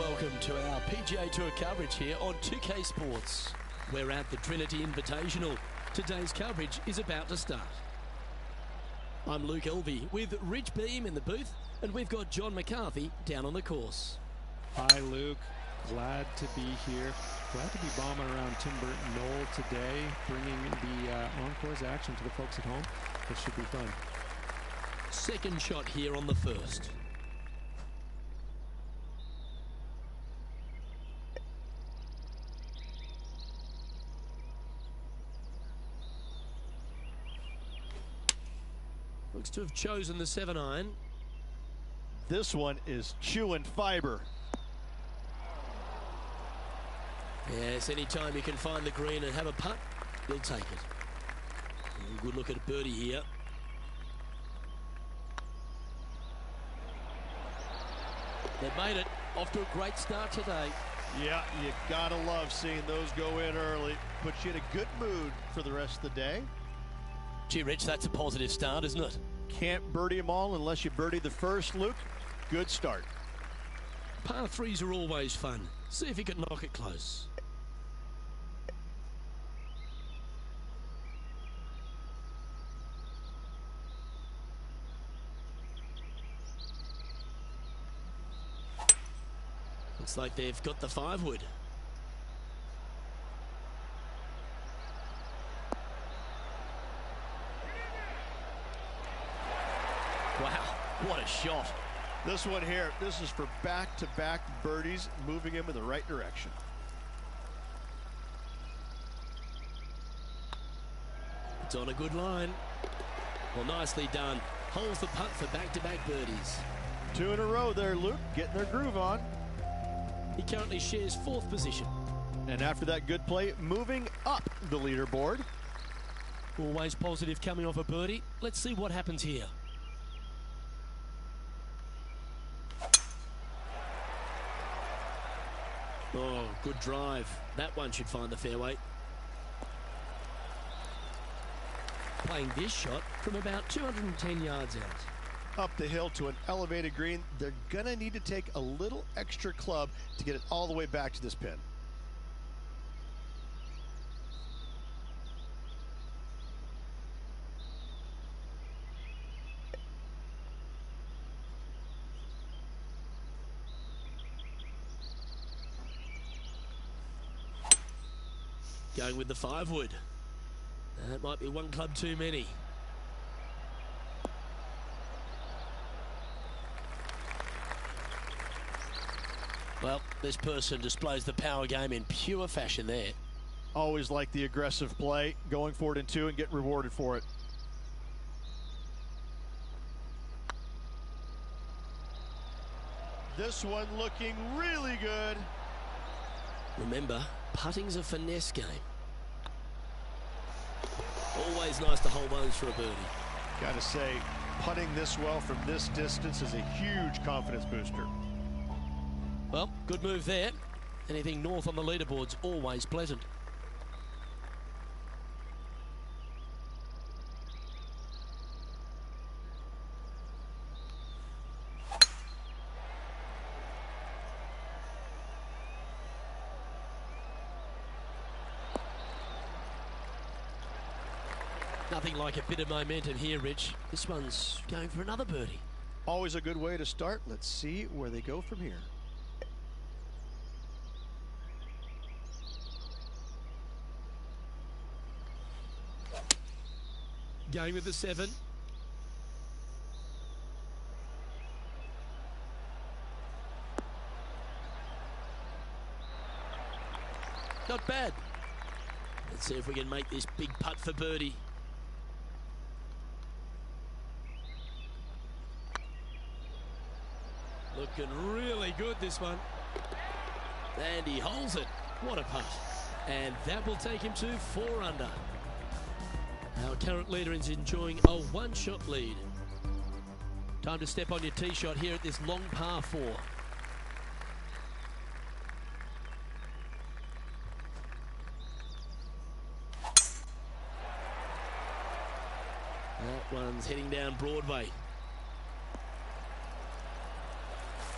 welcome to our PGA Tour coverage here on 2K Sports. We're at the Trinity Invitational. Today's coverage is about to start. I'm Luke Elvey with Rich Beam in the booth, and we've got John McCarthy down on the course. Hi, Luke. Glad to be here. Glad to be bombing around Tim Burton Knoll today, bringing the on-course action to the folks at home. It should be fun. Second shot here on the first. Looks to have chosen the 7-iron. This one is chewing fiber. Yes, anytime you can find the green and have a putt, you'll take it. Good look at a birdie here. They've made it. Off to a great start today. Yeah, you gotta love seeing those go in early. Puts you in a good mood for the rest of the day. Gee, Rich, that's a positive start, isn't it? Can't birdie them all unless you birdie the first, Luke. Good start. Par threes are always fun. See if you can knock it close. Looks like they've got the 5-wood. Wow, what a shot. This one here, this is for back-to-back birdies, moving him in the right direction. It's on a good line. Well, nicely done. Holds the putt for back-to-back birdies. 2 in a row there, Luke, getting their groove on. He currently shares 4th position. And after that good play, moving up the leaderboard. Always positive coming off a birdie. Let's see what happens here. Oh, good drive. That one should find the fairway. Playing this shot from about 210 yards out. Up the hill to an elevated green. They're gonna need to take a little extra club to get it all the way back to this pin. Going with the 5-wood. That might be one club too many. Well, this person displays the power game in pure fashion there. Always like the aggressive play, going for it in 2 and getting rewarded for it. This one looking really good. Remember, putting's a finesse game. Always nice to hold those for a birdie. Gotta say, putting this well from this distance is a huge confidence booster. Well, good move there. Anything north on the leaderboard's always pleasant. Nothing like a bit of momentum here, Rich. This one's going for another birdie. Always a good way to start. Let's see where they go from here. Going with the 7. Not bad. Let's see if we can make this big putt for birdie. Looking really good, this one. And he holds it. What a putt. And that will take him to 4 under. Our current leader is enjoying a 1-shot lead. Time to step on your tee shot here at this long par 4. That one's heading down Broadway.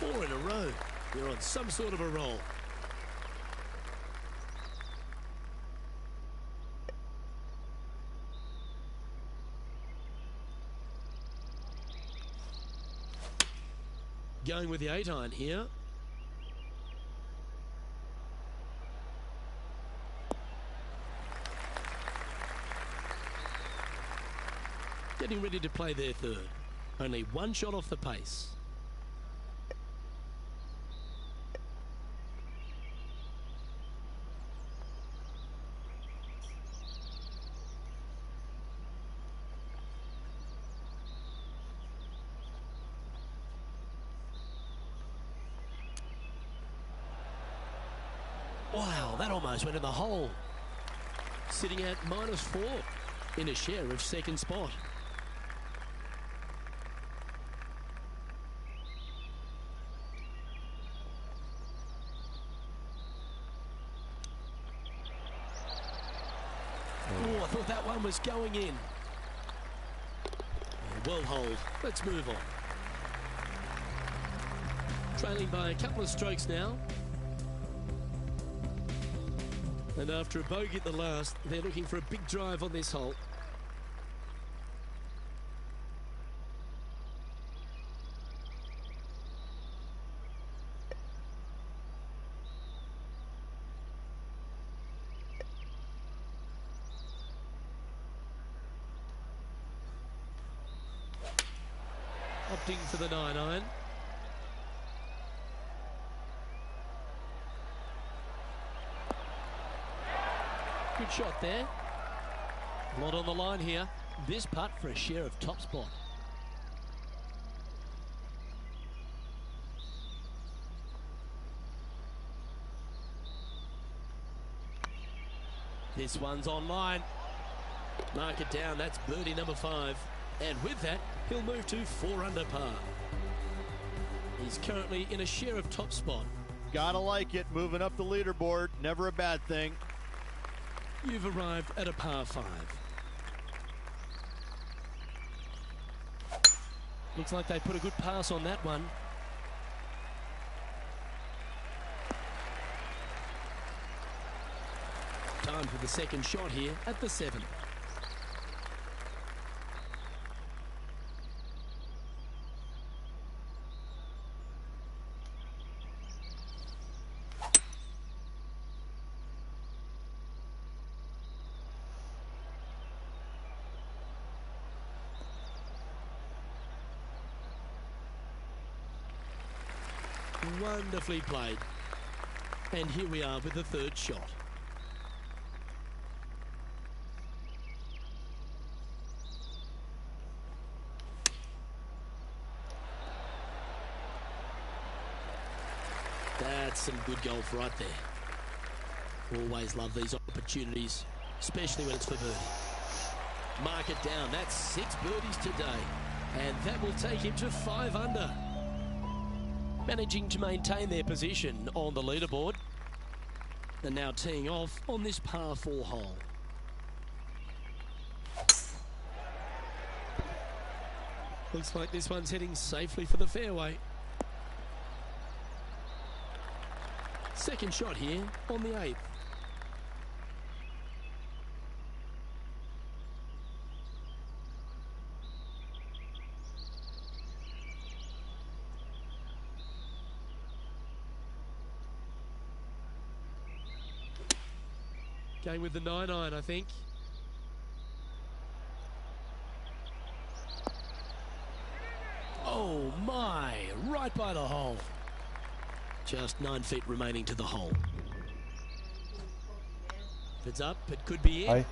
4 in a row. You're on some sort of a roll. Going with the 8-iron here. Getting ready to play their third. Only one shot off the pace. Wow, that almost went in the hole. Sitting at -4 in a share of second spot. Oh, I thought that one was going in. Well hold. Let's move on. Trailing by a couple of strokes now. And after a bogey at the last, they're looking for a big drive on this hole. Opting for the 9-iron. Good shot there. A lot on the line here. This putt for a share of top spot. This one's online. Mark it down. That's birdie number 5. And with that, he'll move to 4 under par. He's currently in a share of top spot. Gotta like it. Moving up the leaderboard. Never a bad thing. You've arrived at a par 5. Looks like they put a good pass on that one. Time for the second shot here at the 7. Wonderfully played. And here we are with the third shot. That's some good golf right there. Always love these opportunities, especially when it's for birdie. Mark it down. That's 6 birdies today. And that will take him to 5 under. Managing to maintain their position on the leaderboard. And now teeing off on this par 4 hole. Looks like this one's heading safely for the fairway. Second shot here on the 8th. Going with the 9-iron, I think. Oh my, right by the hole. Just 9 feet remaining to the hole. If it's up, it could be in. Hi.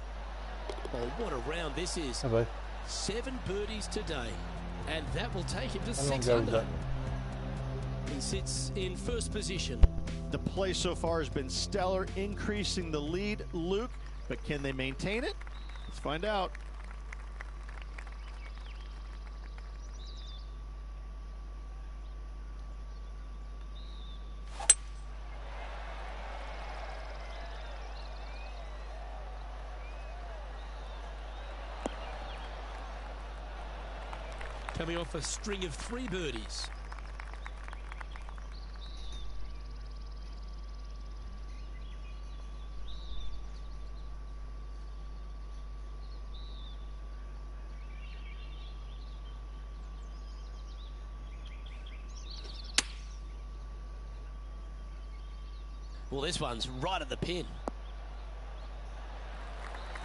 Oh, what a round this is. Hello. 7 birdies today. And that will take him to How long 6 ago was under. that? He sits in first position. The play so far has been stellar, increasing the lead, Luke. But can they maintain it? Let's find out. Coming off a string of 3 birdies. Well, this one's right at the pin.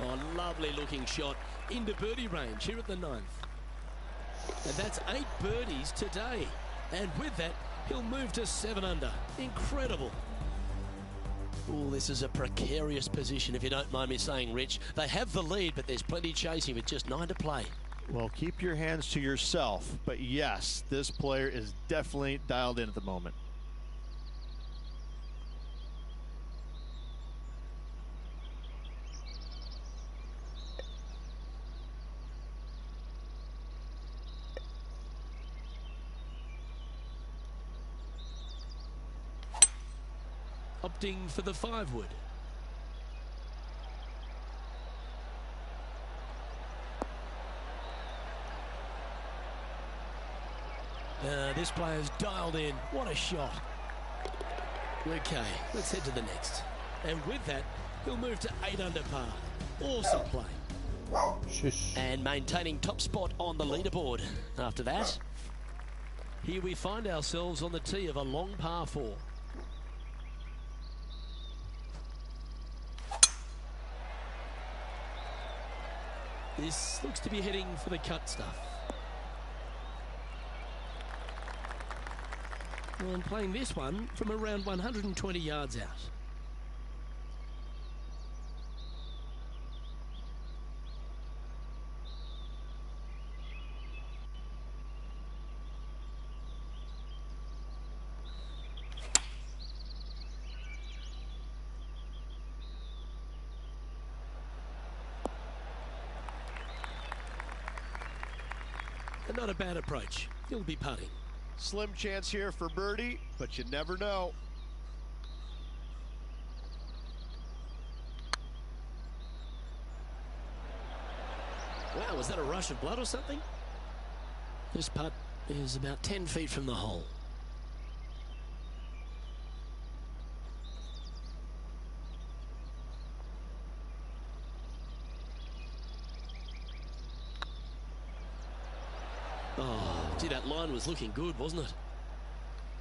Oh, lovely looking shot into birdie range here at the 9th. And that's 8 birdies today. And with that, he'll move to 7 under. Incredible. Oh, this is a precarious position, if you don't mind me saying, Rich. They have the lead, but there's plenty chasing with just 9 to play. Well, keep your hands to yourself. But yes, this player is definitely dialed in at the moment. Opting for the 5-wood. This player's dialed in. What a shot. Okay, let's head to the next. And with that, he'll move to 8 under par. Awesome play. Shush. And maintaining top spot on the leaderboard. After that, here we find ourselves on the tee of a long par 4. This looks to be heading for the cut stuff. And playing this one from around 120 yards out. And not a bad approach. He'll be putting. Slim chance here for birdie, but you never know. Wow, was that a rush of blood or something? This putt is about 10 feet from the hole. Oh, gee, that line was looking good, wasn't it?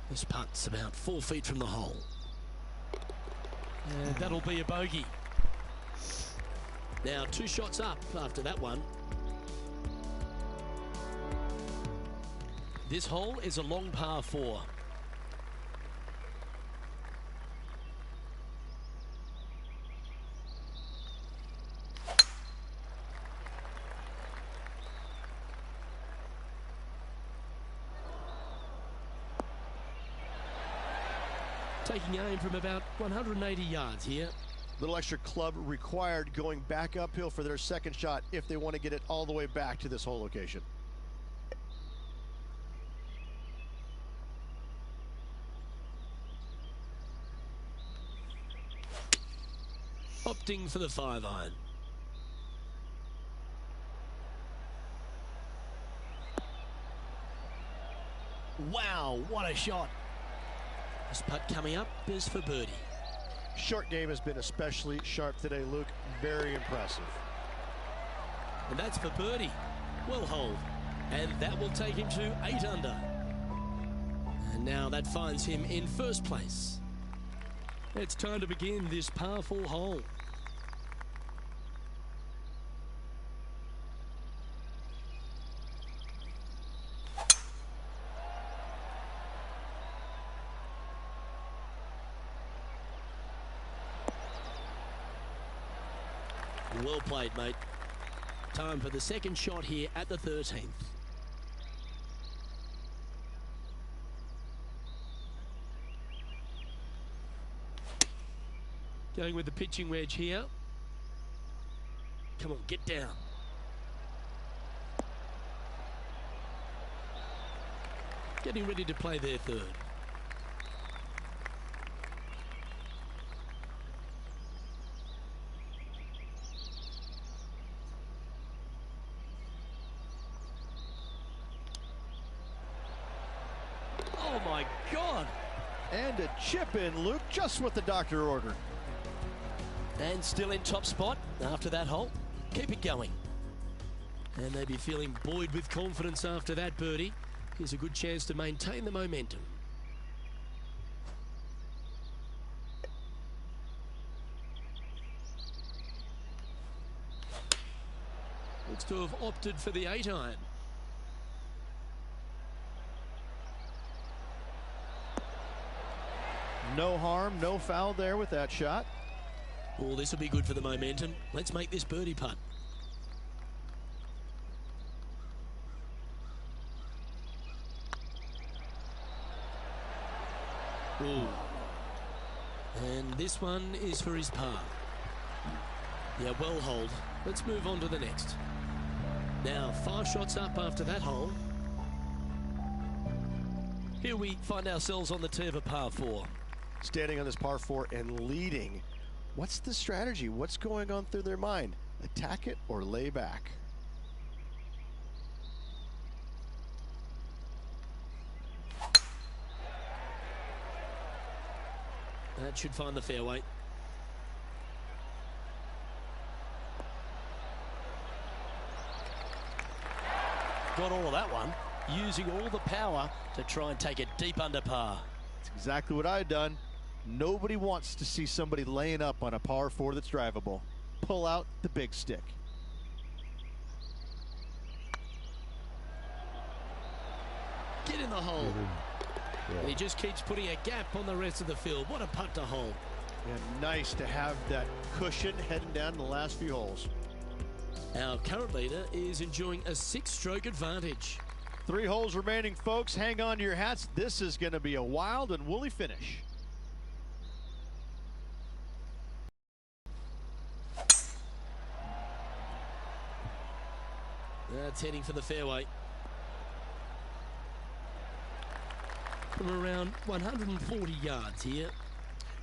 This putt's about 4 feet from the hole. And that'll be a bogey. Now 2 shots up after that one. This hole is a long par 4. Taking aim from about 180 yards here. Little extra club required going back uphill for their second shot if they want to get it all the way back to this hole location. Opting for the 5-iron. Wow, what a shot. This putt coming up is for birdie. Short game has been especially sharp today, Luke. Very impressive. And that's for birdie. Well hold. And that will take him to 8 under. And now that finds him in first place. It's time to begin this par 4 hole. Well played, mate. Time for the second shot here at the 13th. Going with the pitching wedge here. Come on, get down. Getting ready to play their third. Oh my God. And a chip in, Luke, just what the doctor ordered. And still in top spot after that hole. Keep it going. And they'll be feeling buoyed with confidence after that birdie. Here's a good chance to maintain the momentum. to have opted for the 8-iron. No harm, no foul there with that shot. Oh, this will be good for the momentum. Let's make this birdie putt. Ooh. And this one is for his par. Yeah, well holed. Let's move on to the next. Now, 5 shots up after that hole. Here we find ourselves on the tee of a par 4. Standing on this par 4 and leading. What's the strategy? What's going on through their mind? Attack it or lay back? That should find the fairway. Got all of that one, using all the power to try and take it deep under par. That's exactly what I've done. Nobody wants to see somebody laying up on a par 4 that's drivable. Pull out the big stick. Get in the hole. And he just keeps putting a gap on the rest of the field. What a putt to hole. And nice to have that cushion heading down the last few holes. Our current leader is enjoying a 6-stroke advantage. 3 holes remaining, folks. Hang on to your hats. This is going to be a wild and woolly finish. That's heading for the fairway. From around 140 yards here.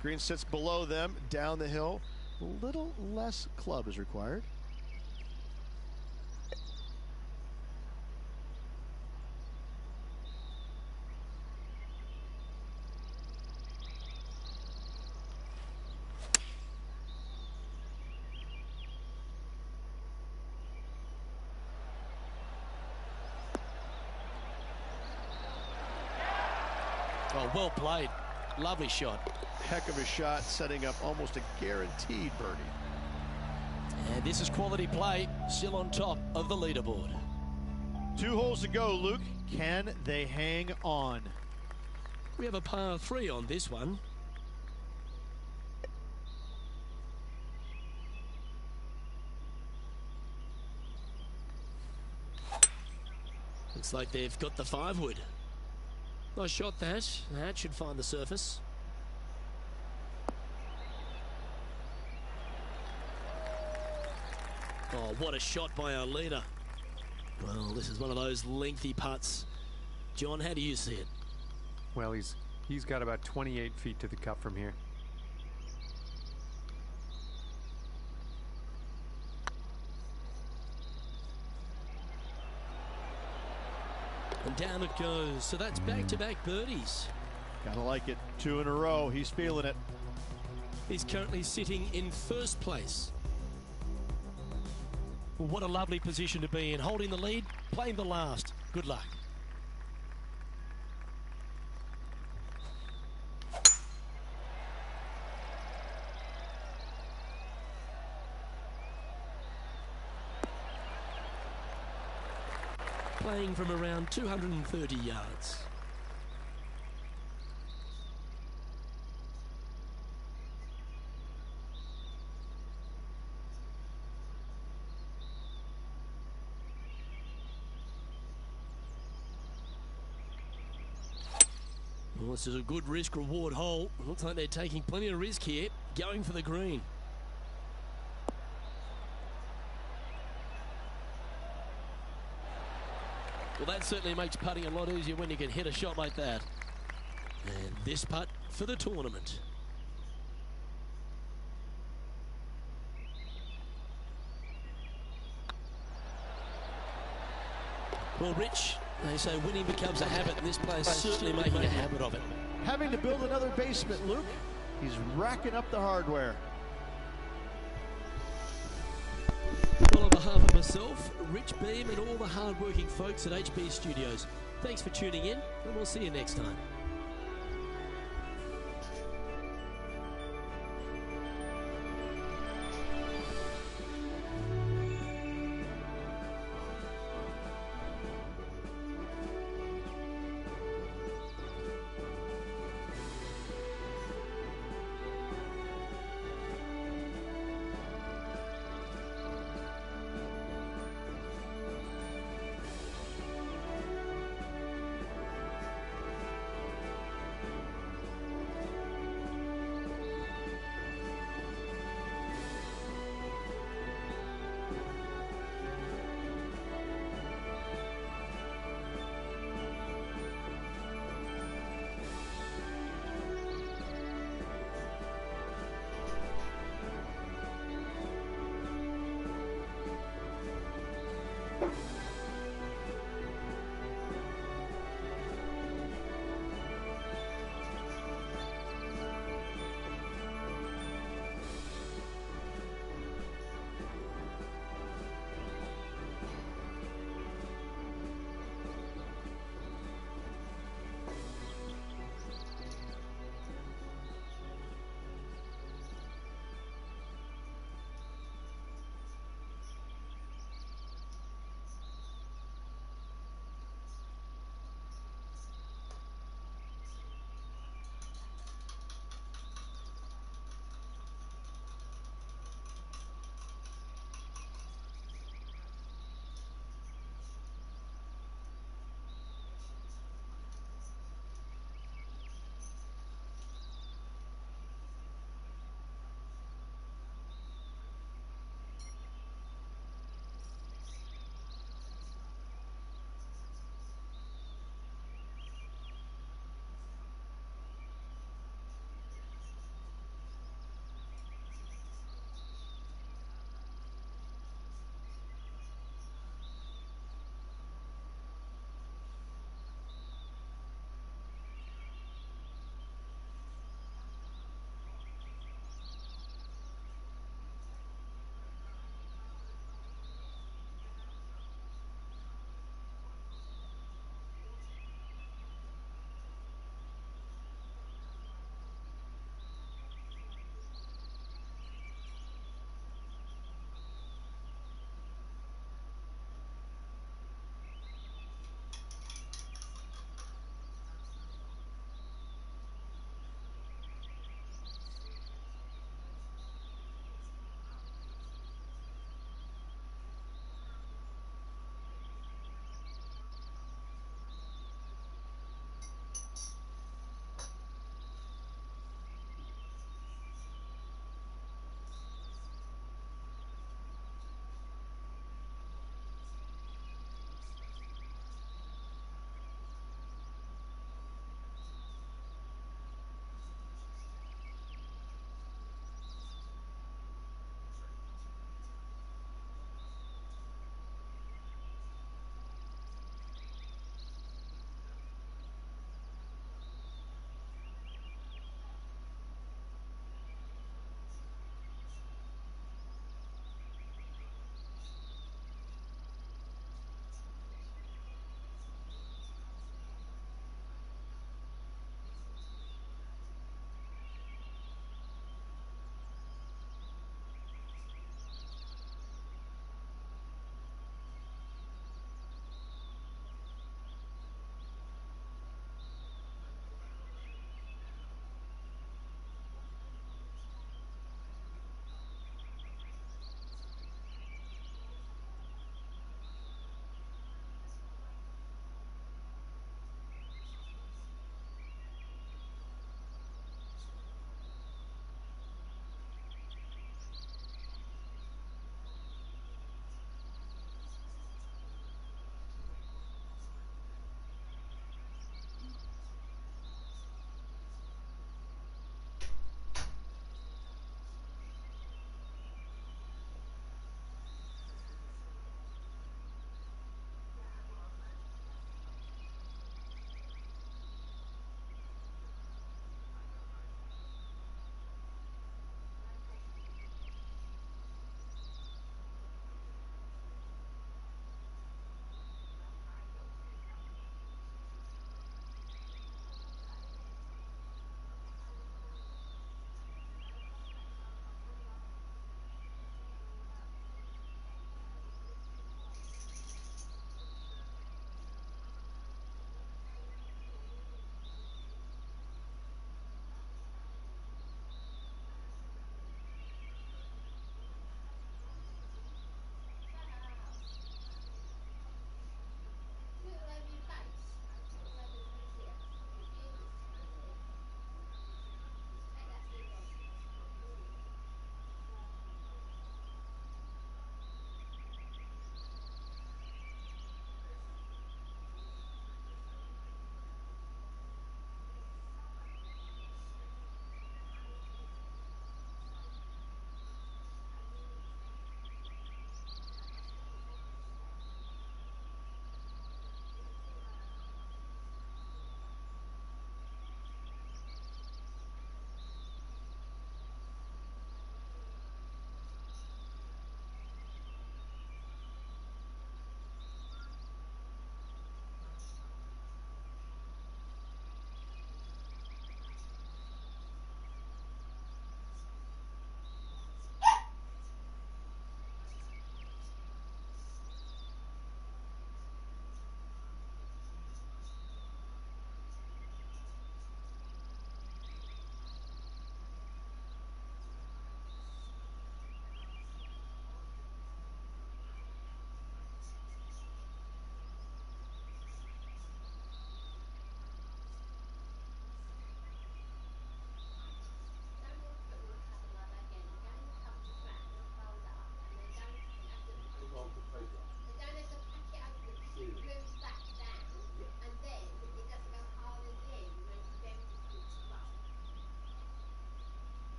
Green sits below them, down the hill. A little less club is required. Oh, well played. Lovely shot. Heck of a shot, setting up almost a guaranteed birdie. And this is quality play, still on top of the leaderboard. 2 holes to go, Luke. Can they hang on? We have a par 3 on this one. Looks like they've got the 5-wood. Nice shot that. That should find the surface. Oh, what a shot by our leader. Well, this is one of those lengthy putts. John, how do you see it? Well, he's got about 28 feet to the cup from here. And down it goes. So that's back-to-back birdies. Gotta like it. 2 in a row. He's feeling it. He's currently sitting in first place. Well, what a lovely position to be in. Holding the lead, playing the last. Good luck. Playing from around 230 yards. Well, this is a good risk-reward hole. Looks like they're taking plenty of risk here, going for the green. Well, that certainly makes putting a lot easier when you can hit a shot like that. And this putt for the tournament. Well, Rich, they say winning becomes a habit, and this player's certainly making a habit of it. Having to build another basement, Luke. He's racking up the hardware. Well, on behalf of myself, Rich Beam, and all the hard-working folks at HB Studios, thanks for tuning in, and we'll see you next time.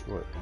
Detroit, huh?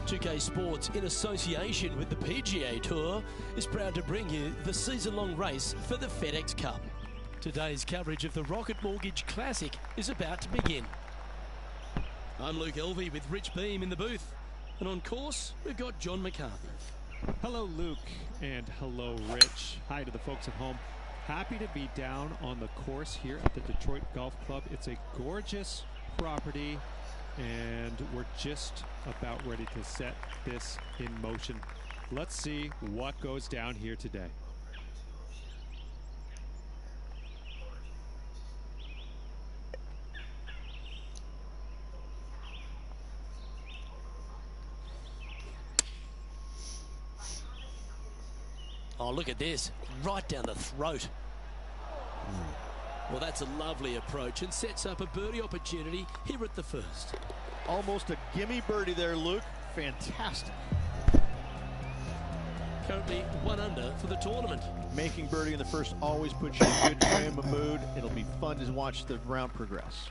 .2K Sports, in association with the PGA Tour, is proud to bring you the season-long race for the FedEx Cup. Today's coverage of the Rocket Mortgage Classic is about to begin. I'm Luke Elvey with Rich Beam in the booth, and on course we've got John McCarthy. Hello, Luke, and hello, Rich. Hi to the folks at home. Happy to be down on the course here at the Detroit Golf Club. It's a gorgeous property, and we're just about ready to set this in motion. Let's see what goes down here today. Oh, look at this, right down the throat. Well, that's a lovely approach and sets up a birdie opportunity here at the first. Almost a gimme birdie there, Luke. Fantastic. Currently 1 under for the tournament. Making birdie in the first always puts you in a good frame of mood. It'll be fun to watch the round progress.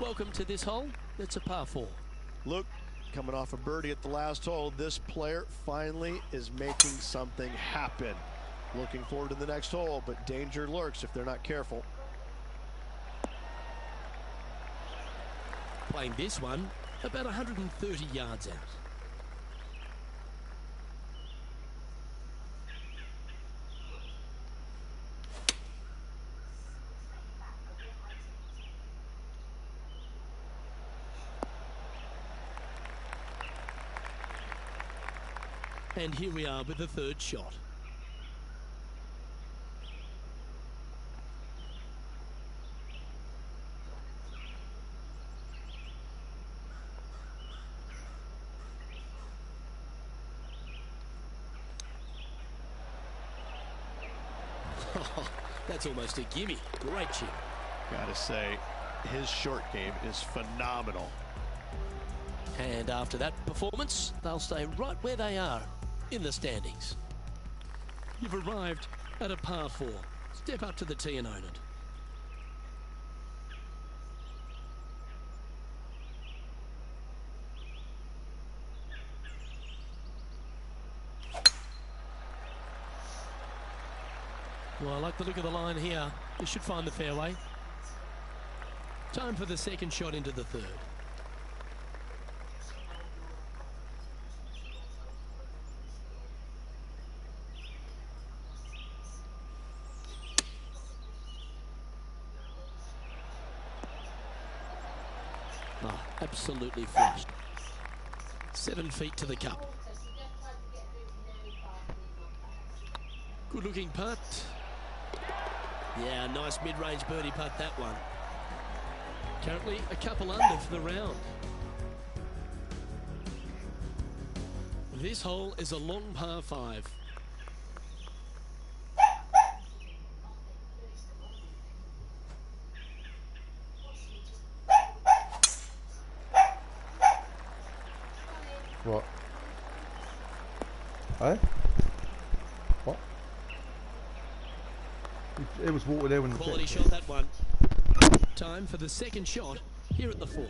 Welcome to this hole. It's a par 4. Luke, coming off a birdie at the last hole, this player finally is making something happen. Looking forward to the next hole, but danger lurks if they're not careful. Playing this one about 130 yards out. And here we are with the third shot. That's almost a gimme. Great chip. Gotta say, his short game is phenomenal. And after that performance, they'll stay right where they are in the standings. You've arrived at a par 4. Step up to the tee and own it. Well, I like the look of the line here. You should find the fairway. Time for the second shot into the third. Absolutely flushed. 7 feet to the cup. Good looking putt. Yeah, nice mid-range birdie putt, that one. Currently a couple under for the round. This hole is a long par 5. What? Hey? What? It was water there when the Quality shot, that one. Time for the second shot here at the 4.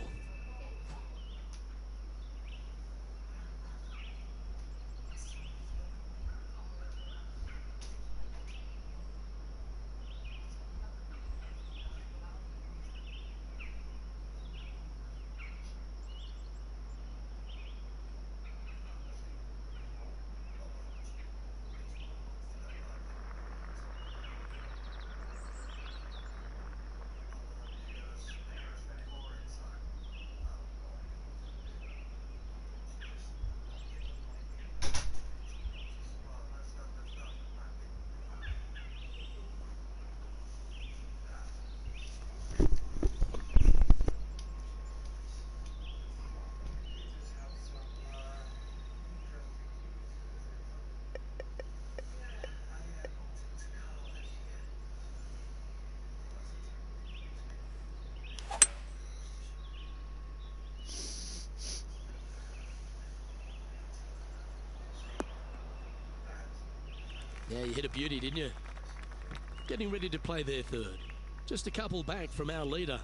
Yeah, you hit a beauty, didn't you? Getting ready to play their third. Just a couple back from our leader.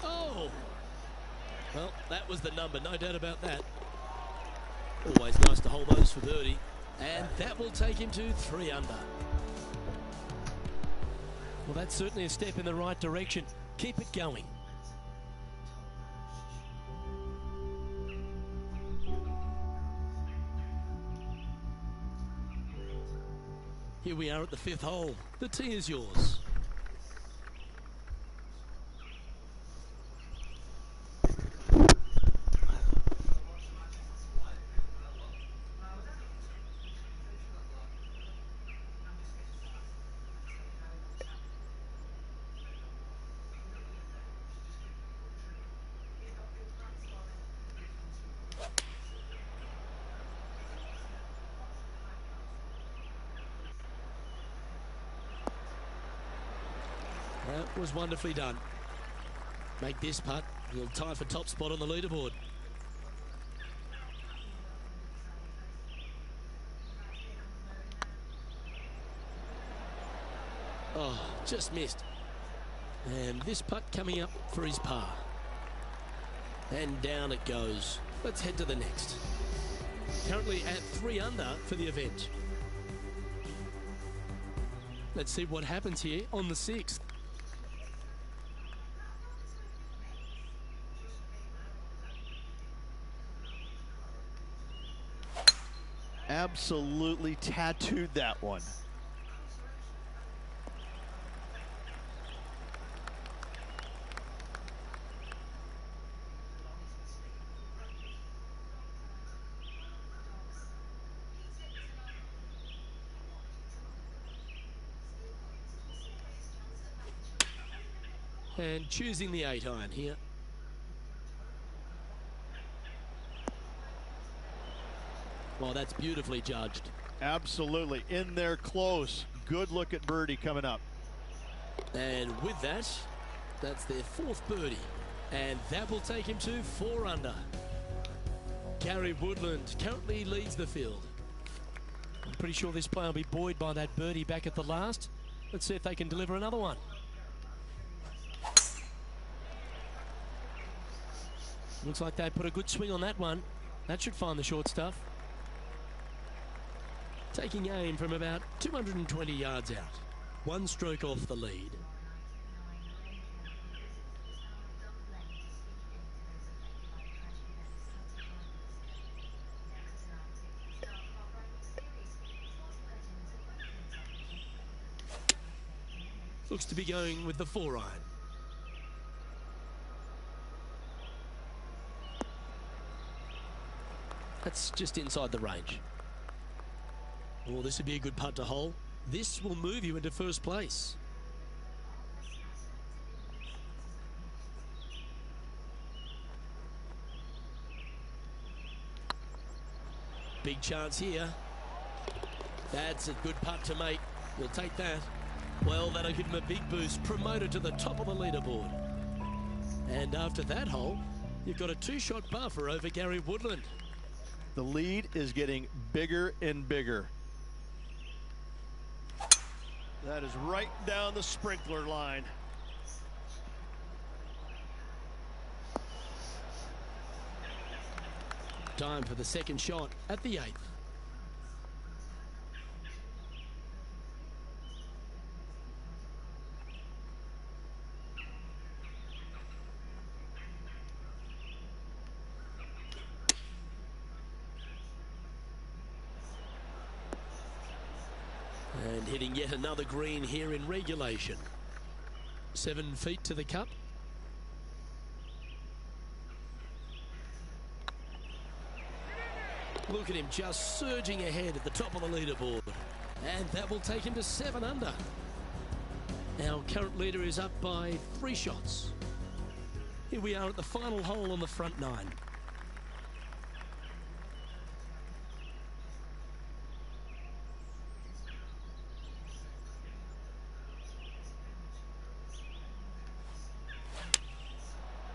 Oh! Well, that was the number, no doubt about that. Always nice to hold those for birdie. And that will take him to 3 under. Well, that's certainly a step in the right direction. Keep it going. Here we are at the 5th hole. The tee is yours. That was wonderfully done. Make this putt. He'll tie for top spot on the leaderboard. Oh, just missed. And this putt coming up for his par. And down it goes. Let's head to the next. Currently at 3 under for the event. Let's see what happens here on the 6th. Absolutely tattooed that one. And choosing the 8 iron here. Well, that's beautifully judged. Absolutely. In there close. Good look at birdie coming up. And with that, that's their 4th birdie. And that will take him to 4 under. Gary Woodland currently leads the field. I'm pretty sure this player will be buoyed by that birdie back at the last. Let's see if they can deliver another one. Looks like they put a good swing on that one. That should find the short stuff. Taking aim from about 220 yards out. 1 stroke off the lead. Looks to be going with the 4-iron. That's just inside the range. Oh, this would be a good putt to hole. This will move you into first place. Big chance here. That's a good putt to make. We'll take that. Well, that'll give him a big boost. Promoted to the top of the leaderboard. And after that hole, you've got a 2-shot buffer over Gary Woodland. The lead is getting bigger and bigger. That is right down the sprinkler line. Time for the second shot at the 8th. And hitting yet another green here in regulation. 7 feet to the cup. Look at him just surging ahead at the top of the leaderboard. And that will take him to 7 under. Our current leader is up by 3 shots. Here we are at the final hole on the front 9.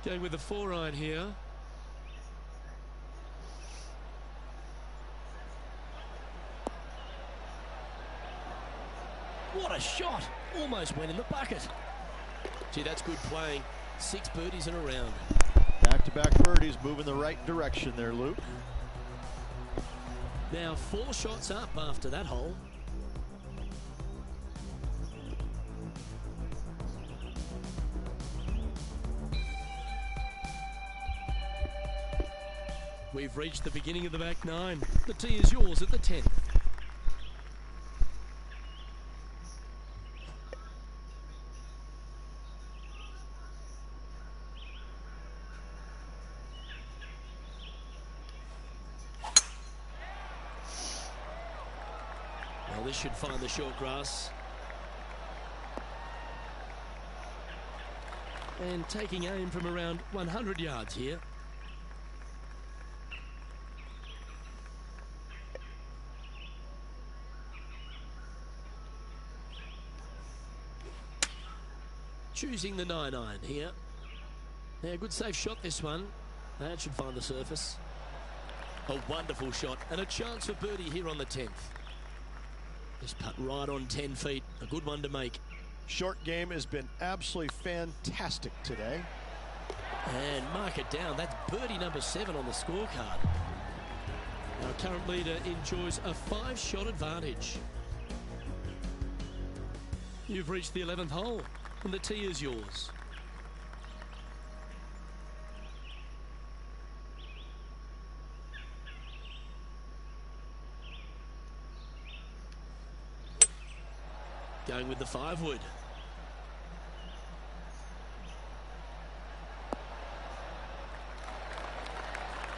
Going with the 4-iron here. What a shot! Almost went in the bucket. Gee, that's good playing. 6 birdies in a round. Back-to-back birdies moving the right direction there, Luke. Now 4 shots up after that hole. We've reached the beginning of the back 9. The tee is yours at the 10th. Well, this should find the short grass. And taking aim from around 100 yards here. Choosing the 9-iron here. Yeah, good safe shot this one. That should find the surface. A wonderful shot and a chance for birdie here on the 10th. This putt right on 10 feet. A good one to make. Short game has been absolutely fantastic today. And mark it down. That's birdie number 7 on the scorecard. Our current leader enjoys a 5-shot advantage. You've reached the 11th hole. And the tee is yours. Going with the 5-wood.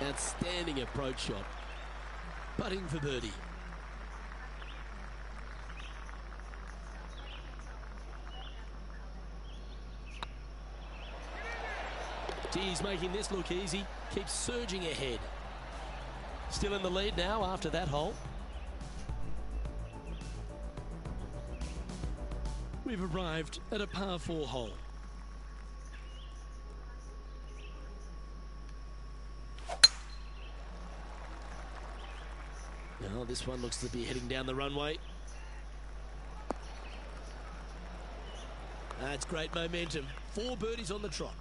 Outstanding approach shot. Putting for birdie. He's making this look easy. Keeps surging ahead. Still in the lead now after that hole. We've arrived at a par 4 hole. Now this one looks to be heading down the runway. That's great momentum. 4 birdies on the trot.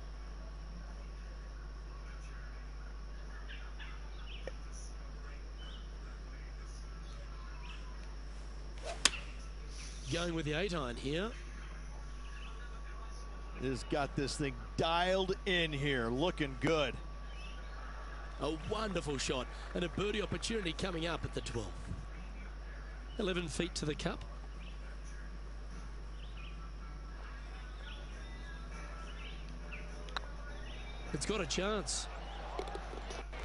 Going with the 8-iron here. Has got this thing dialed in here, looking good. A wonderful shot and a birdie opportunity coming up at the 12th. 11 feet to the cup. It's got a chance.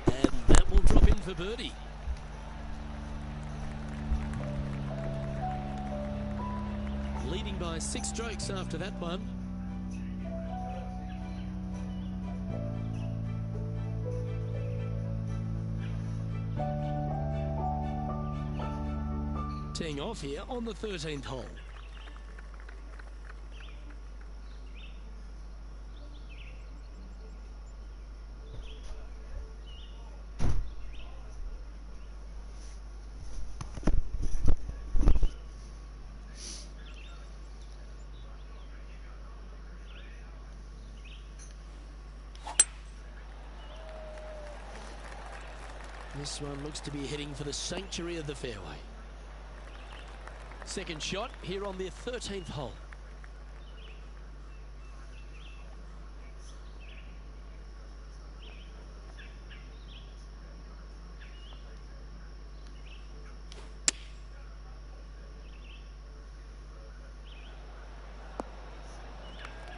And that will drop in for birdie. Leading by 6 strokes after that one. Teeing off here on the 13th hole. This one looks to be heading for the sanctuary of the fairway. Second shot here on the 13th hole.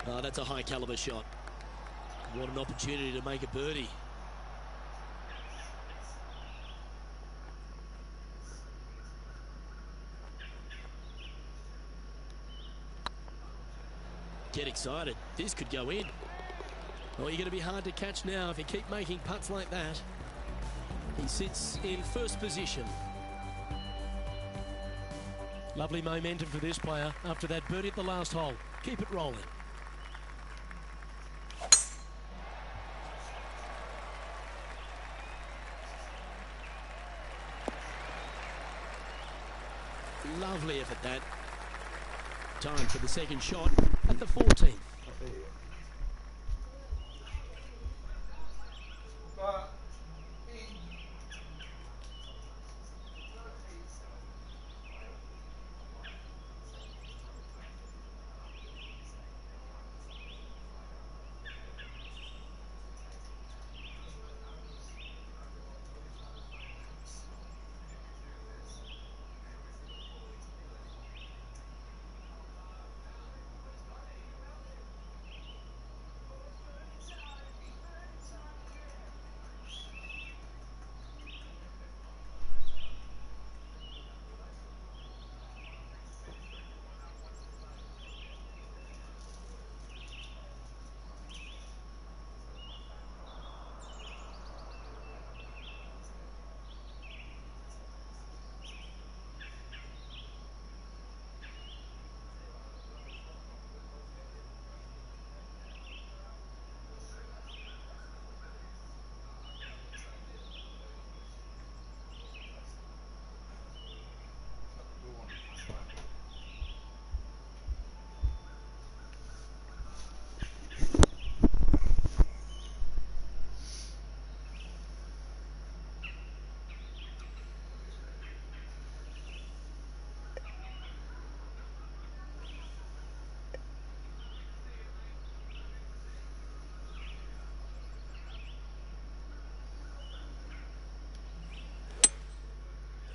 Oh, that's a high caliber shot. What an opportunity to make a birdie. Get excited. This could go in. Oh, you're going to be hard to catch now if you keep making putts like that. He sits in first position. Lovely momentum for this player after that birdie at the last hole. Keep it rolling. Lovely effort that. Time for the second shot at the 14th.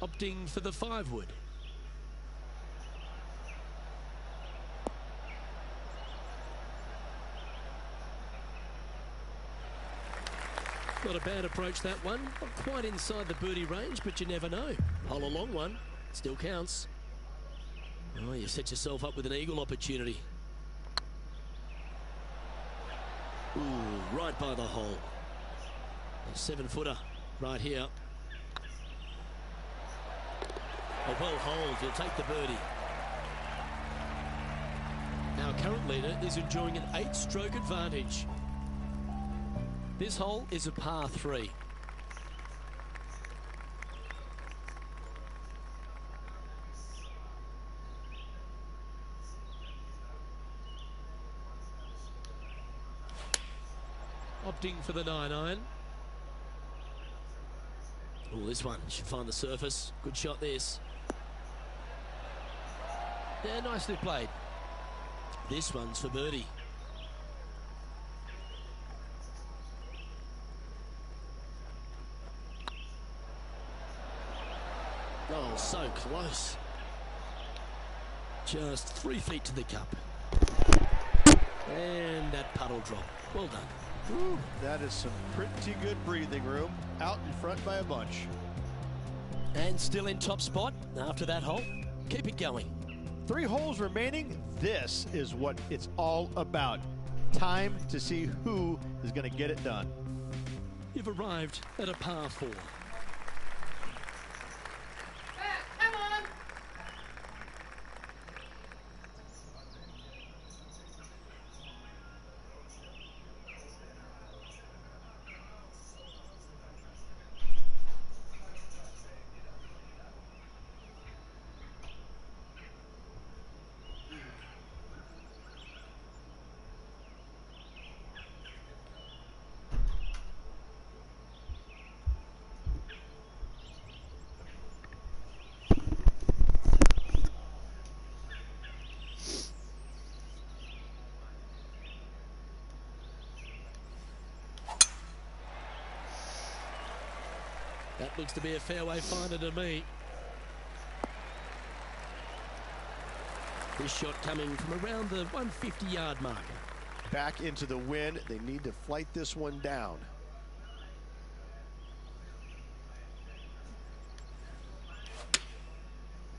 Opting for the 5-wood. Not a bad approach, that one. Not quite inside the birdie range, but you never know. Hole a long one. Still counts. Oh, you set yourself up with an eagle opportunity. Ooh, right by the hole. A 7-footer right here. A well holed, he'll take the birdie. Our current leader is enjoying an 8-stroke advantage. This hole is a par 3. Opting for the 9-iron. Oh, this one should find the surface. Good shot, this. Yeah, nicely played. This one's for birdie. Oh, so close. Just 3 feet to the cup. And that puddle drop. Well done. Ooh, that is some pretty good breathing room. Out in front by a bunch. And still in top spot after that hole. Keep it going. 3 holes remaining. This is what it's all about. Time to see who is going to get it done. You've arrived at a par 4. That looks to be a fairway finder to me. This shot coming from around the 150-yard mark. Back into the wind. They need to flight this one down.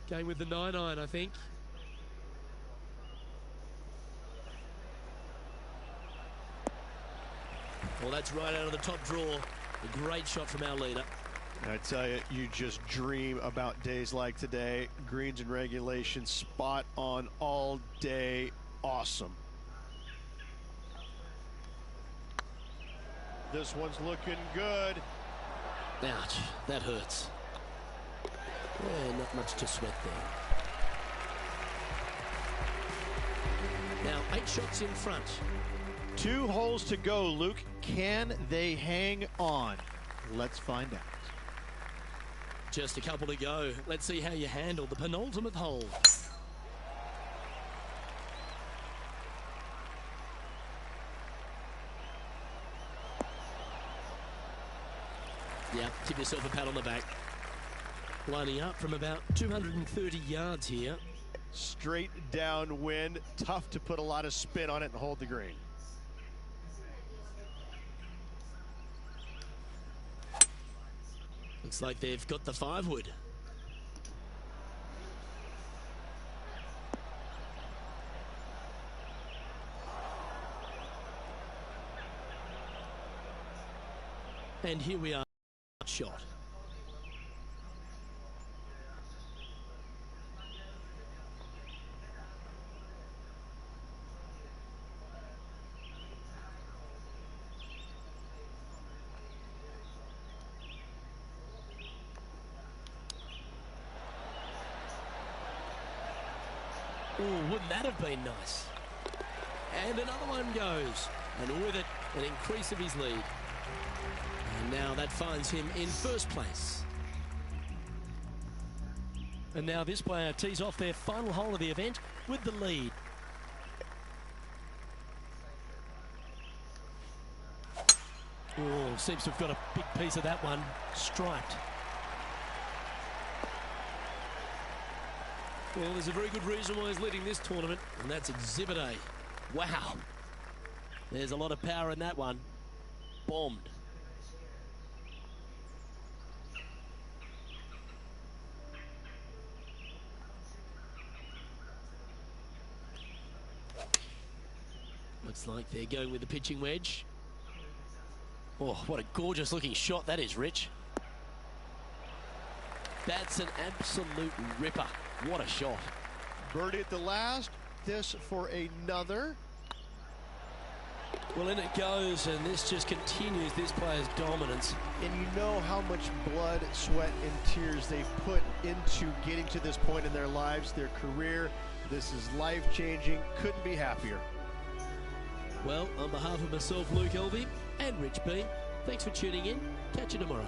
Going with the 9-iron, I think. Well, that's right out of the top draw. A great shot from our leader. I tell you, you just dream about days like today. Greens and regulation, spot on all day. Awesome. This one's looking good. Ouch, that hurts. Yeah, not much to sweat there. Now, 8 shots in front. 2 holes to go, Luke. Can they hang on? Let's find out. Just a couple to go. Let's see how you handle the penultimate hole. Yeah, give yourself a pat on the back. Lining up from about 230 yards here. Straight downwind. Tough to put a lot of spin on it and hold the green. Looks like they've got the 5-wood. And here we are. Shot. Oh, wouldn't that have been nice? And another one goes. And with it, an increase of his lead. And now that finds him in first place. And now this player tees off their final hole of the event with the lead. Oh, seems to have got a big piece of that one. Striped. Well, there's a very good reason why he's leading this tournament, and that's Exhibit A. Wow. There's a lot of power in that one. Bombed. Looks like they're going with the pitching wedge. Oh, what a gorgeous looking shot that is, Rich. That's an absolute ripper. What a shot. Birdie at the last. This for another. Well, in it goes, and this just continues this player's dominance. And you know how much blood, sweat, and tears they've put into getting to this point in their lives, their career. This is life-changing. Couldn't be happier. Well, on behalf of myself, Luke Elvey, and Rich B, thanks for tuning in. Catch you tomorrow.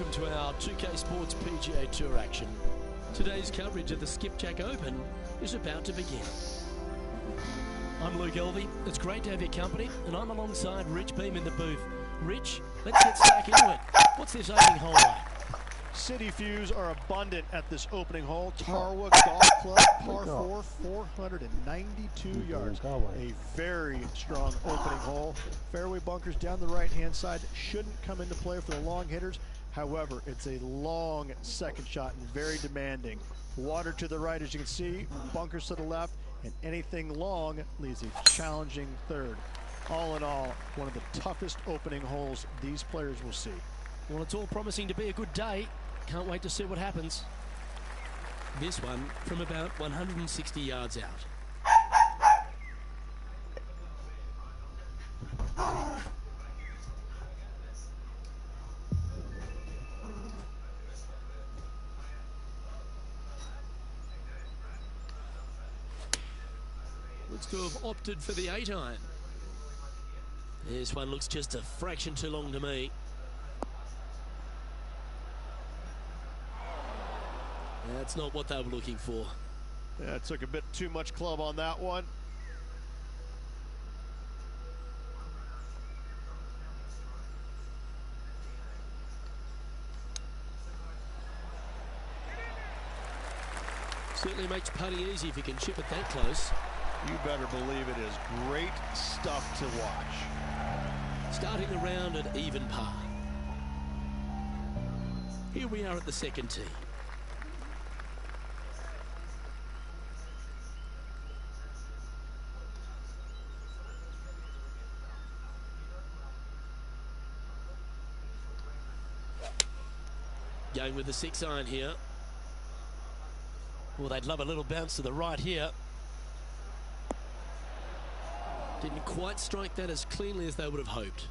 welcome to our 2K Sports PGA Tour action. Today's coverage of the Skipjack Open is about to begin. I'm Luke Elvey. It's great to have your company, and I'm alongside Rich Beam in the booth. Rich, let's get stuck into it. What's this opening hole like? City views are abundant at this opening hole. Tarwa Golf Club, par 4, 492 yards. A very strong opening hole. Fairway bunkers down the right-hand side shouldn't come into play for the long hitters. However, it's a long second shot and very demanding. Water to the right, as you can see, bunkers to the left, and anything long leaves a challenging third. All in all, one of the toughest opening holes these players will see. Well, it's all promising to be a good day. Can't wait to see what happens. This one from about 160 yards out. Looks to have opted for the 8-iron. This one looks just a fraction too long to me. That's not what they were looking for. Yeah, it took a bit too much club on that one. Certainly makes putting easy if you can chip it that close. You better believe it is great stuff to watch. Starting the round at even par. Here we are at the second tee. Going with the 6-iron here. Well, they'd love a little bounce to the right here. Didn't quite strike that as cleanly as they would have hoped.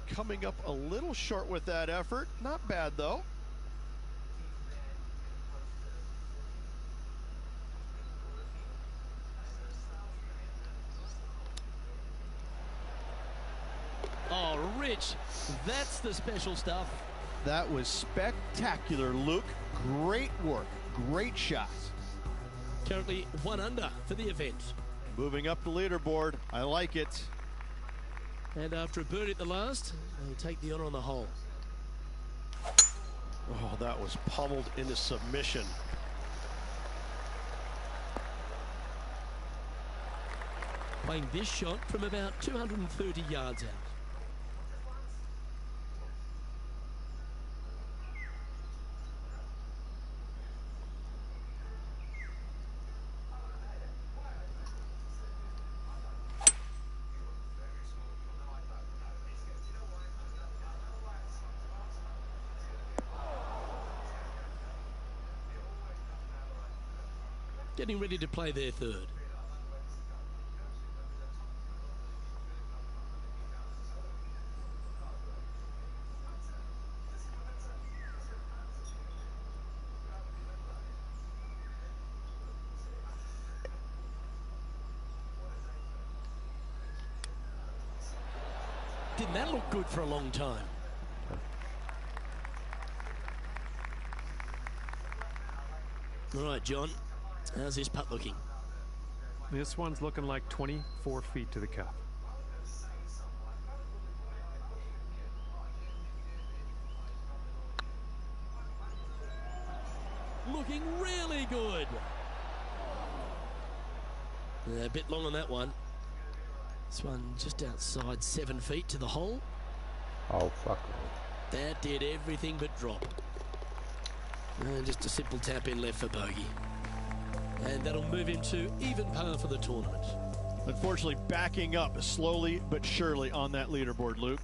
Coming up a little short with that effort. Not bad, though. Oh, Rich, that's the special stuff. That was spectacular, Luke. Great work. Great shot. Currently 1 under for the event. Moving up the leaderboard. I like it. And after a birdie at the last, they'll take the honor on the hole. Oh, that was pummeled into submission. Playing this shot from about 230 yards out. Getting ready to play their third. Didn't that look good for a long time? All right, John. How's this putt looking? This one's looking like 24 feet to the cup. Looking really good. A bit long on that one. This one just outside 7 feet to the hole. Oh, fuck. That did everything but drop. And just a simple tap in left for bogey. And that'll move him to even par for the tournament. Unfortunately, backing up slowly but surely on that leaderboard, Luke.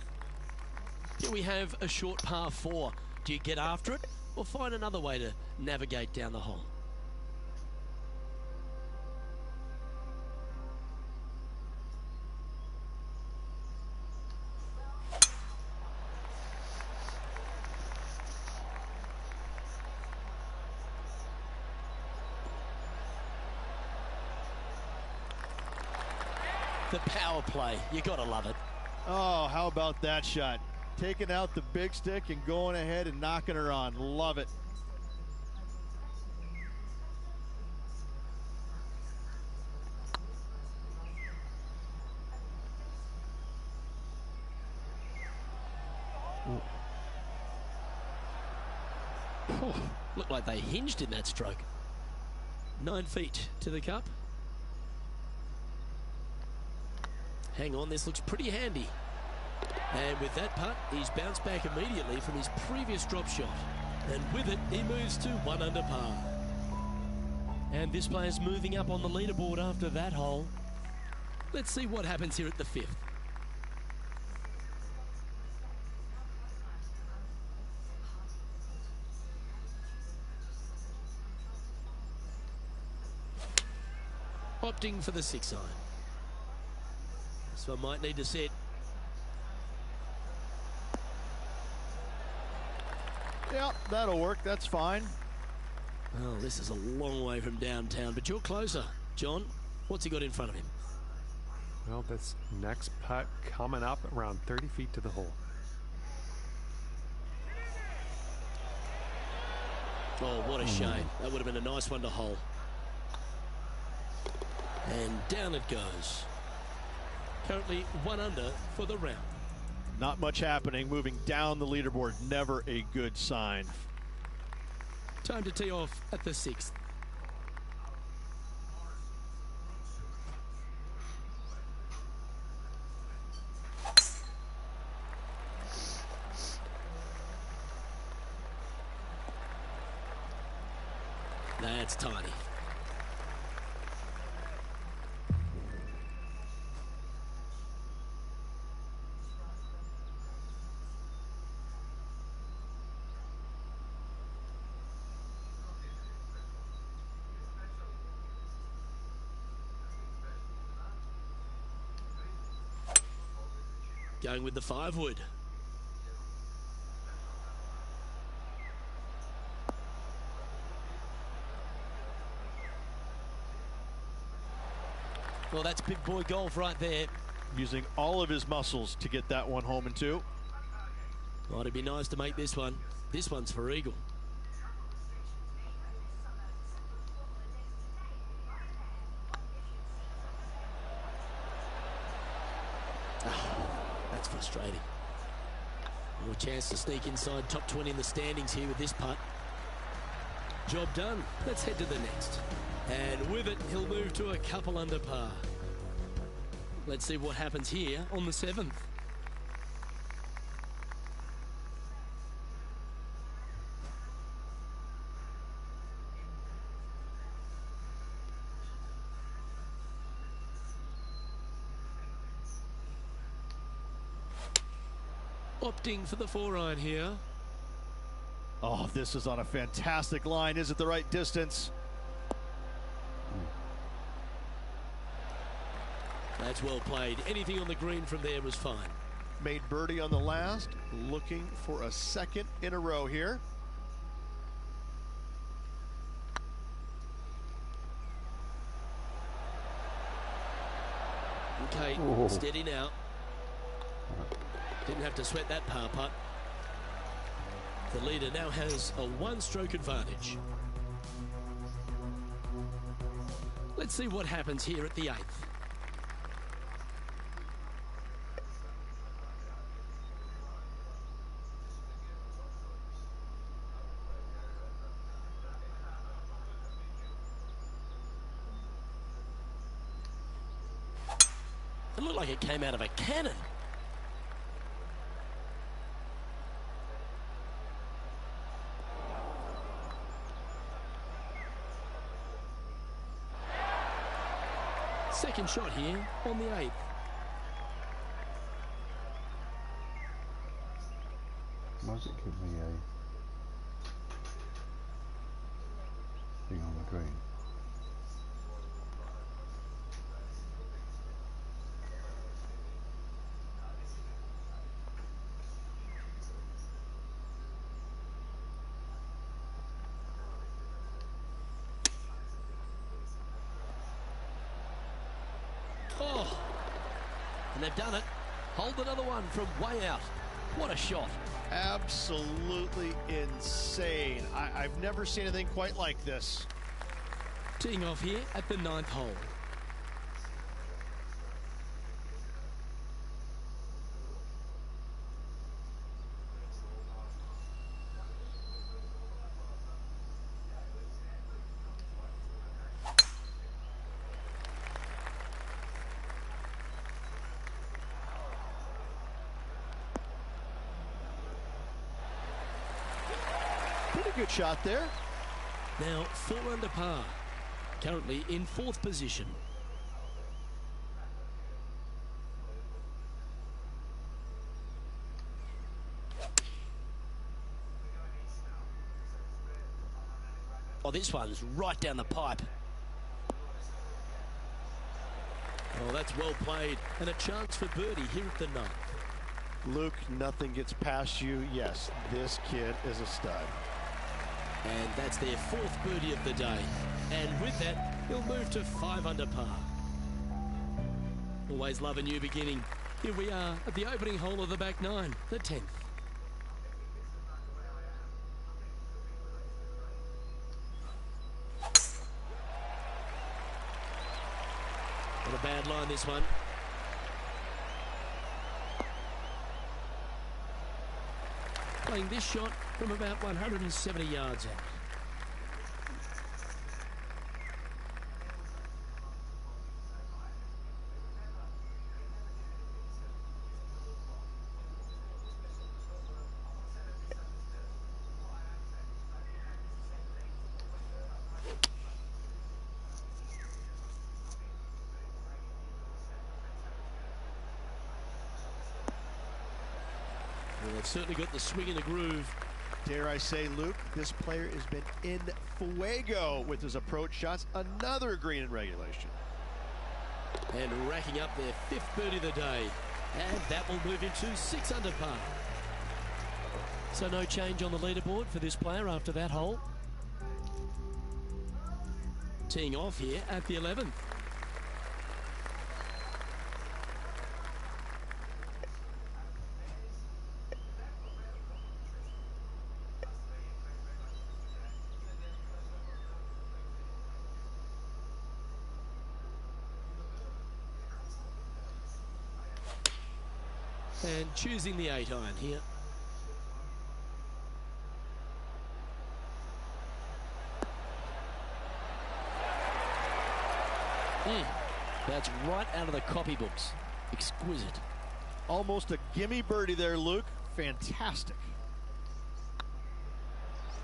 Here we have a short par 4. Do you get after it or find another way to navigate down the hole? The power play, you gotta love it. Oh, how about that shot? taking out the big stick and going ahead and knocking her on. Love it. Oh, looked like they hinged in that stroke. 9 feet to the cup. Hang on, this looks pretty handy. And with that putt, he's bounced back immediately from his previous drop shot. And with it, he moves to 1 under par. And this player's moving up on the leaderboard after that hole. Let's see what happens here at the 5th. Opting for the 6 iron. This one might need to set. Yep, that'll work. That's fine. Well, this is a long way from downtown, but you're closer. John, what's he got in front of him? Well, this next putt coming up around 30 feet to the hole. Oh, what a shame. That would have been a nice one to hole. And down it goes. Currently 1 under for the round. Not much happening. Moving down the leaderboard, never a good sign. Time to tee off at the 6th. That's tiny. Going with the 5 wood. Well, that's big boy golf right there. Using all of his muscles to get that one home in 2. Well, it'd be nice to make this one. This one's for eagle. That's frustrating. More chance to sneak inside top 20 in the standings here with this putt. Job done. Let's head to the next. And with it, he'll move to a couple under par. Let's see what happens here on the 7th. Opting for the 4 iron here. Oh, this is on a fantastic line. Is it the right distance? That's well played. Anything on the green from there was fine. Made birdie on the last. Looking for a 2nd in a row here. Okay, steady now. Didn't have to sweat that par putt. The leader now has a 1-stroke advantage. Let's see what happens here at the 8th. It looked like it came out of a cannon. Second shot here on the 8th. Why does it give me a thing on the green? Oh, and they've done it. Hold another one from way out. What a shot. Absolutely insane. I've never seen anything quite like this. Teeing off here at the 9th hole. Pretty good shot there. Now 4 under par. Currently in 4th position. Oh, this one's right down the pipe. Oh, that's well played. And a chance for birdie here at the 9th. Luke, nothing gets past you. Yes, this kid is a stud. And that's their 4th birdie of the day. And with that, he'll move to 5 under par. Always love a new beginning. Here we are at the opening hole of the back 9, the 10th. Not a bad line, this one. Playing this shot from about 170 yards out. Well, they've certainly got the swing and the groove. Dare I say, Luke, this player has been in fuego with his approach shots. Another green in regulation. And racking up their 5th birdie of the day. And that will move him to 6 under par. So no change on the leaderboard for this player after that hole. Teeing off here at the 11th. And choosing the 8 iron here. That's right out of the copybooks. Exquisite. Almost a gimme birdie there, Luke. Fantastic.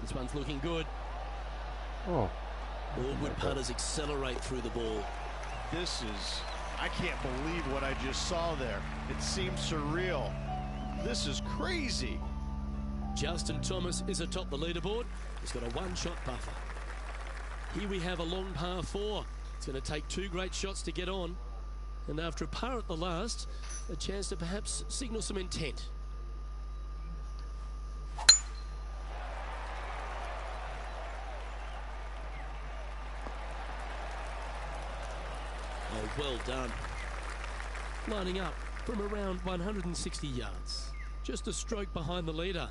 This one's looking good. Oh. All good putters accelerate through the ball. This is, I can't believe what I just saw there. It seems surreal. This is crazy. Justin Thomas is atop the leaderboard. He's got a 1-shot buffer. Here we have a long par 4. It's going to take 2 great shots to get on. And after a par at the last, a chance to perhaps signal some intent. Oh, well done. Lining up from around 160 yards. Just a stroke behind the leader.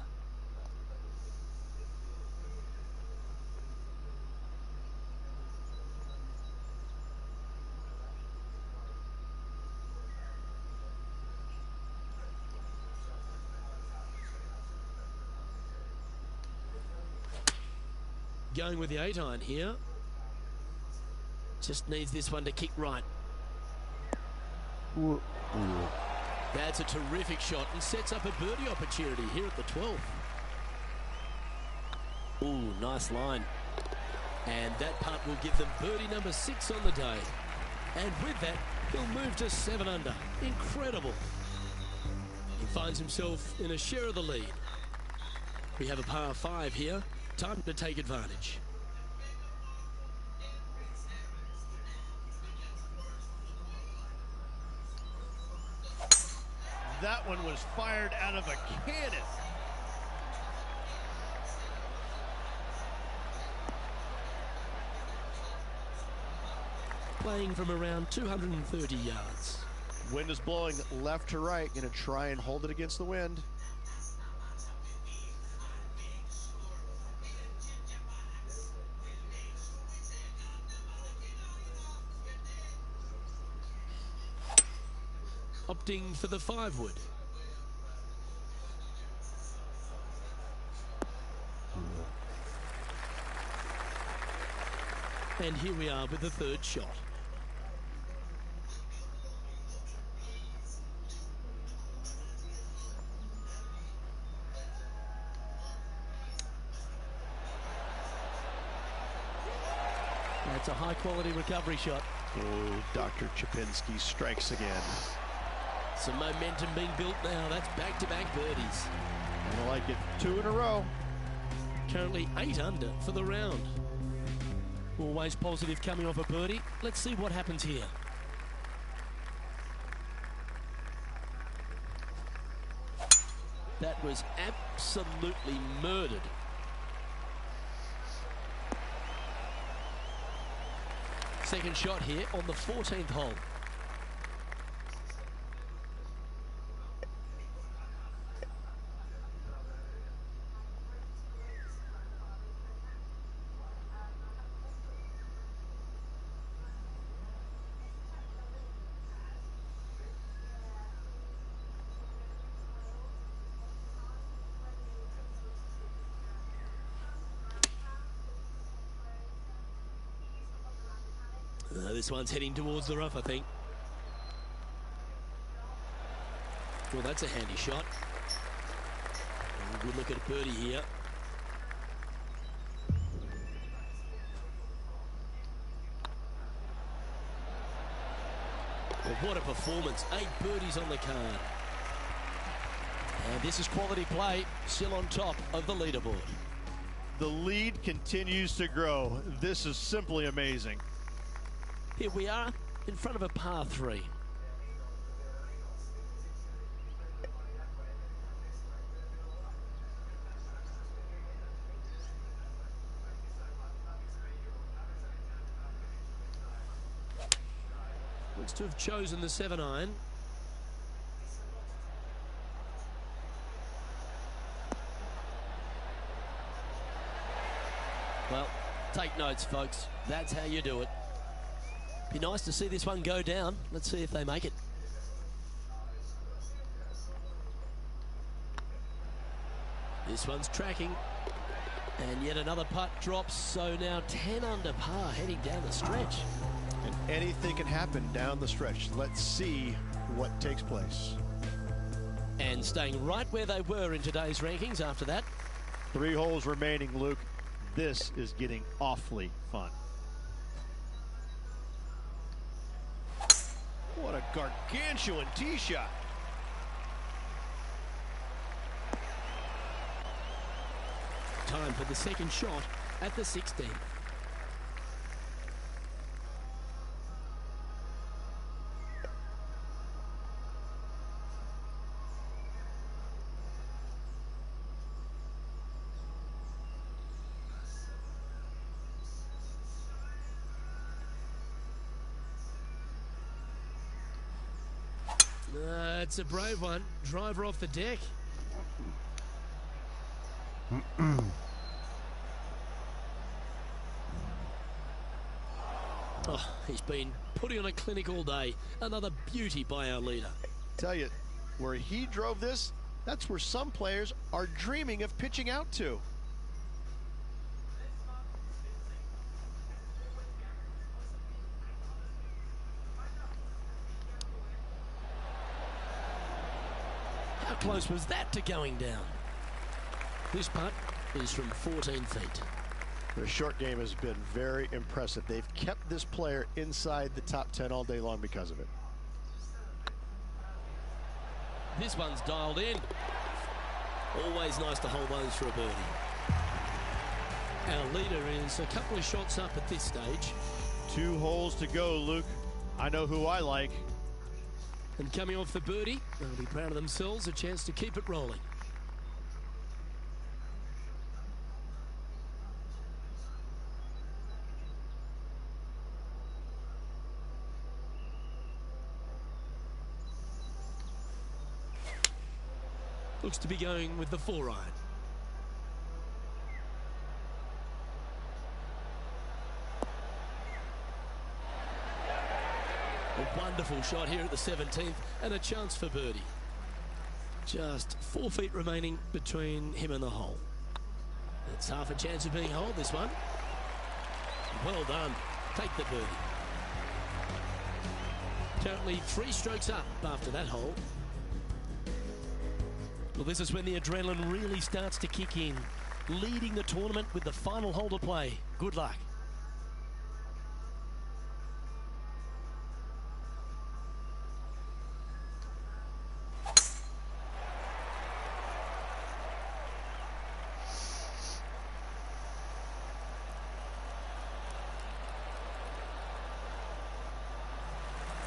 Going with the 8 iron here. Just needs this one to kick right. Ooh. That's a terrific shot and sets up a birdie opportunity here at the 12th. Ooh, nice line. And that putt will give them birdie number 6 on the day. And with that, he'll move to 7 under. Incredible. He finds himself in a share of the lead. We have a par 5 here. Time to take advantage. That one was fired out of a cannon. Playing from around 230 yards. Wind is blowing left to right. Going to try and hold it against the wind. opting for the 5-wood. And here we are with the third shot. That's a high-quality recovery shot. Oh, Dr. Chapinski strikes again. Some momentum being built now. That's back-to-back birdies. I like it. 2 in a row. Currently 8 under for the round. Always positive coming off a birdie. Let's see what happens here. That was absolutely murdered. Second shot here on the 14th hole. This one's heading towards the rough, I think. Well, that's a handy shot. Good look at a birdie here. Well, what a performance. 8 birdies on the card. And this is quality play, still on top of the leaderboard. The lead continues to grow. This is simply amazing. Here we are in front of a par 3. Looks to have chosen the 7-iron. Well, take notes, folks. That's how you do it. Be nice to see this one go down. Let's see if they make it. This one's tracking. And yet another putt drops. So now 10 under par heading down the stretch. And anything can happen down the stretch. Let's see what takes place. And staying right where they were in today's rankings after that. 3 holes remaining, Luke. This is getting awfully fun. What a gargantuan tee shot. Time for the second shot at the 16th. It's a brave one. Driver off the deck. Oh, he's been putting on a clinic all day. Another beauty by our leader. Tell you, where he drove this, that's where some players are dreaming of pitching out to. How close was that to going down? This putt is from 14 feet. Their short game has been very impressive. They've kept this player inside the top 10 all day long because of it. This one's dialed in. Always nice to hold those for a birdie. Our leader is a couple of shots up at this stage. 2 holes to go, Luke. I know who I like. And coming off the birdie, they'll be proud of themselves, a chance to keep it rolling. Looks to be going with the 4-iron. A wonderful shot here at the 17th and a chance for birdie. Just 4 feet remaining between him and the hole. It's half a chance of being holed, this one. Well done. Take the birdie. Currently 3 strokes up after that hole. Well, this is when the adrenaline really starts to kick in. Leading the tournament with the final hole to play. Good luck.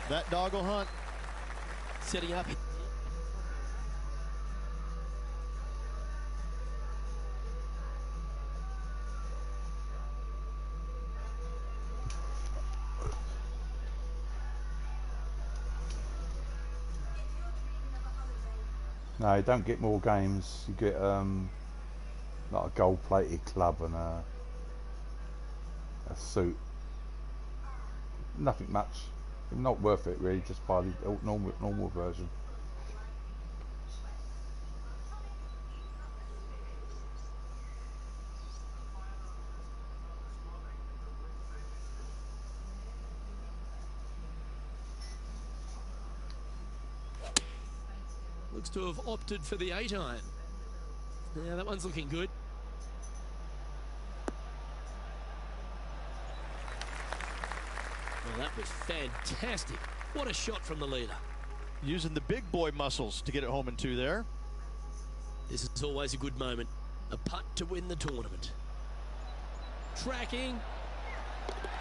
That dog will hunt. Setting up. No, you don't get more games. You get like a gold-plated club and a suit. Nothing much. Not worth it really. Just buy the normal version. Looks to have opted for the 8-iron. Yeah, that one's looking good. Well, that was fantastic. What a shot from the leader. Using the big boy muscles to get it home in 2 there. This is always a good moment. A putt to win the tournament. Tracking.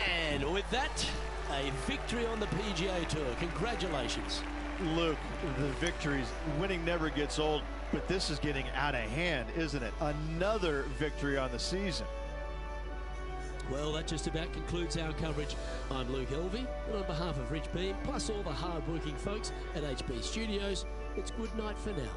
And with that, a victory on the PGA Tour. Congratulations. Luke, the victories, winning never gets old, but this is getting out of hand, isn't it? Another victory on the season. Well, that just about concludes our coverage. I'm Luke Elvey, and on behalf of Rich Beam, plus all the hard-working folks at HB Studios, it's good night for now.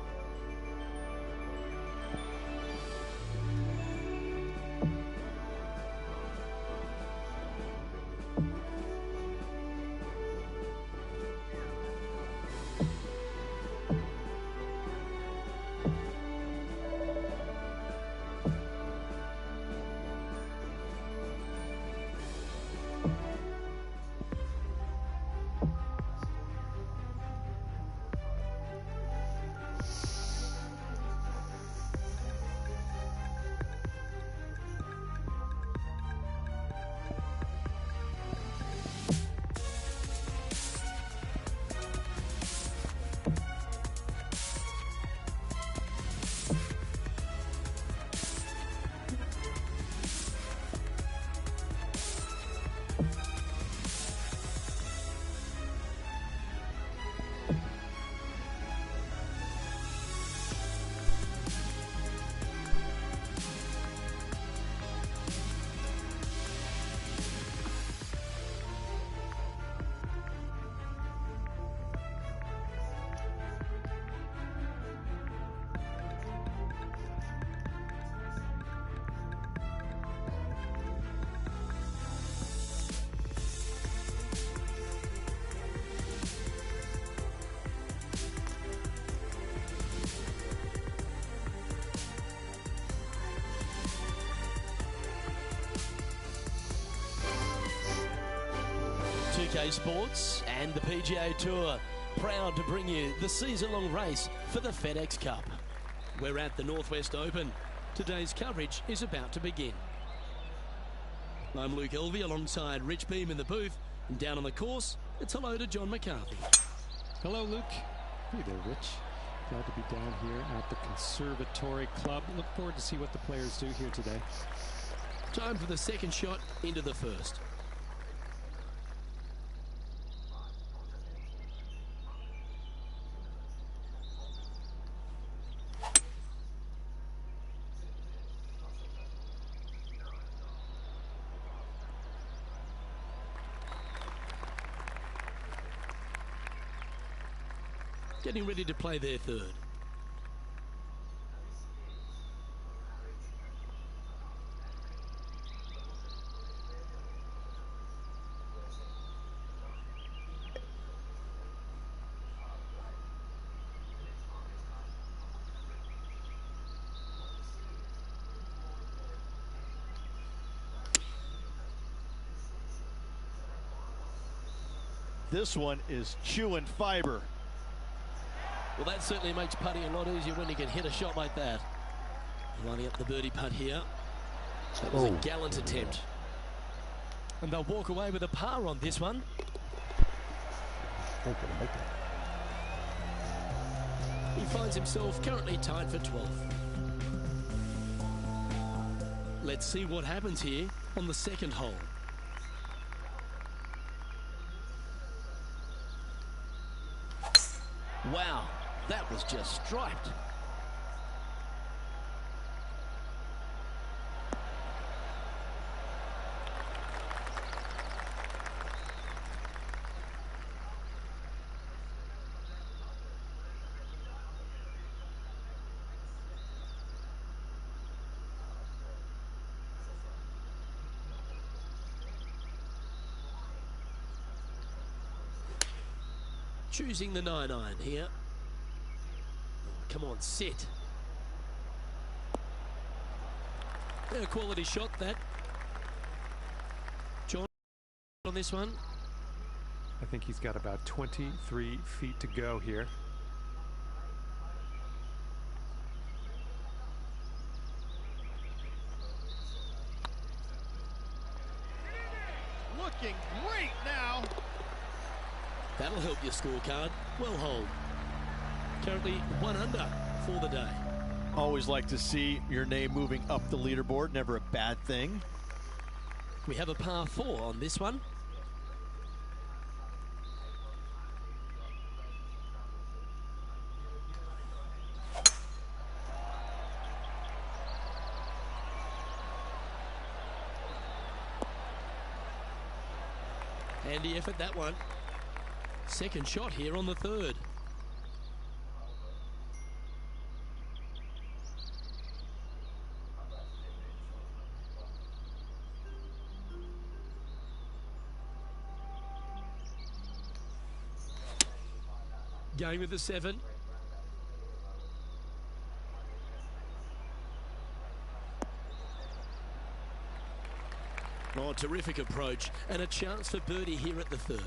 Sports and the PGA Tour proud to bring you the season-long race for the FedEx Cup. We're at the Northwest Open. Today's coverage is about to begin. I'm Luke Elvey alongside Rich Beam in the booth, and down on the course, it's hello to John McCarthy. Hello, Luke. Hey there, Rich. Glad to be down here at the Conservatory Club. Look forward to see what the players do here today. Time for the second shot into the first. Getting ready to play their third. This one is chewing fiber. Well, that certainly makes putting a lot easier when you can hit a shot like that. Lining up the birdie putt here. That was a gallant attempt. And they'll walk away with a par on this one. He finds himself currently tied for 12th. Let's see what happens here on the second hole. Wow, that was just striped. Choosing the 9-iron here. Oh, come on, sit. A quality shot, that. John on this one. I think he's got about 23 feet to go here. Looking great now. That'll help your scorecard. Well hold. Currently 1 under for the day. Always like to see your name moving up the leaderboard. Never a bad thing. We have a par 4 on this one. Handy effort, that one. Second shot here on the third. Going with the 7. Oh, terrific approach and a chance for birdie here at the third.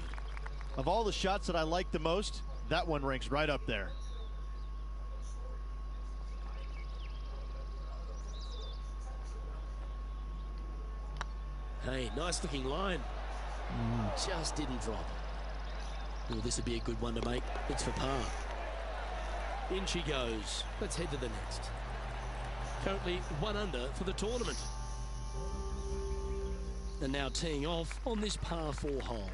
Of all the shots that I like the most, that one ranks right up there. Hey, nice looking line. Just didn't drop. Well, this would be a good one to make. It's for par. In she goes. Let's head to the next. Currently 1 under for the tournament. And now teeing off on this par 4 hole.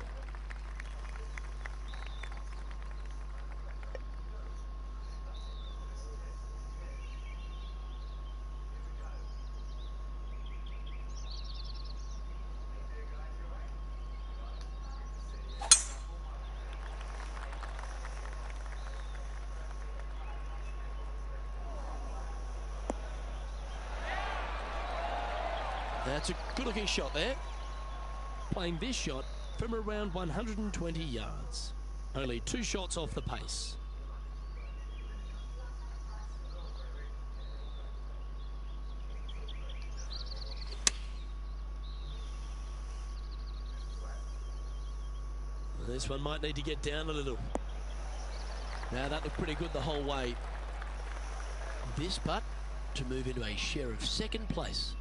That's a good-looking shot there. Playing this shot from around 120 yards. Only 2 shots off the pace. This one might need to get down a little. Now that looked pretty good the whole way. This putt to move into a share of second place.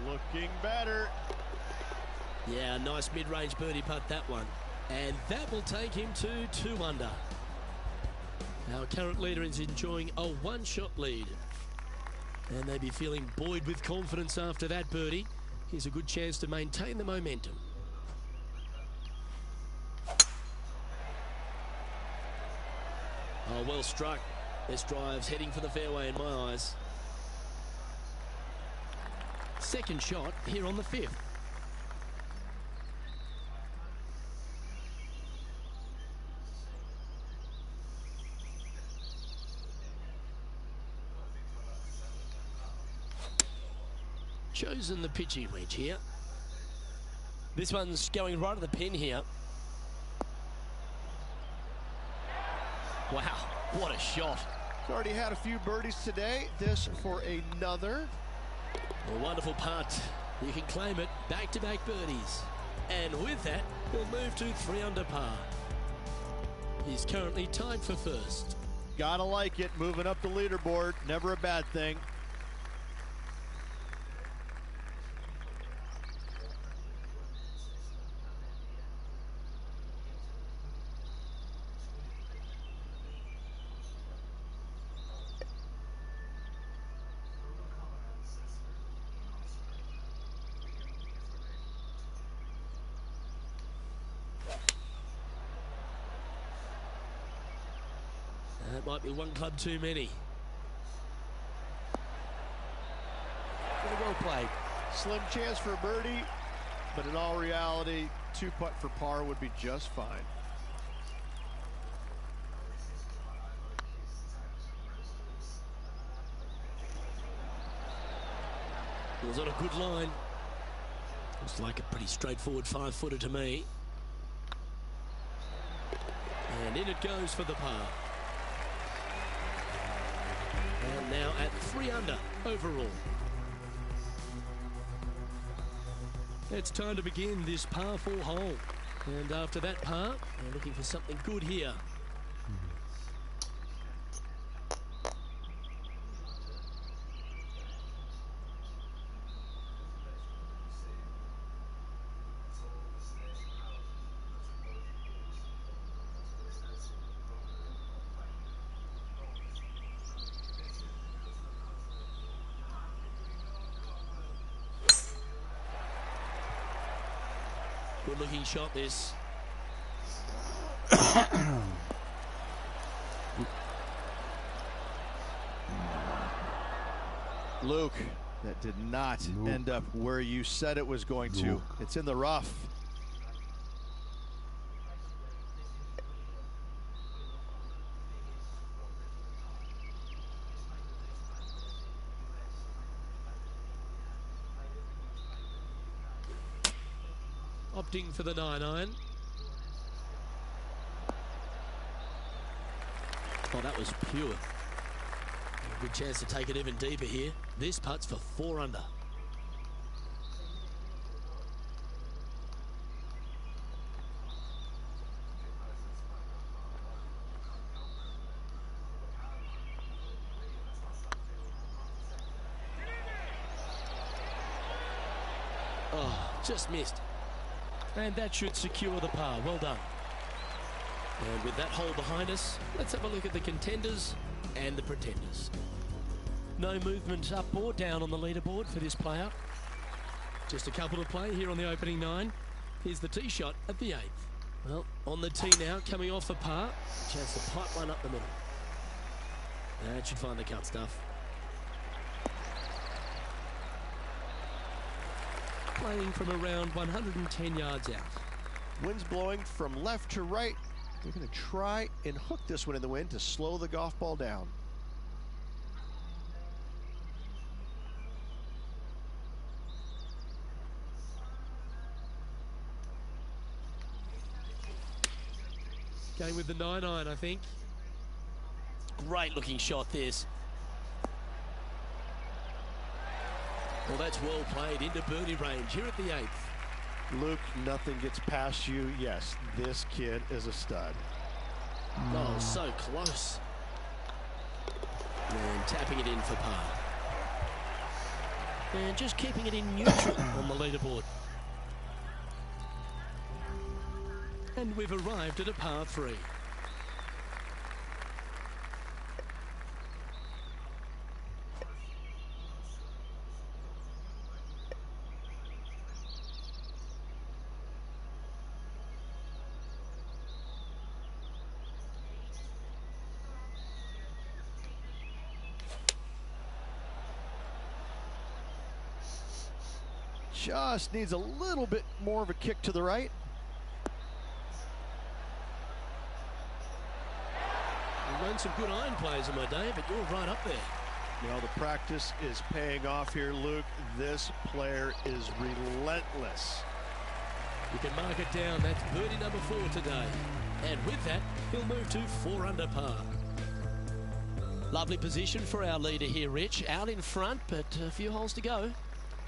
Looking better. Yeah, nice mid-range birdie putt, that one. And that will take him to 2 under. Our current leader is enjoying a 1-shot lead. And they'll be feeling buoyed with confidence after that birdie. Here's a good chance to maintain the momentum. Oh, well struck. This drive's heading for the fairway in my eyes. Second shot here on the 5th. Chosen the pitching wedge here. This one's going right at the pin here. Wow, what a shot. He's already had a few birdies today. This for another. A wonderful putt. You can claim it. Back-to-back birdies. And with that, he'll move to 3 under par. He's currently tied for first. Gotta like it. Moving up the leaderboard. Never a bad thing. That might be one club too many. Well played. Slim chance for a birdie, but in all reality, 2-putt for par would be just fine. It was on a good line. Looks like a pretty straightforward 5-footer to me. And in it goes for the par. And now at 3 under overall. It's time to begin this par 4 hole. And after that par, we're looking for something good here. Good looking shot this. Luke, that did not end up where you said it was going to. It's in the rough. Opting for the 9-iron. Oh, that was pure. Good chance to take it even deeper here. This putt's for 4 under. Oh, just missed. And that should secure the par. Well done. And with that hole behind us, let's have a look at the contenders and the pretenders. No movement up or down on the leaderboard for this player. Just a couple to play here on the opening 9. Here's the tee shot at the 8th. Well, on the tee now, coming off the par. A chance to pipe one up the middle. That should find the cut stuff. Playing from around 110 yards out. Wind's blowing from left to right. They're going to try and hook this one in the wind to slow the golf ball down. Going with the 9-iron, I think. Great looking shot this. Well, that's well played into birdie range here at the 8th. Luke, nothing gets past you. Yes, this kid is a stud. Oh, so close. And tapping it in for par. And just keeping it in neutral on the leaderboard. And we've arrived at a par 3. Just needs a little bit more of a kick to the right. We've run some good iron plays in my day, but you're right up there. You know, the practice is paying off here, Luke. This player is relentless. You can mark it down. That's birdie number 4 today. And with that, he'll move to 4 under par. Lovely position for our leader here, Rich. Out in front, but a few holes to go.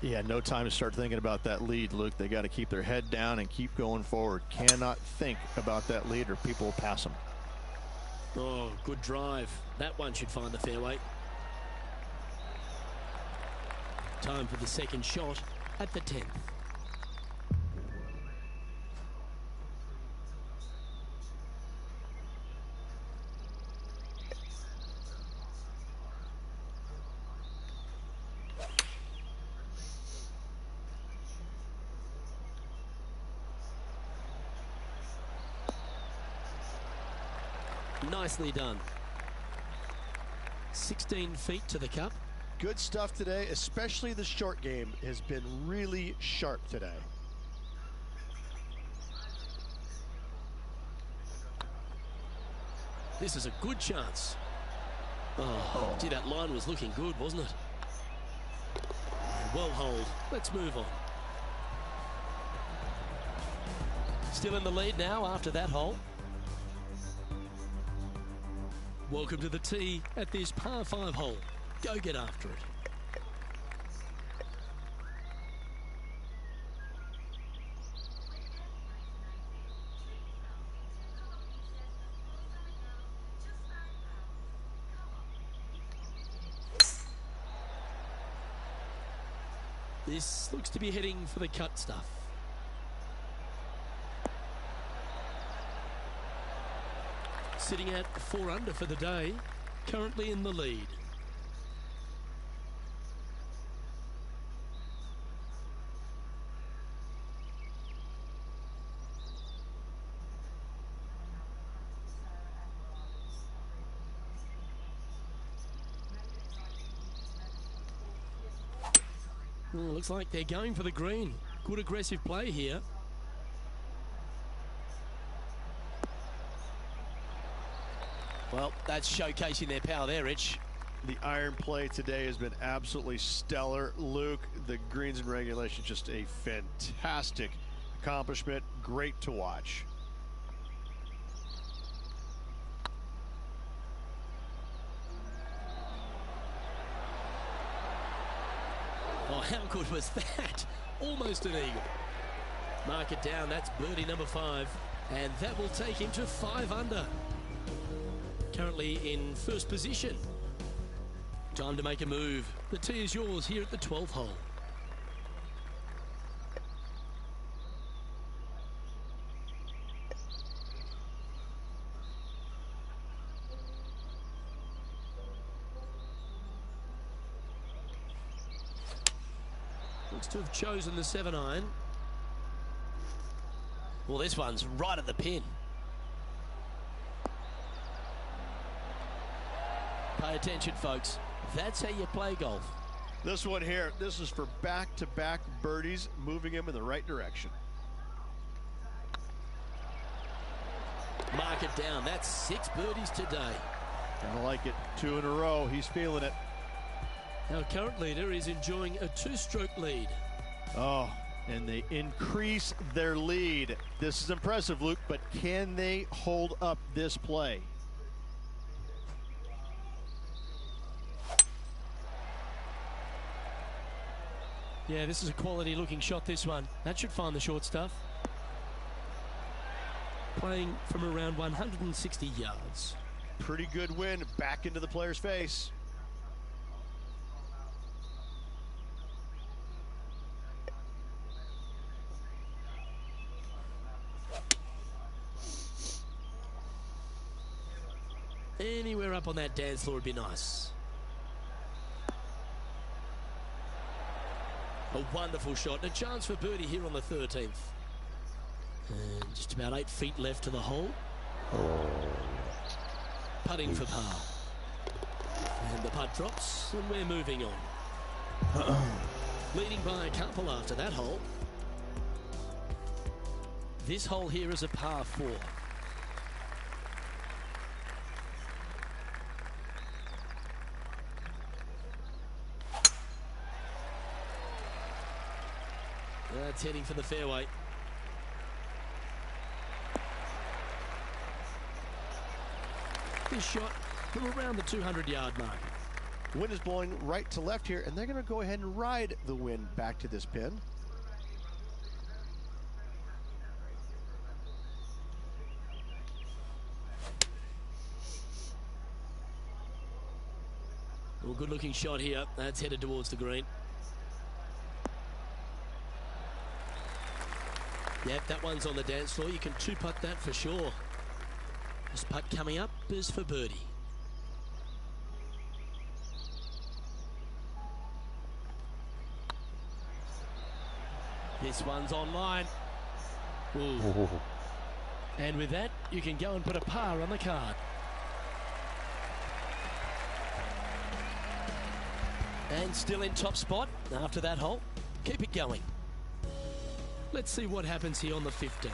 Yeah, no time to start thinking about that lead, Luke. They got to keep their head down and keep going forward. Cannot think about that lead or people will pass them. Oh, good drive. That one should find the fairway. Time for the second shot at the 10th. Nicely done. 16 feet to the cup. Good stuff today, especially the short game has been really sharp today. This is a good chance. Oh, gee, that line was looking good, wasn't it? Well holed. Let's move on. Still in the lead now after that hole. Welcome to the tee at this par 5 hole. Go get after it. This looks to be heading for the cut stuff. Sitting at 4 under for the day, currently in the lead. Looks like they're going for the green. Good aggressive play here. Well, that's showcasing their power there, Rich. The iron play today has been absolutely stellar. Luke, the greens and regulation, just a fantastic accomplishment. Great to watch. Oh, how good was that? Almost an eagle. Mark it down. That's birdie number 5. And that will take him to 5 under. Currently in first position. Time to make a move. The tee is yours here at the 12th hole. Looks to have chosen the 7-iron. Well, this one's right at the pin. Pay attention, folks. That's how you play golf. This one here, this is for back-to-back birdies, moving him in the right direction. Mark it down. That's 6 birdies today. I like it. 2 in a row. He's feeling it. Our current leader is enjoying a 2-stroke lead. Oh, and they increase their lead. This is impressive, Luke, but can they hold up this play? Yeah, this is a quality looking shot, this one. That should find the short stuff. Playing from around 160 yards. Pretty good win back into the player's face. Anywhere up on that dance floor would be nice. A wonderful shot and a chance for birdie here on the 13th. And just about 8 feet left to the hole. Putting for par. And the putt drops and we're moving on. Leading by a couple after that hole. This hole here is a par 4. That's heading for the fairway. This shot from around the 200-yard mark. Wind is blowing right to left here, and they're going to go ahead and ride the wind back to this pin. Well, good looking shot here. That's headed towards the green. Yep, that one's on the dance floor. You can two-putt that for sure. This putt coming up is for birdie. This one's online. Ooh. And with that, you can go and put a par on the card. And still in top spot after that hole. Keep it going. Let's see what happens here on the 15th.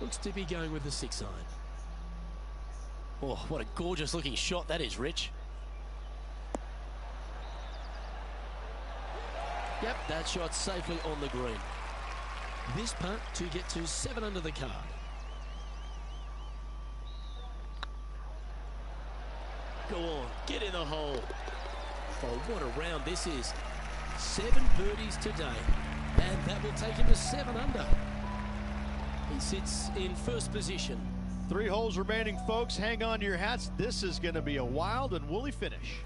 Looks to be going with the 6-iron. Oh, what a gorgeous looking shot that is, Rich. Yep, that shot's safely on the green. This putt to get to 7 under the card. Go on, get in the hole. Oh, what a round this is. 7 birdies today, and that will take him to 7 under. He sits in first position. 3 holes remaining, folks. Hang on to your hats. This is going to be a wild and woolly finish.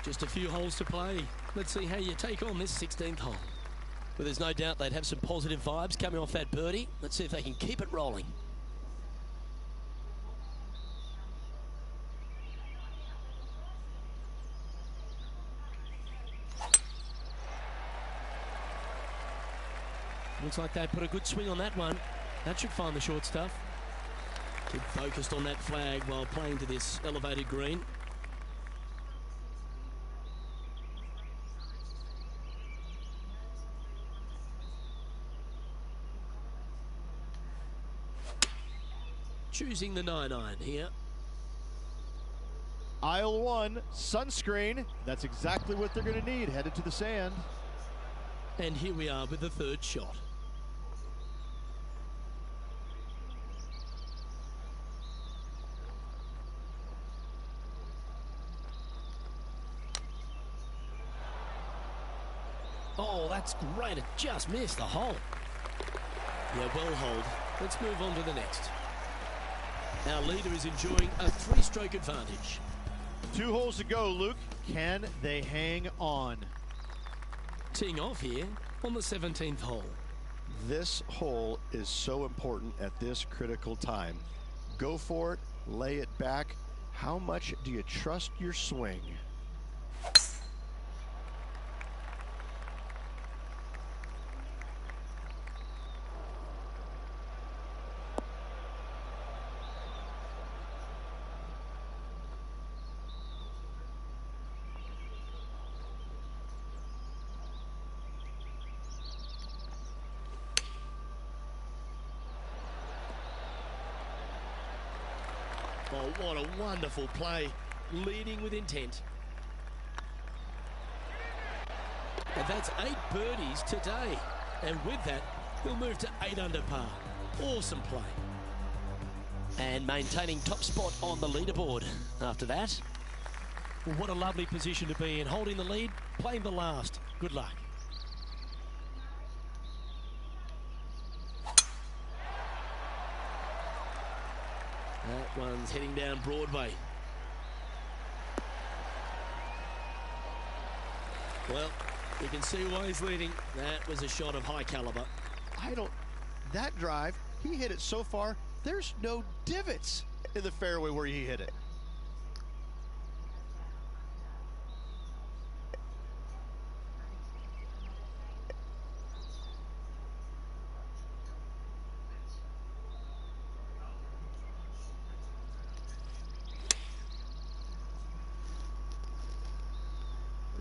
Just a few holes to play. Let's see how you take on this 16th hole. Well, there's no doubt they'd have some positive vibes coming off that birdie. Let's see if they can keep it rolling. Looks like they put a good swing on that one. That should find the short stuff. Keep focused on that flag while playing to this elevated green. Choosing the 9-iron here. Aisle 1, sunscreen. That's exactly what they're going to need, headed to the sand. And here we are with the 3rd shot. Oh, that's great. It just missed the hole. Yeah, well hold. Let's move on to the next. Our leader is enjoying a 3-stroke advantage. 2 holes to go, Luke. Can they hang on? Teeing off here on the 17th hole. This hole is so important at this critical time. Go for it, lay it back. How much do you trust your swing? Oh, what a wonderful play. Leading with intent. And that's 8 birdies today. And with that, he'll move to 8 under par. Awesome play. And maintaining top spot on the leaderboard after that. Well, what a lovely position to be in. Holding the lead, playing the last. Good luck. That one's heading down Broadway. Well, you can see why he's leading. That was a shot of high caliber. That drive, he hit it so far, there's no divots in the fairway where he hit it.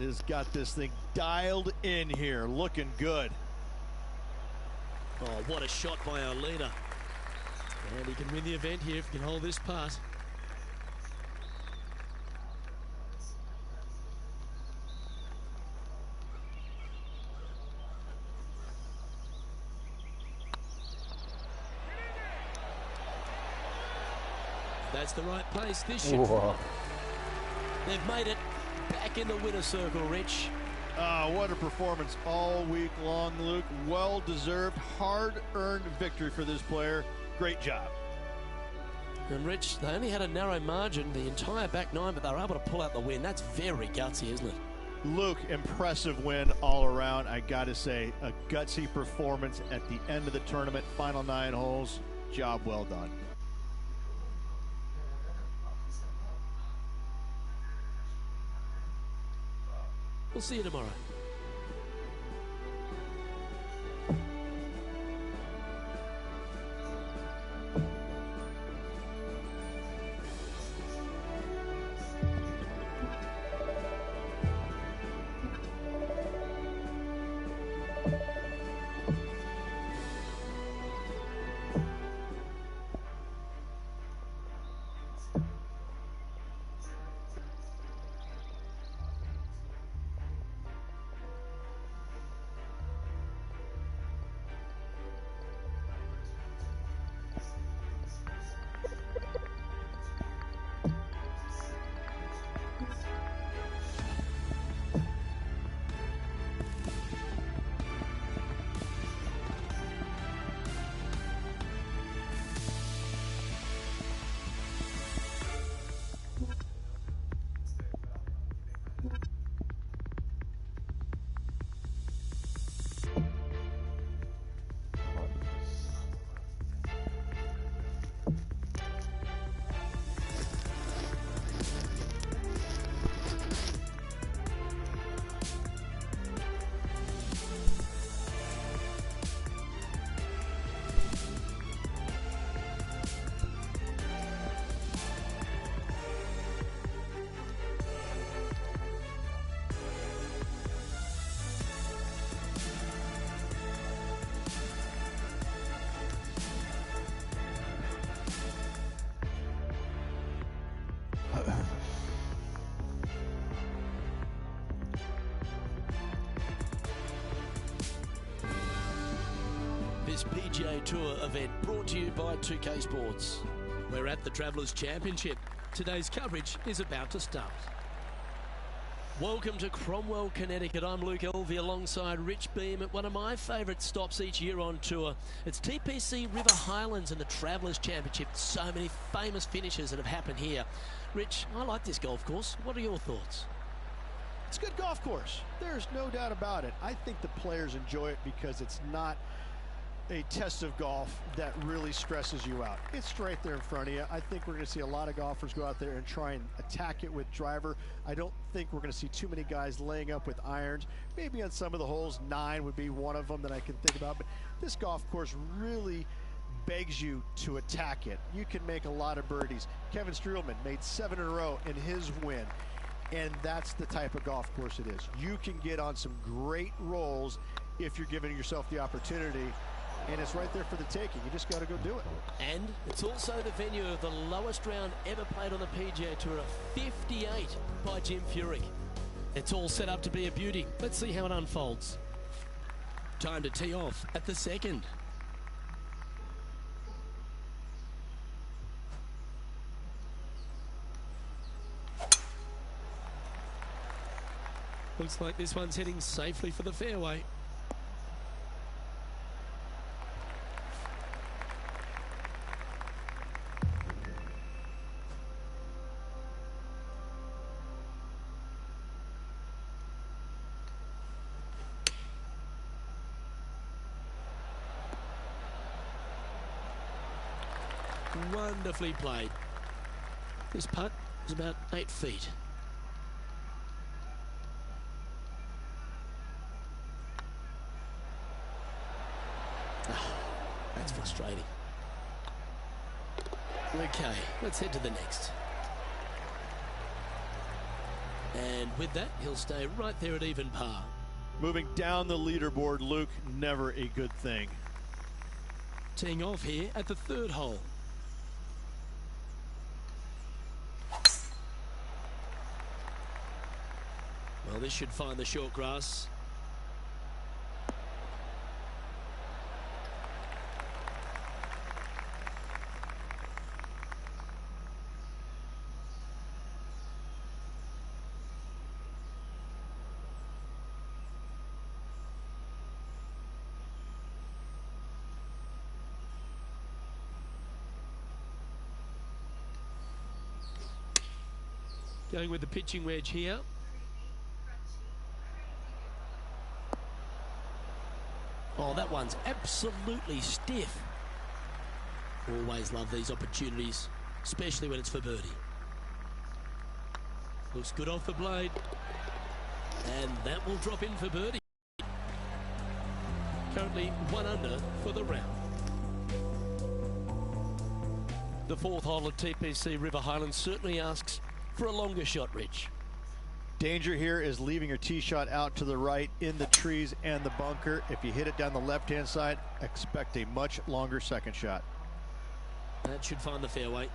Has got this thing dialed in here, looking good. Oh, what a shot by our leader. And he can win the event here if he can hold this putt. That's the right pace. This should. Whoa. They've made it back in the winner's circle, Rich. What a performance all week long, Luke. Well-deserved, hard-earned victory for this player. Great job. And Rich, they only had a narrow margin the entire back nine, but they were able to pull out the win. That's very gutsy, isn't it? Luke, impressive win all around. I got to say, a gutsy performance at the end of the tournament. Final 9 holes. Job well done. We'll see you tomorrow. This PGA Tour event brought to you by 2K Sports. We're at the Travelers Championship. Today's coverage is about to start. Welcome to Cromwell, Connecticut. I'm Luke Elvey alongside Rich Beam at one of my favourite stops each year on tour. It's TPC River Highlands and the Travelers Championship. So many famous finishes that have happened here. Rich, I like this golf course. What are your thoughts? It's a good golf course. There's no doubt about it. I think the players enjoy it because it's not a test of golf that really stresses you out. It's right there in front of you. I think we're going to see a lot of golfers go out there and try and attack it with driver. I don't think we're going to see too many guys laying up with irons. Maybe on some of the holes, 9 would be one of them that I can think about. But this golf course really begs you to attack it. You can make a lot of birdies. Kevin Streelman made 7 in a row in his win. And that's the type of golf course it is. You can get on some great rolls if you're giving yourself the opportunity. And it's right there for the taking. You just got to go do it. And it's also the venue of the lowest round ever played on the PGA Tour, a 58 by Jim Furyk. It's all set up to be a beauty. Let's see how it unfolds. Time to tee off at the second. Looks like this one's heading safely for the fairway. Wonderfully played. This putt is about 8 feet. Oh, that's frustrating. Okay, let's head to the next. And with that, he'll stay right there at even par. Moving down the leaderboard, Luke, never a good thing. Teeing off here at the third hole. Well, this should find the short grass. Going with the pitching wedge here. Oh, that one's absolutely stiff. Always love these opportunities, especially when it's for birdie. Looks good off the blade. And that will drop in for birdie. Currently 1 under for the round. The 4th hole at TPC River Highlands certainly asks for a longer shot, Rich. Danger here is leaving your tee shot out to the right in the trees and the bunker. If you hit it down the left-hand side, expect a much longer second shot. That should find the fairway.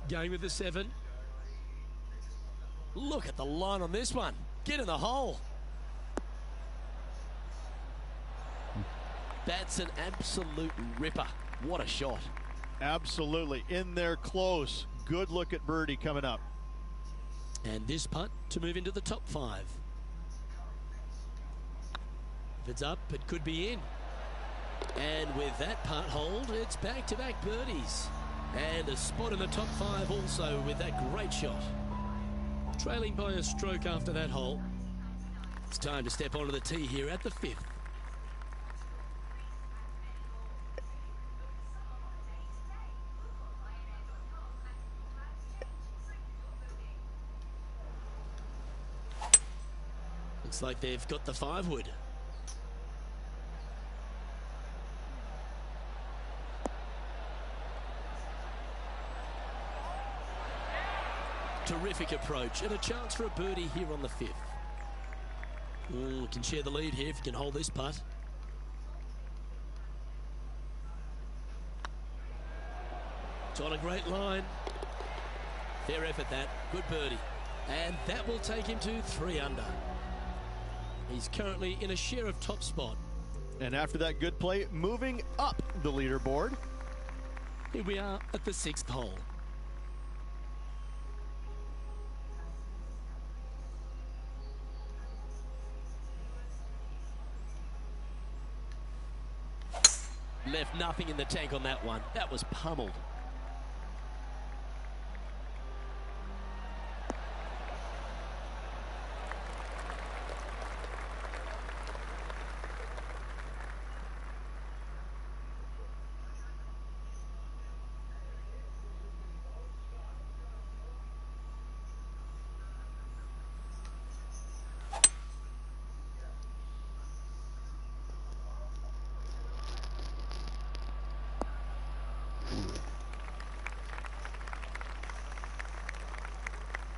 Going with the 7. Look at the line on this one. Get in the hole. That's an absolute ripper. What a shot. Absolutely. In there close. Good look at birdie coming up. And this putt to move into the top 5. If it's up, it could be in. And with that putt hold, it's back-to-back birdies. And a spot in the top 5 also with that great shot. Trailing by a stroke after that hole. It's time to step onto the tee here at the 5th. Looks like they've got the 5-wood. Terrific approach and a chance for a birdie here on the 5th. Can share the lead here if you can hold this putt. It's on a great line. Fair effort that. Good birdie. And that will take him to 3 under. He's currently in a share of top spot. And after that good play, moving up the leaderboard. Here we are at the 6th hole. Left nothing in the tank on that one. That was pummeled.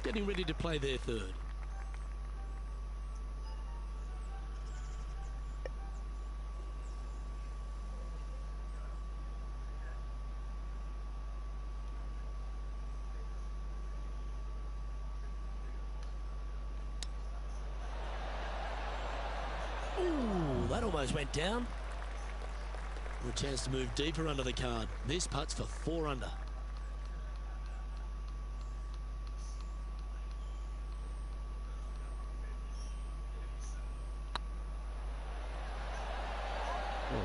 Getting ready to play their 3rd. Ooh, that almost went down. A chance to move deeper under the card. This putt's for 4 under.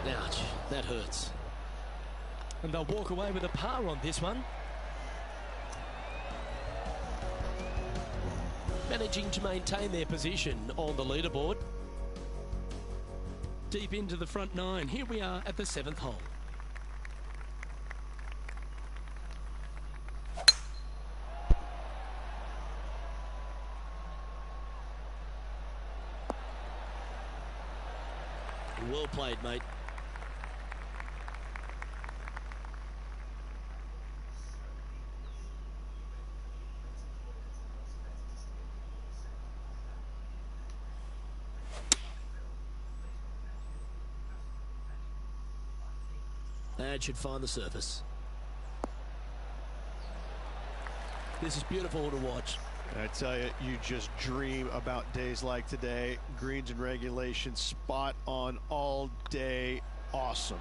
Ouch, that hurts. And they'll walk away with a par on this one. Managing to maintain their position on the leaderboard. Deep into the front 9. Here we are at the 7th hole. Well played, mate. That should find the surface. This is beautiful to watch. I tell you, you just dream about days like today. Greens and regulation, spot on all day. Awesome.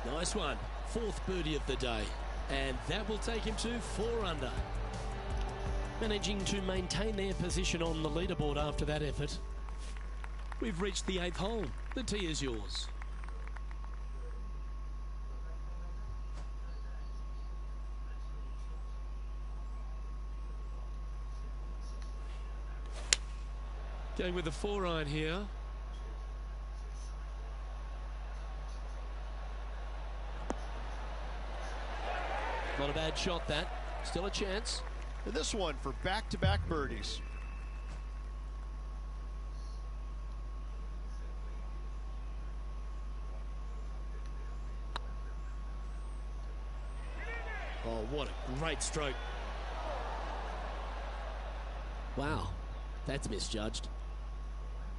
Nice one. 4th birdie of the day. And that will take him to 4 under. Managing to maintain their position on the leaderboard after that effort. We've reached the 8th hole. The tee is yours. Going with the 4-iron here. Not a bad shot, that. Still a chance. And this one for back-to-back birdies. Oh, what a great stroke. Wow, that's misjudged.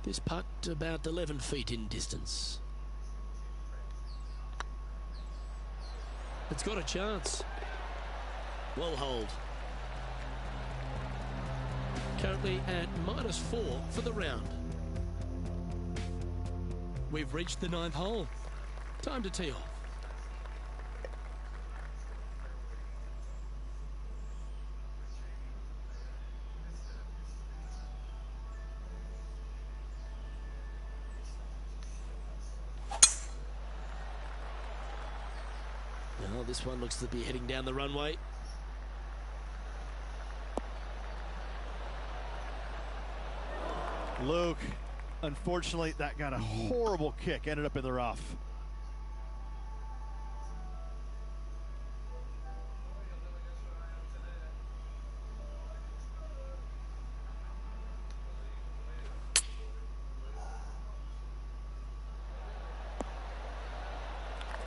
This putt about 11 feet in distance. It's got a chance. Well holed. Currently at -4 for the round. We've reached the 9th hole. Time to tee off. Well, this one looks to be heading down the runway. Luke, unfortunately, that got a horrible kick. Ended up in the rough.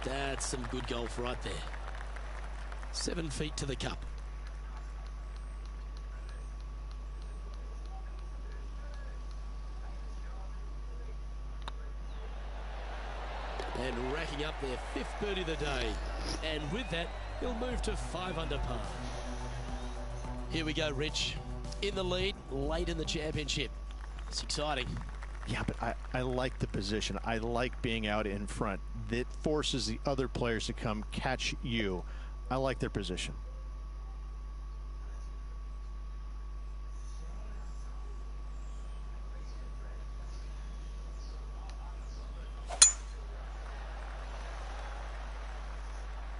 That's some good golf right there. 7 feet to the cup. And racking up their 5th birdie of the day. And with that, he'll move to 5 under par. Here we go, Rich. In the lead, late in the championship. It's exciting. Yeah, but I like the position. I like being out in front. That forces the other players to come catch you. I like their position.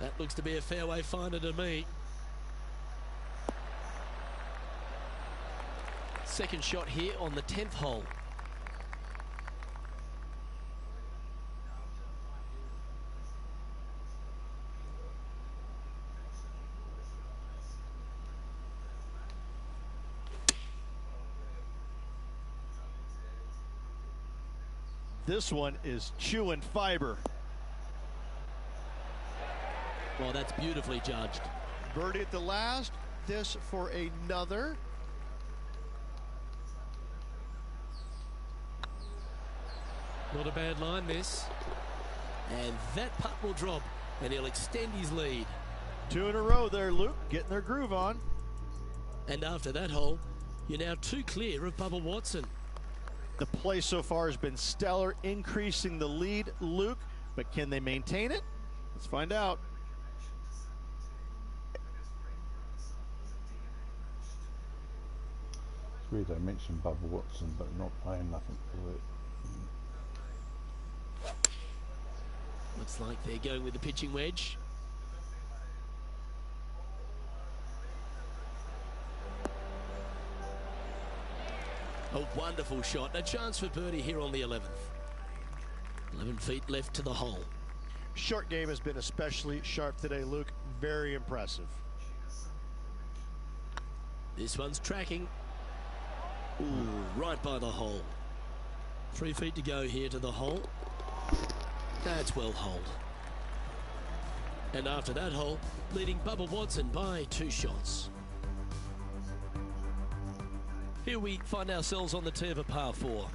That looks to be a fairway finder to me. Second shot here on the 10th hole. This one is chewing fiber. Well, that's beautifully judged. Birdie at the last. This for another. Not a bad line, this. And that putt will drop, and he'll extend his lead. 2 in a row there, Luke. Getting their groove on. And after that hole, you're now 2 clear of Bubba Watson. The play so far has been stellar, increasing the lead, Luke. But can they maintain it? Let's find out. It's weird they mentioned Bubba Watson, but not paying nothing for it. Looks like they're going with the pitching wedge. A wonderful shot. A chance for birdie here on the 11th. 11 feet left to the hole. Short game has been especially sharp today, Luke. Very impressive. This one's tracking. Ooh, right by the hole. 3 feet to go here to the hole. That's well holed. And after that hole, leading Bubba Watson by 2 shots. Here we find ourselves on the tee of a par 4.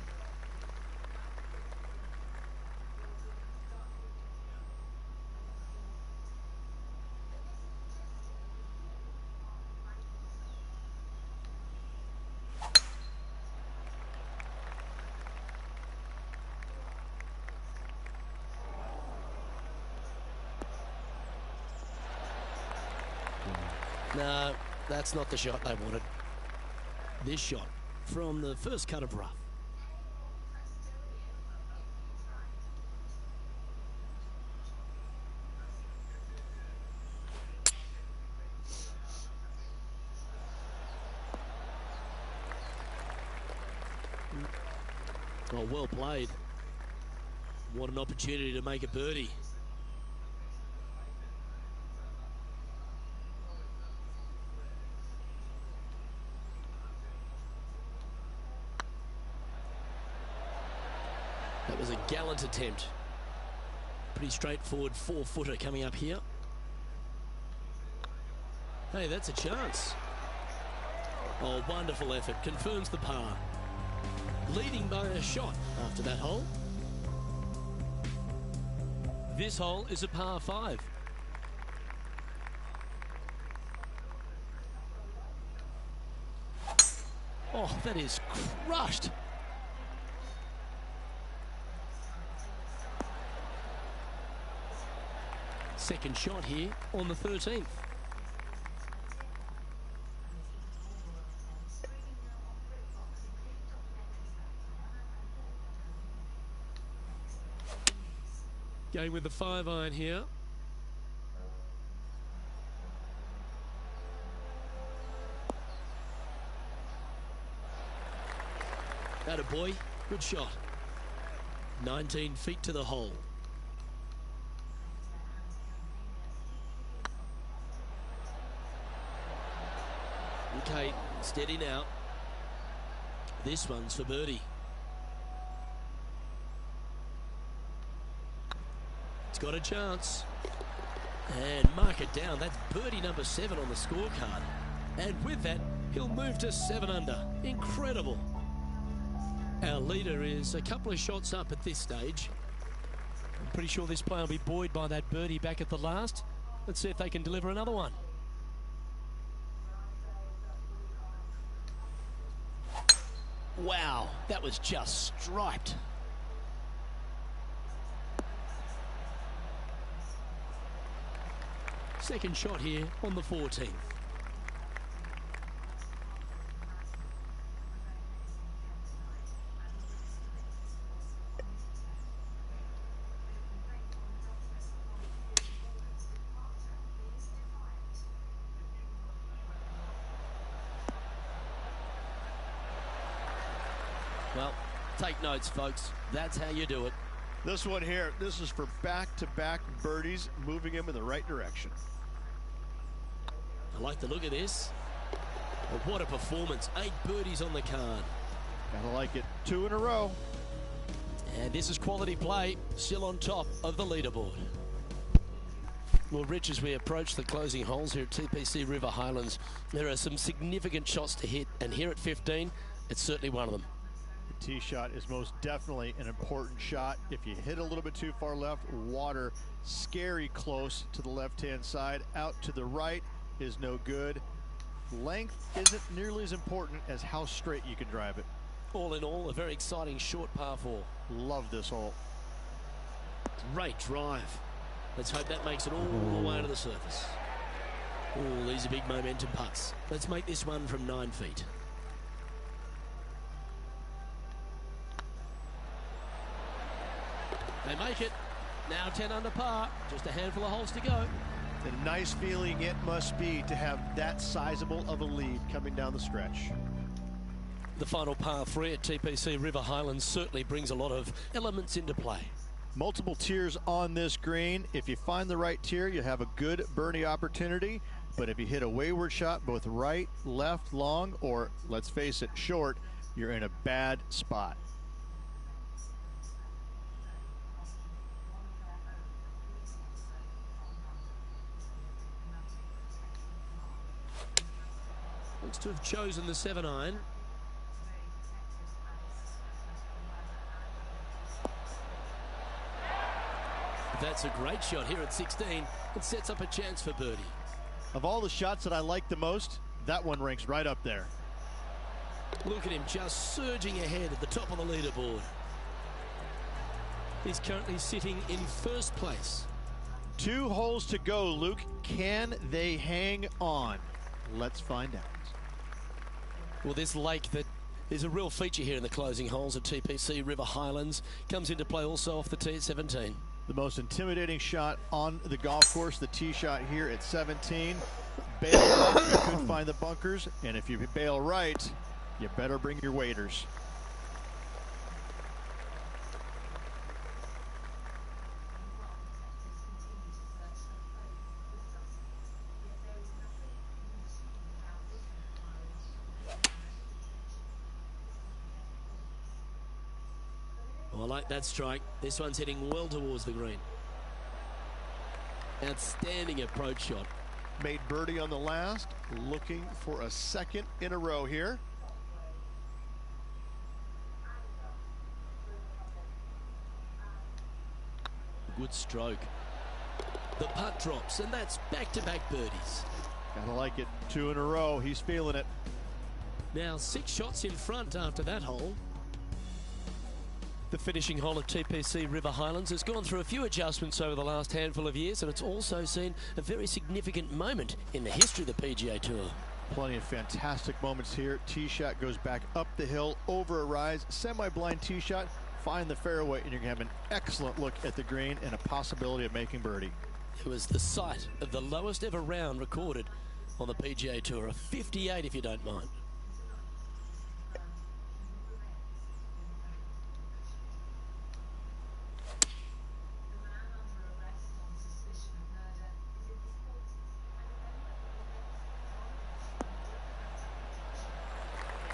No, that's not the shot they wanted. This shot from the first cut of rough. Oh, well played. What an opportunity to make a birdie. That was a gallant attempt. Pretty straightforward 4-footer coming up here. Hey, that's a chance. Oh, wonderful effort. Confirms the par. Leading by a shot after that hole. This hole is a par 5. Oh, that is crushed. Second shot here on the 13th. Going with the 5-iron here. Atta boy, good shot. 19 feet to the hole. Okay, steady now. This one's for birdie. It's got a chance. And mark it down. That's birdie number 7 on the scorecard. And with that, he'll move to 7 under. Incredible. Our leader is a couple of shots up at this stage. I'm pretty sure this player will be buoyed by that birdie back at the last. Let's see if they can deliver another one. Wow, that was just striped. Second shot here on the 14th. Well, take notes, folks. That's how you do it. This one here, this is for back-to-back birdies, moving him in the right direction. I like the look of this. But what a performance. 8 birdies on the card. Gotta like it. 2 in a row. And this is quality play, still on top of the leaderboard. Well, Rich, as we approach the closing holes here at TPC River Highlands, there are some significant shots to hit, and here at 15, it's certainly one of them. The tee shot is most definitely an important shot. If you hit a little bit too far left, water scary close to the left-hand side. Out to the right is no good. Length isn't nearly as important as how straight you can drive it. All in all, a very exciting short par 4. Love this hole. Great drive. Let's hope that makes it all the way to the surface. Oh, these are big momentum putts. Let's make this one from 9 feet. They make it. Now 10 under par. Just a handful of holes to go. A nice feeling it must be to have that sizable of a lead coming down the stretch. The final par 3 at TPC River Highlands certainly brings a lot of elements into play. Multiple tiers on this green. If you find the right tier, you have a good birdie opportunity. But if you hit a wayward shot, both right, left, long, or let's face it, short, you're in a bad spot. Looks to have chosen the 7-iron. That's a great shot here at 16. It sets up a chance for birdie. Of all the shots that I like the most, that one ranks right up there. Look at him just surging ahead at the top of the leaderboard. He's currently sitting in first place. 2 holes to go, Luke. Can they hang on? Let's find out. Well, this lake that is a real feature here in the closing holes at TPC River Highlands comes into play also off the tee at 17. The most intimidating shot on the golf course, the tee shot here at 17. Bail left, you couldn't find the bunkers, and if you bail right, you better bring your waders. Oh, I like that strike. This one's heading well towards the green. Outstanding approach shot. Made birdie on the last, looking for a second in a row here. Good stroke. The putt drops, and that's back-to-back birdies. Gotta like it. 2 in a row. He's feeling it. Now 6 shots in front after that hole. The finishing hole of TPC River Highlands has gone through a few adjustments over the last handful of years, and it's also seen a very significant moment in the history of the PGA Tour. Plenty of fantastic moments here. Tee shot goes back up the hill, over a rise, semi-blind tee shot, find the fairway, and you're going to have an excellent look at the green and a possibility of making birdie. It was the site of the lowest ever round recorded on the PGA Tour, a 58 if you don't mind.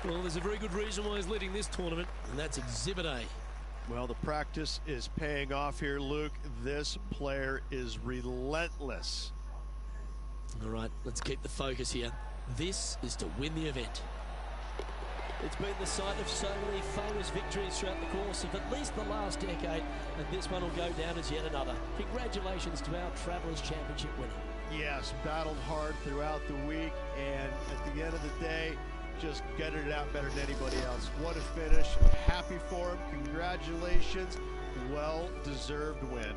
Well, there's a very good reason why he's leading this tournament, and that's Exhibit A. Well, the practice is paying off here, Luke. This player is relentless. All right, let's keep the focus here. This is to win the event. It's been the site of so many famous victories throughout the course of at least the last decade, and this one will go down as yet another. Congratulations to our Travelers Championship winner. Yes, battled hard throughout the week, and at the end of the day, just gutted it out better than anybody else. What a finish. Happy for him. Congratulations. Well-deserved win.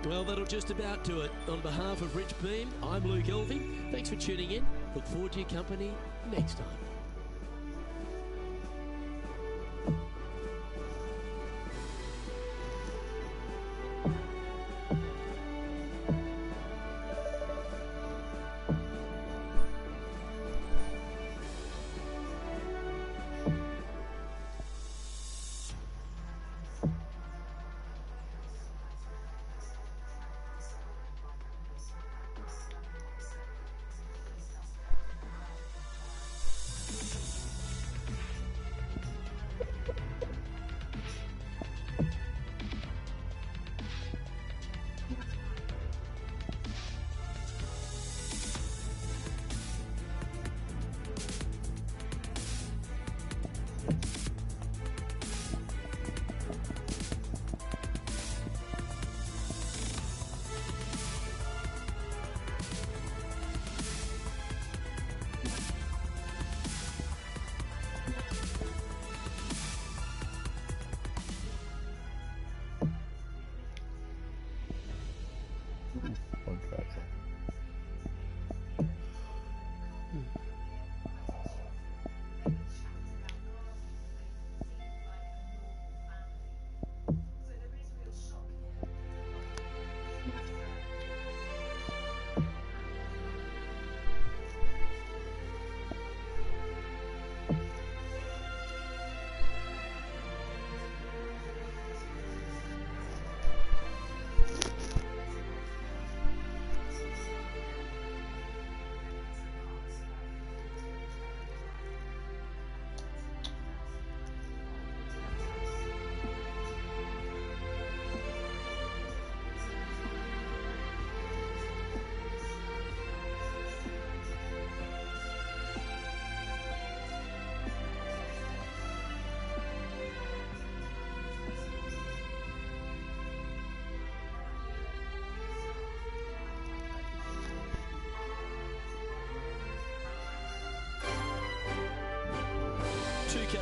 Well, that'll just about do it. On behalf of Rich Beam, I'm Luke Elving. Thanks for tuning in. Look forward to your company next time.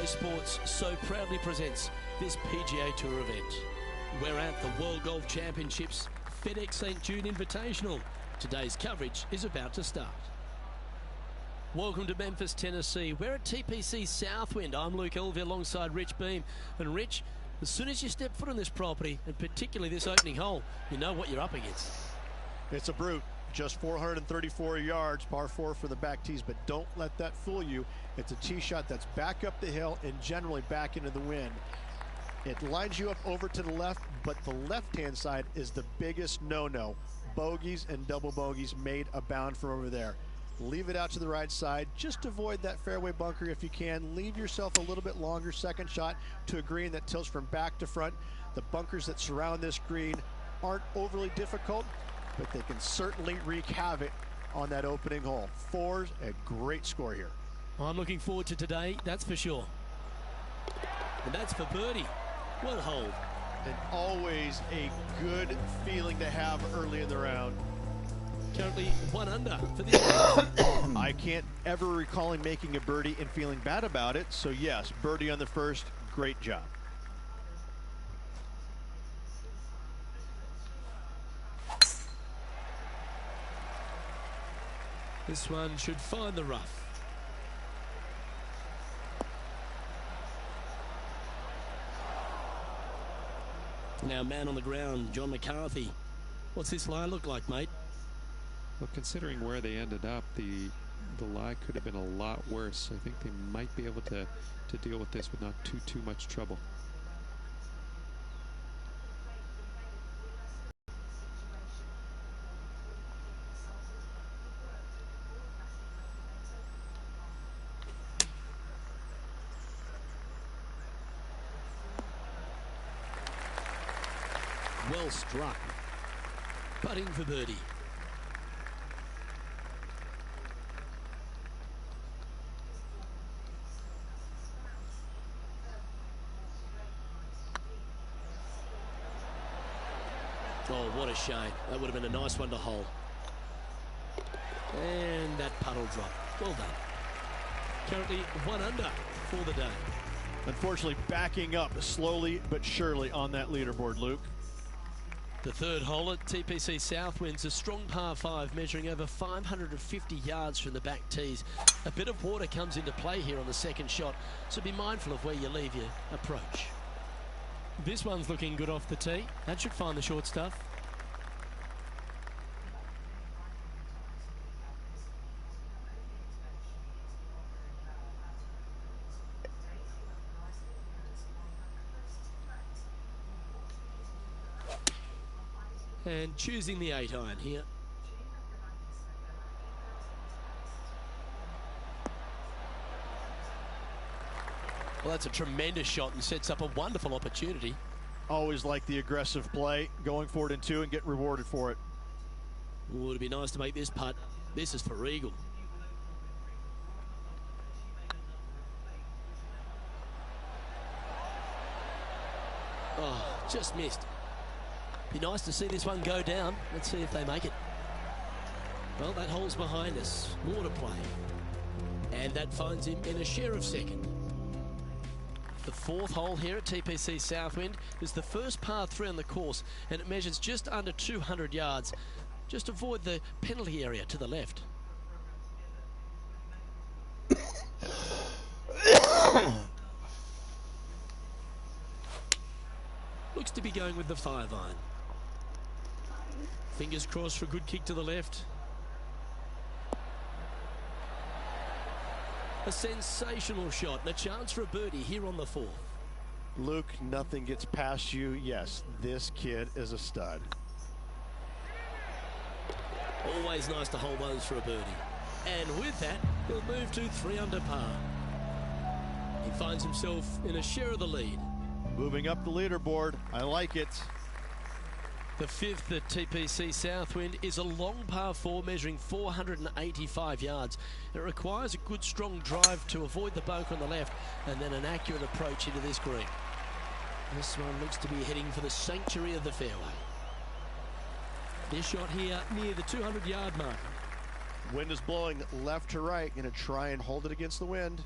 Sports so proudly presents this PGA Tour event. We're at the World Golf Championships FedEx St. Jude Invitational. Today's coverage is about to start. Welcome to Memphis, Tennessee. We're at TPC Southwind. I'm Luke Elvey alongside Rich Beam. And Rich, as soon as you step foot on this property, and particularly this opening hole, you know what you're up against. It's a brute. Just 434 yards, par 4 for the back tees, but don't let that fool you. It's a tee shot that's back up the hill and generally back into the wind. It lines you up over to the left, but the left-hand side is the biggest no-no. Bogeys and double bogeys made abound from over there. Leave it out to the right side. Just avoid that fairway bunker if you can. Leave yourself a little bit longer second shot to a green that tilts from back to front. The bunkers that surround this green aren't overly difficult, but they can certainly wreak havoc on that opening hole. 4's a great score here. I'm looking forward to today, that's for sure. And that's for birdie. Well hold. And always a good feeling to have early in the round. Currently 1 under for this. I can't ever recall him making a birdie and feeling bad about it. So yes, birdie on the first, great job. This one should find the rough. Now man on the ground, John McCarthy. What's this lie look like, mate? Well, considering where they ended up, the lie could have been a lot worse. I think they might be able to deal with this with not too much trouble. Well struck. Putting for birdie. Oh, what a shame. That would have been a nice one to hold. And that puddle drop. Well done. Currently 1 under for the day. Unfortunately, backing up slowly but surely on that leaderboard, Luke. The third hole at TPC Southwind's a strong par 5 measuring over 550 yards from the back tees. A bit of water comes into play here on the second shot, so be mindful of where you leave your approach. This one's looking good off the tee. That should find the short stuff. And choosing the 8-iron here. Well, that's a tremendous shot and sets up a wonderful opportunity. Always like the aggressive play, going for it in 2 and get rewarded for it. Ooh, it'd be nice to make this putt. This is for eagle. Oh, just missed. Be nice to see this one go down. Let's see if they make it. Well, that hole's behind us. More to play. And that finds him in a share of second. The fourth hole here at TPC Southwind is the first par 3 on the course, and it measures just under 200 yards. Just avoid the penalty area to the left. Looks to be going with the 5-iron. Fingers crossed for a good kick to the left. A sensational shot and a chance for a birdie here on the 4th. Luke, nothing gets past you. Yes, this kid is a stud. Always nice to hold those for a birdie. And with that, he'll move to 3 under par. He finds himself in a share of the lead. Moving up the leaderboard. I like it. The 5th at TPC Southwind is a long par 4 measuring 485 yards. It requires a good strong drive to avoid the bunker on the left and then an accurate approach into this green. This one looks to be heading for the sanctuary of the fairway. This shot here near the 200-yard mark. Wind is blowing left to right. Going to try and hold it against the wind.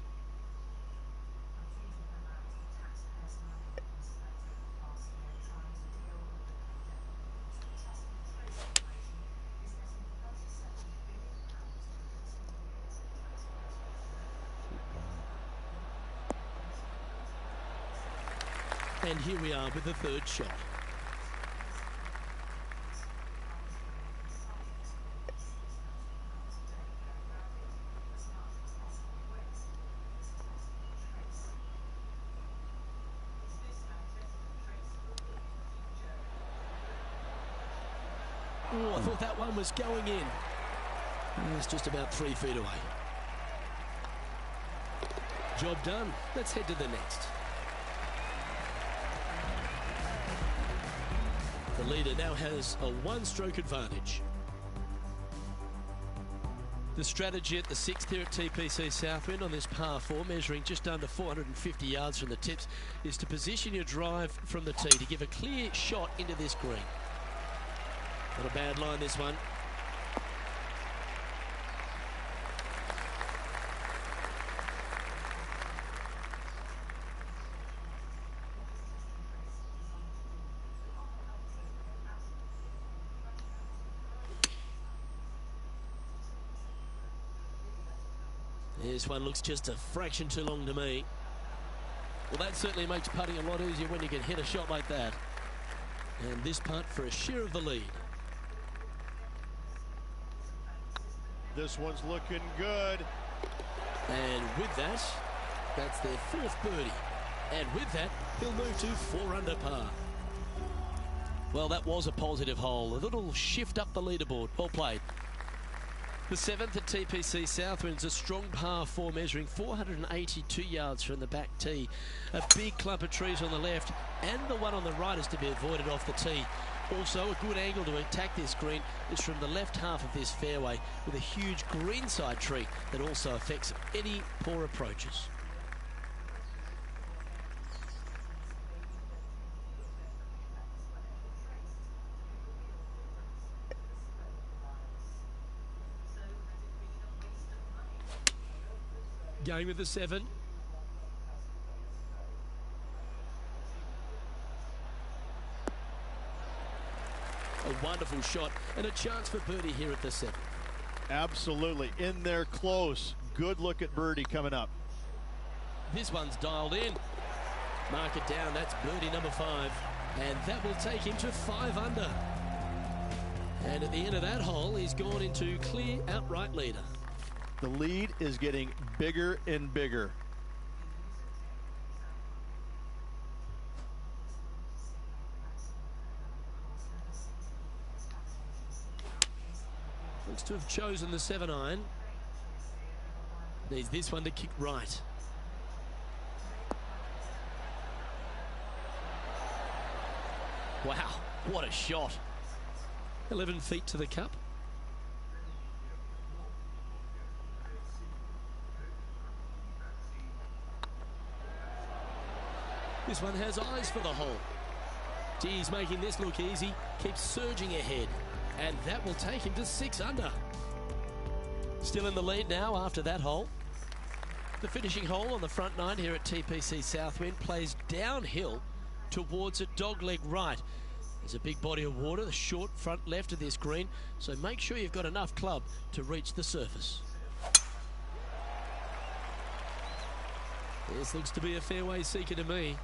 And here we are with the third shot. Oh, I thought that one was going in. It's just about 3 feet away. Job done. Let's head to the next. The leader now has a one-stroke advantage. The strategy at the 6th here at TPC Southwind on this par 4, measuring just under 450 yards from the tips, is to position your drive from the tee to give a clear shot into this green. Not a bad line, this one. This one looks just a fraction too long to me. Well, that certainly makes putting a lot easier when you can hit a shot like that. And this putt for a share of the lead. This one's looking good. And with that, that's their 4th birdie. And with that, he'll move to 4 under par. Well, that was a positive hole. A little shift up the leaderboard. Well played. The 7th at TPC Southwind's a strong par 4, measuring 482 yards from the back tee. A big clump of trees on the left, and the one on the right is to be avoided off the tee. Also, a good angle to attack this green is from the left half of this fairway, with a huge greenside tree that also affects any poor approaches. Going with the 7. A wonderful shot and a chance for birdie here at the 7. Absolutely. In there close. Good look at birdie coming up. This one's dialed in. Mark it down. That's birdie number 5. And that will take him to 5 under. And at the end of that hole, he's gone into clear outright leader. The lead is getting bigger and bigger. Looks to have chosen the 7-iron. Needs this one to kick right. Wow, what a shot. 11 feet to the cup. This one has eyes for the hole. He's making this look easy. Keeps surging ahead. And that will take him to 6 under. Still in the lead now after that hole. The finishing hole on the front 9 here at TPC Southwind plays downhill towards a dogleg right. There's a big body of water, the short front left of this green, so make sure you've got enough club to reach the surface. This looks to be a fairway seeker to me.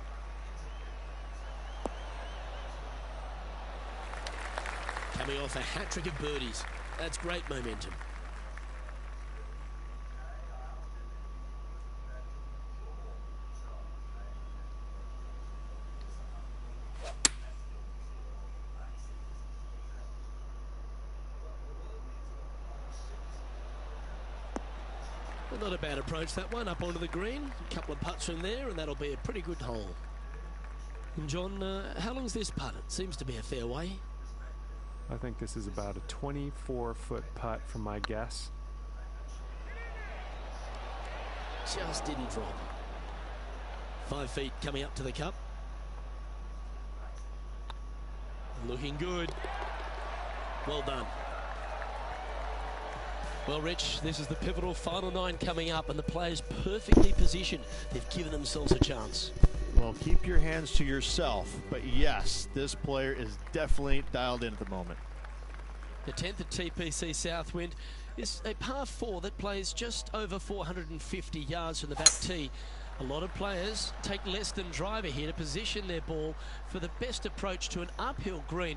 Coming off a hat-trick of birdies. That's great momentum. Well, not a bad approach, that one, up onto the green. A couple of putts from there, and that'll be a pretty good hole. And John, how long's this putt? It seems to be a fairway. I think this is about a 24-foot putt from my guess. Just didn't drop. 5 feet coming up to the cup. Looking good. Well done. Well, Rich, this is the pivotal final 9 coming up, and the players perfectly positioned. They've given themselves a chance. Well, keep your hands to yourself. But yes, this player is definitely dialed in at the moment. The 10th at TPC Southwind is a par 4 that plays just over 450 yards from the back tee. A lot of players take less than driver here to position their ball for the best approach to an uphill green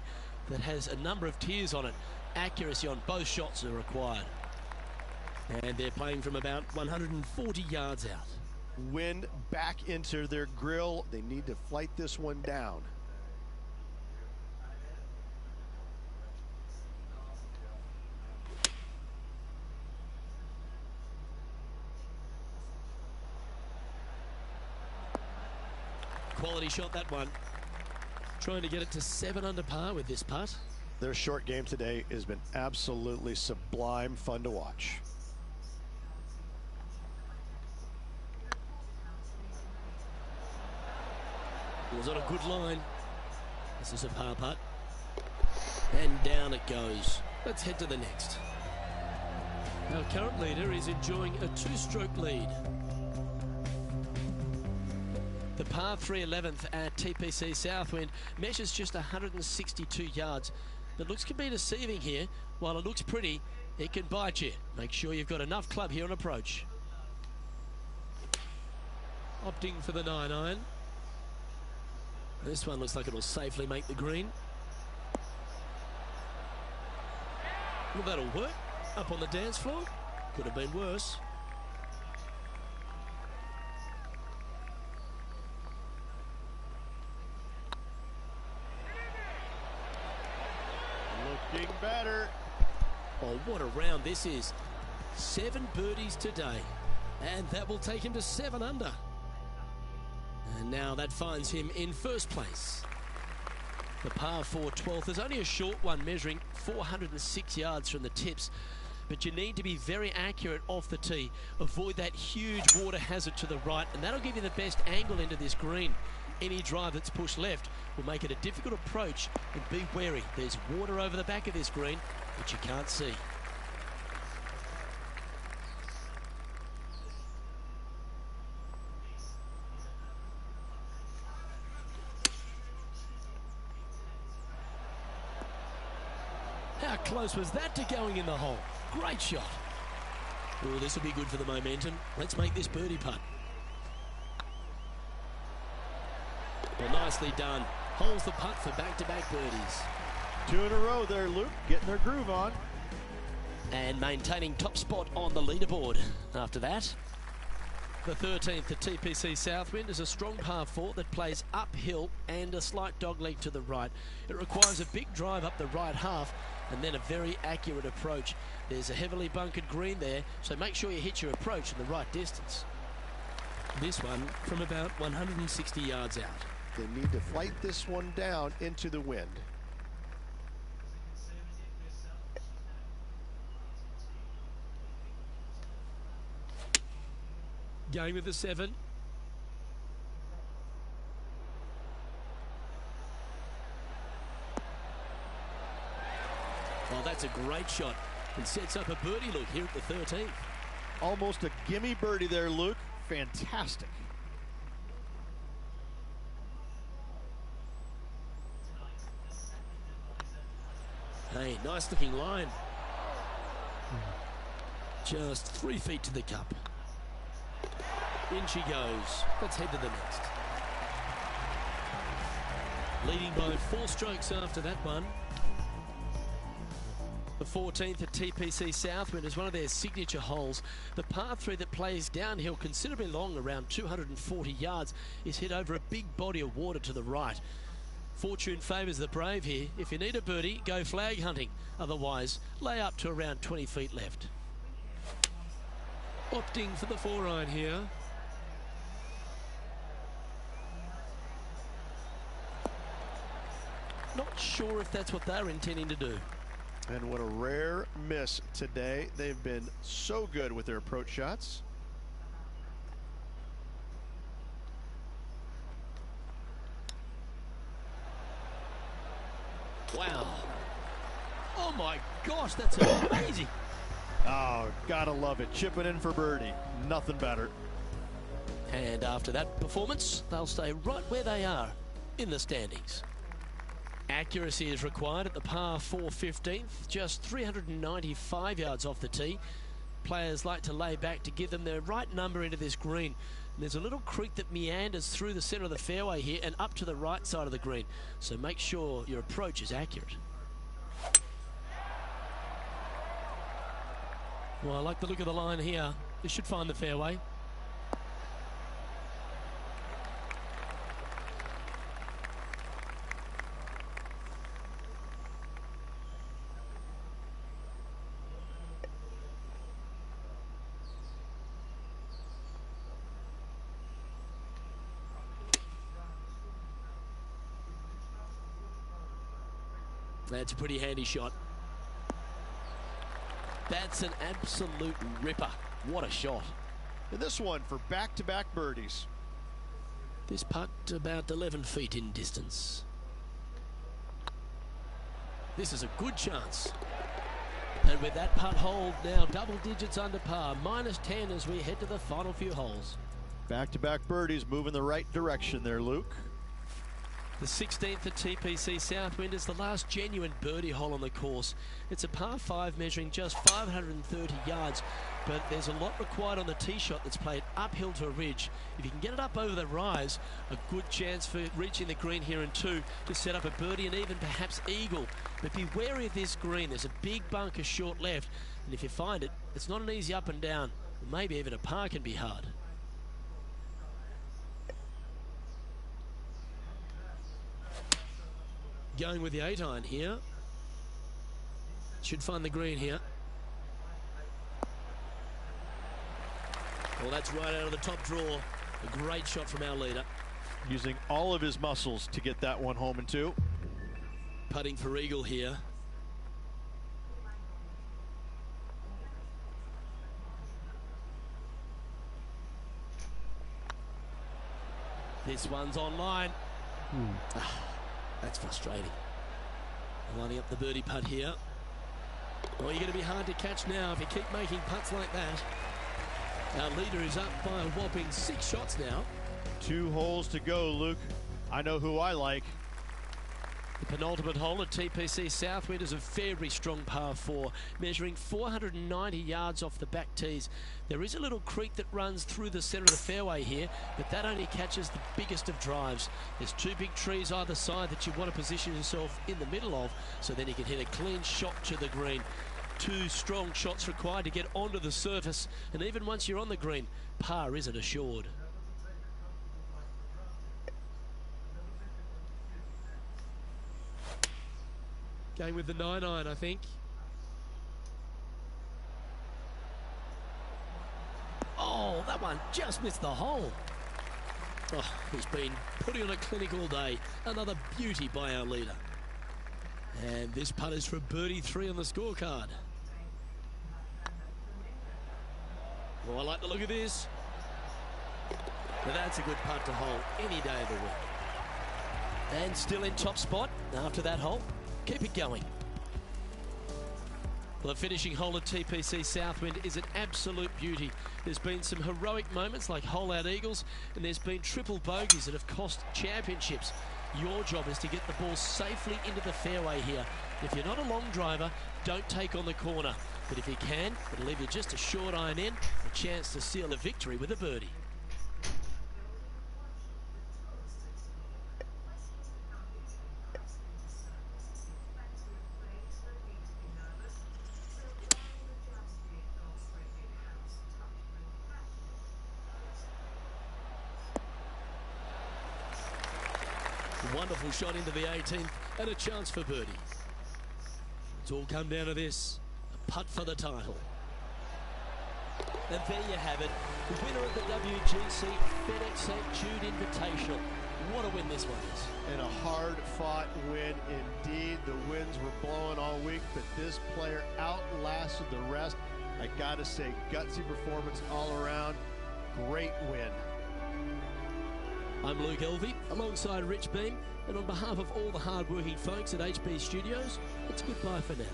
that has a number of tiers on it. Accuracy on both shots are required. And they're playing from about 140 yards out. Wind back into their grill. They need to flight this one down. Quality shot, that one. Trying to get it to 7 under par with this putt. Their short game today has been absolutely sublime fun to watch. It was on a good line. This is a par putt. And down it goes. Let's head to the next. Our current leader is enjoying a 2-stroke lead. The par 3 11th at TPC Southwind measures just 162 yards. The looks can be deceiving here. While it looks pretty, it can bite you. Make sure you've got enough club here on approach. Opting for the 9-iron. This one looks like it'll safely make the green. Well, that'll work. Up on the dance floor. Could have been worse. Looking better. Oh, what a round this is. 7 birdies today. And that will take him to 7 under. And now that finds him in first place. The par 4 12th is only a short one, measuring 406 yards from the tips. But you need to be very accurate off the tee. Avoid that huge water hazard to the right, and that'll give you the best angle into this green. Any drive that's pushed left will make it a difficult approach, and be wary. There's water over the back of this green, which you can't see. How close was that to going in the hole? Great shot. Oh, this will be good for the momentum. Let's make this birdie putt. Well, nicely done. Holds the putt for back-to-back birdies. 2 in a row there, Luke. Getting their groove on. And maintaining top spot on the leaderboard after that. The 13th at TPC Southwind is a strong par 4 that plays uphill and a slight dogleg to the right. It requires a big drive up the right half and then a very accurate approach. There's a heavily bunkered green there, so make sure you hit your approach in the right distance. This one from about 160 yards out. They need to flight this one down into the wind. Going with the 7. Oh, that's a great shot. And sets up a birdie look here at the 13th. Almost a gimme birdie there, Luke. Fantastic. Hey, nice looking line. Just 3 feet to the cup. In she goes. Let's head to the next. Leading by 4 strokes after that one. The 14th at TPC Southwind is one of their signature holes. The par 3 that plays downhill considerably long, around 240 yards, is hit over a big body of water to the right. Fortune favours the brave here. If you need a birdie, go flag hunting. Otherwise, lay up to around 20 feet left. Opting for the 4-iron here. Not sure if that's what they're intending to do. And what a rare miss today. They've been so good with their approach shots. Wow. Oh my gosh, that's amazing. Oh, gotta love it. Chipping in for birdie. Nothing better. And after that performance, they'll stay right where they are in the standings. Accuracy is required at the par 4 15th, just 395 yards off the tee. Players like to lay back to give them the right number into this green. And there's a little creek that meanders through the centre of the fairway here and up to the right side of the green. So make sure your approach is accurate. Well, I like the look of the line here. This should find the fairway. That's a pretty handy shot. That's an absolute ripper. What a shot. And this one for back-to-back birdies. This putt about 11 feet in distance. This is a good chance. And with that putt hold now double digits under par, -10 as we head to the final few holes. Back-to-back birdies moving the right direction there, Luke. The 16th at TPC Southwind is the last genuine birdie hole on the course. It's a par 5 measuring just 530 yards, but there's a lot required on the tee shot that's played uphill to a ridge. If you can get it up over the rise, a good chance for reaching the green here in 2 to set up a birdie and even perhaps eagle. But be wary of this green. There's a big bunker short left, and if you find it, it's not an easy up and down. Maybe even a par can be hard. Going with the 8-iron here. Should find the green here. Well, that's right out of the top draw. A great shot from our leader. Using all of his muscles to get that one home in 2. Putting for eagle here. This one's online. That's frustrating. Lining up the birdie putt here. Well, you're going to be hard to catch now if you keep making putts like that. Our leader is up by a whopping 6 shots now. 2 holes to go, Luke. I know who I like. The penultimate hole at TPC Southwind is a very strong par 4, measuring 490 yards off the back tees. There is a little creek that runs through the centre of the fairway here, but that only catches the biggest of drives. There's 2 big trees either side that you want to position yourself in the middle of, so then you can hit a clean shot to the green. 2 strong shots required to get onto the surface, and even once you're on the green, par isn't assured. Going with the 9-iron, I think. Oh, that one just missed the hole. Oh, he's been putting on a clinic all day. Another beauty by our leader. And this putt is for birdie 3 on the scorecard. Well, I like the look of this. But that's a good putt to hole any day of the week. And still in top spot after that hole. Keep it going. Well, the finishing hole at TPC Southwind is an absolute beauty. There's been some heroic moments like hole-out eagles, and there's been triple bogeys that have cost championships. Your job is to get the ball safely into the fairway here. If you're not a long driver, don't take on the corner. But if you can, it'll leave you just a short iron in, a chance to seal the victory with a birdie. Wonderful shot into the 18th and a chance for birdie. It's all come down to this, a putt for the title. And there you have it, the winner of the WGC FedEx St. Jude Invitational. What a win this one is. And a hard-fought win indeed. The winds were blowing all week, but this player outlasted the rest. I gotta say, gutsy performance all around. Great win. I'm Luke Elvey, alongside Rich Beam, and on behalf of all the hard-working folks at HB Studios, it's goodbye for now.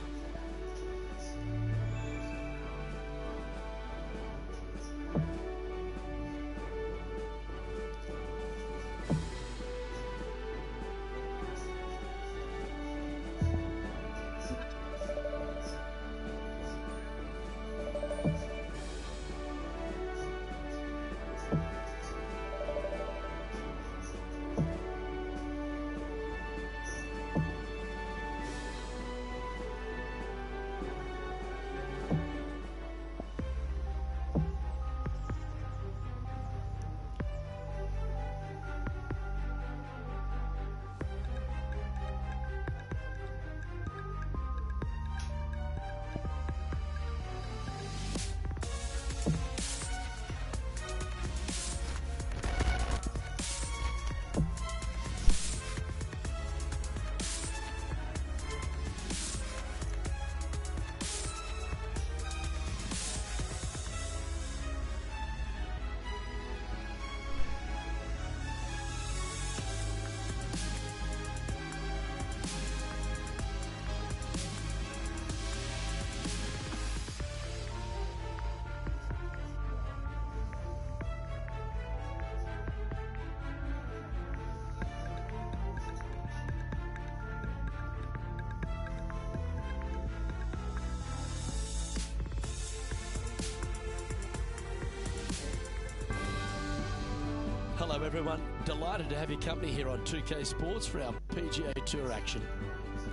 Hello everyone, delighted to have your company here on 2K Sports for our PGA Tour action.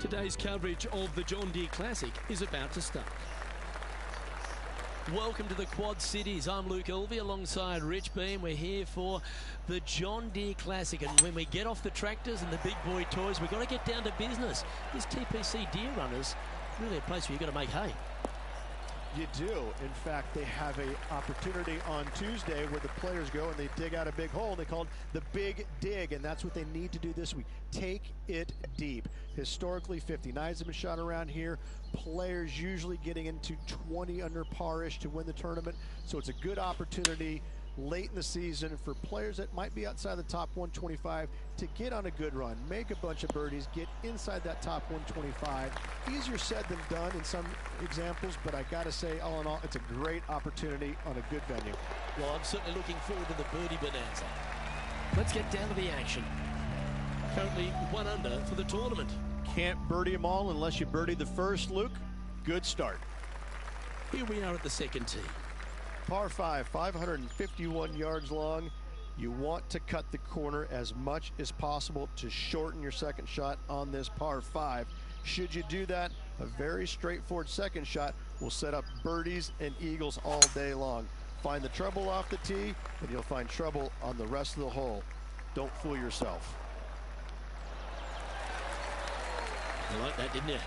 Today's coverage of the John Deere Classic is about to start. Welcome to the Quad Cities. I'm Luke Elvey alongside Rich Beam. We're here for the John Deere Classic, and when we get off the tractors and the big boy toys, we've got to get down to business. This TPC Deere Runners, really a place where you've got to make hay. You do. In fact, they have an opportunity on Tuesday where the players go and they dig out a big hole. They call it the Big Dig, and that's what they need to do this week. Take it deep. Historically, 59s have been shot around here. Players usually getting into 20 under par-ish to win the tournament, so it's a good opportunity late in the season for players that might be outside the top 125 to get on a good run, make a bunch of birdies, get inside that top 125. Easier said than done in some examples, but I gotta say, all in all, it's a great opportunity on a good venue. Well, I'm certainly looking forward to the birdie bonanza. Let's get down to the action. Currently 1 under for the tournament. Can't birdie them all unless you birdie the first, Luke. Good start. Here we are at the second tee. Par 5, 551 yards long. You want to cut the corner as much as possible to shorten your second shot on this par 5. Should you do that, a very straightforward second shot will set up birdies and eagles all day long. Find the trouble off the tee, and you'll find trouble on the rest of the hole. Don't fool yourself. You like that, didn't you?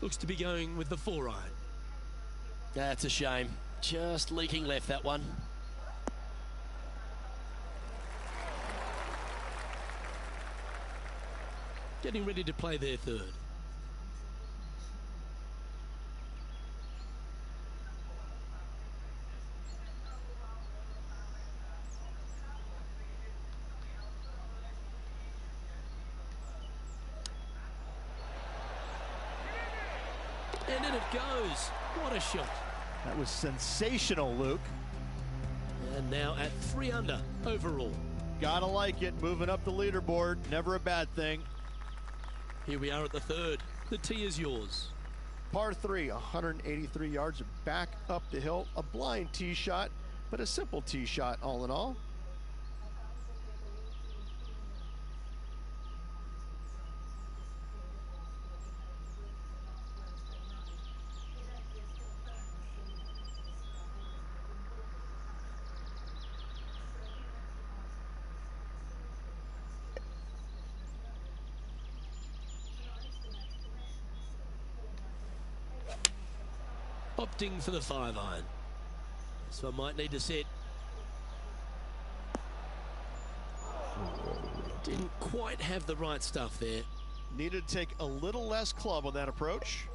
Looks to be going with the 4-iron. That's a shame. Just leaking left, that one. Getting ready to play their third. And in it goes. What a shot. That was sensational, Luke. And now at 3 under overall. Gotta like it. Moving up the leaderboard. Never a bad thing. Here we are at the third. The tee is yours. Par 3, 183 yards back up the hill. A blind tee shot, but a simple tee shot all in all. Opting for the 5-iron. So I might need to set. Didn't quite have the right stuff there. Needed to take a little less club on that approach.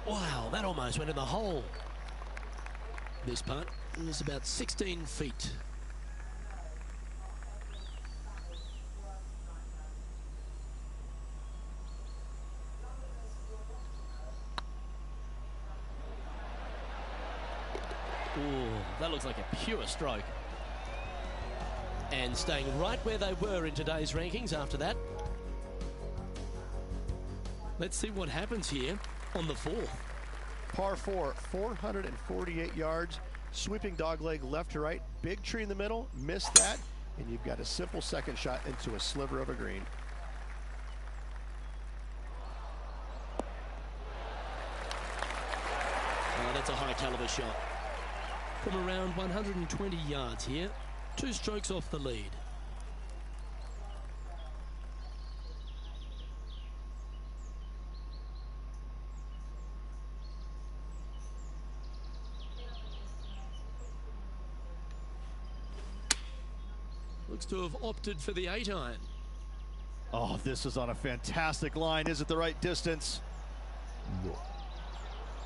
Wow, that almost went in the hole. This putt is about 16 feet. Ooh, that looks like a pure stroke. And staying right where they were in today's rankings after that. Let's see what happens here on the 4th. Par 4, 448 yards. Sweeping dogleg left to right. Big tree in the middle. Missed that. And you've got a simple second shot into a sliver of a green. Oh, that's a high caliber shot. From around 120 yards here, 2 strokes off the lead. Looks to have opted for the 8-iron. Oh, this is on a fantastic line. Is it the right distance?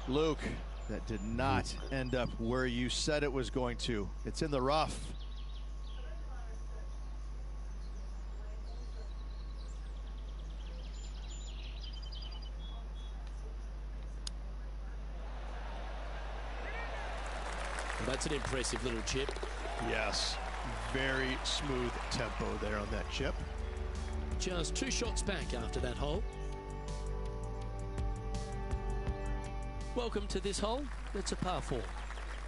Luke, that did not end up where you said it was going to. It's in the rough. That's an impressive little chip. Yes, very smooth tempo there on that chip. Just 2 shots back after that hole. Welcome to this hole. It's a par 4.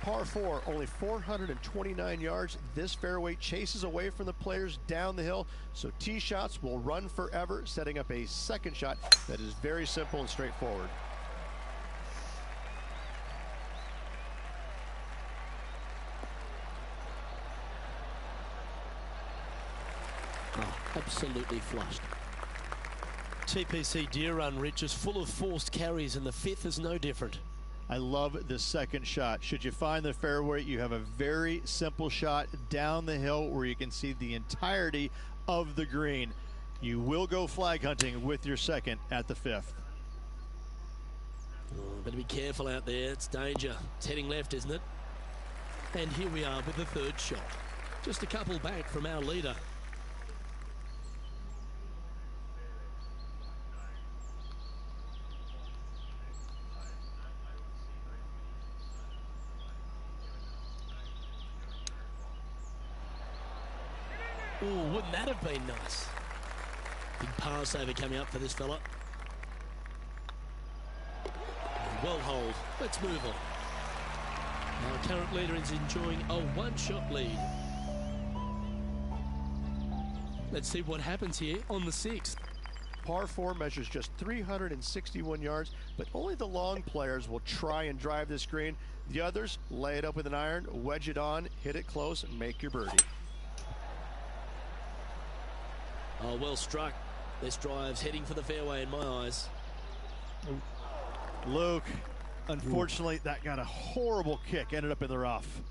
Par 4, only 429 yards. This fairway chases away from the players down the hill, so tee shots will run forever, setting up a second shot that is very simple and straightforward. Oh, absolutely flushed. TPC Deer Run, Rich, is full of forced carries, and the 5th is no different. I love the second shot. Should you find the fairway, you have a very simple shot down the hill where you can see the entirety of the green. You will go flag hunting with your second at the 5th. Oh, better be careful out there. It's danger. It's heading left, isn't it? And here we are with the 3rd shot. Just a couple back from our leader. Oh, wouldn't that have been nice? Big pass over coming up for this fella. Well holed. Let's move on. Our current leader is enjoying a 1-shot lead. Let's see what happens here on the 6th. Par 4 measures just 361 yards, but only the long players will try and drive this green. The others lay it up with an iron, wedge it on, hit it close, and make your birdie. Oh, well struck. This drive's heading for the fairway in my eyes. Luke, unfortunately, that got a horrible kick, ended up in the rough.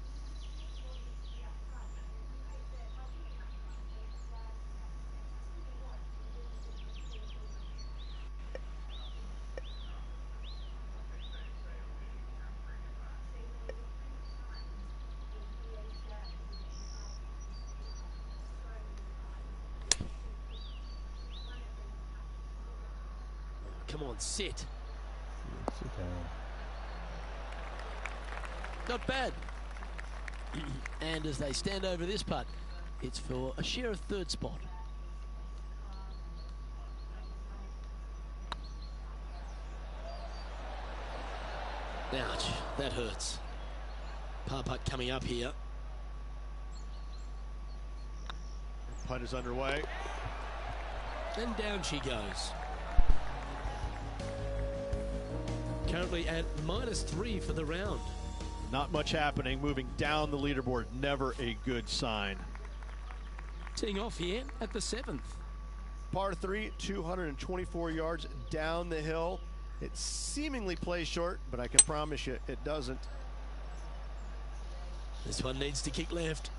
Come on, sit. Sit down. Not bad. And as they stand over this putt, it's for a share of 3rd spot. Ouch, that hurts. Par putt coming up here. Putt is underway. And down she goes. Currently at -3 for the round. Not much happening, moving down the leaderboard, never a good sign. Teeing off here at the 7th. Par 3, 224 yards down the hill. It seemingly plays short, but I can promise you it doesn't. This one needs to kick left.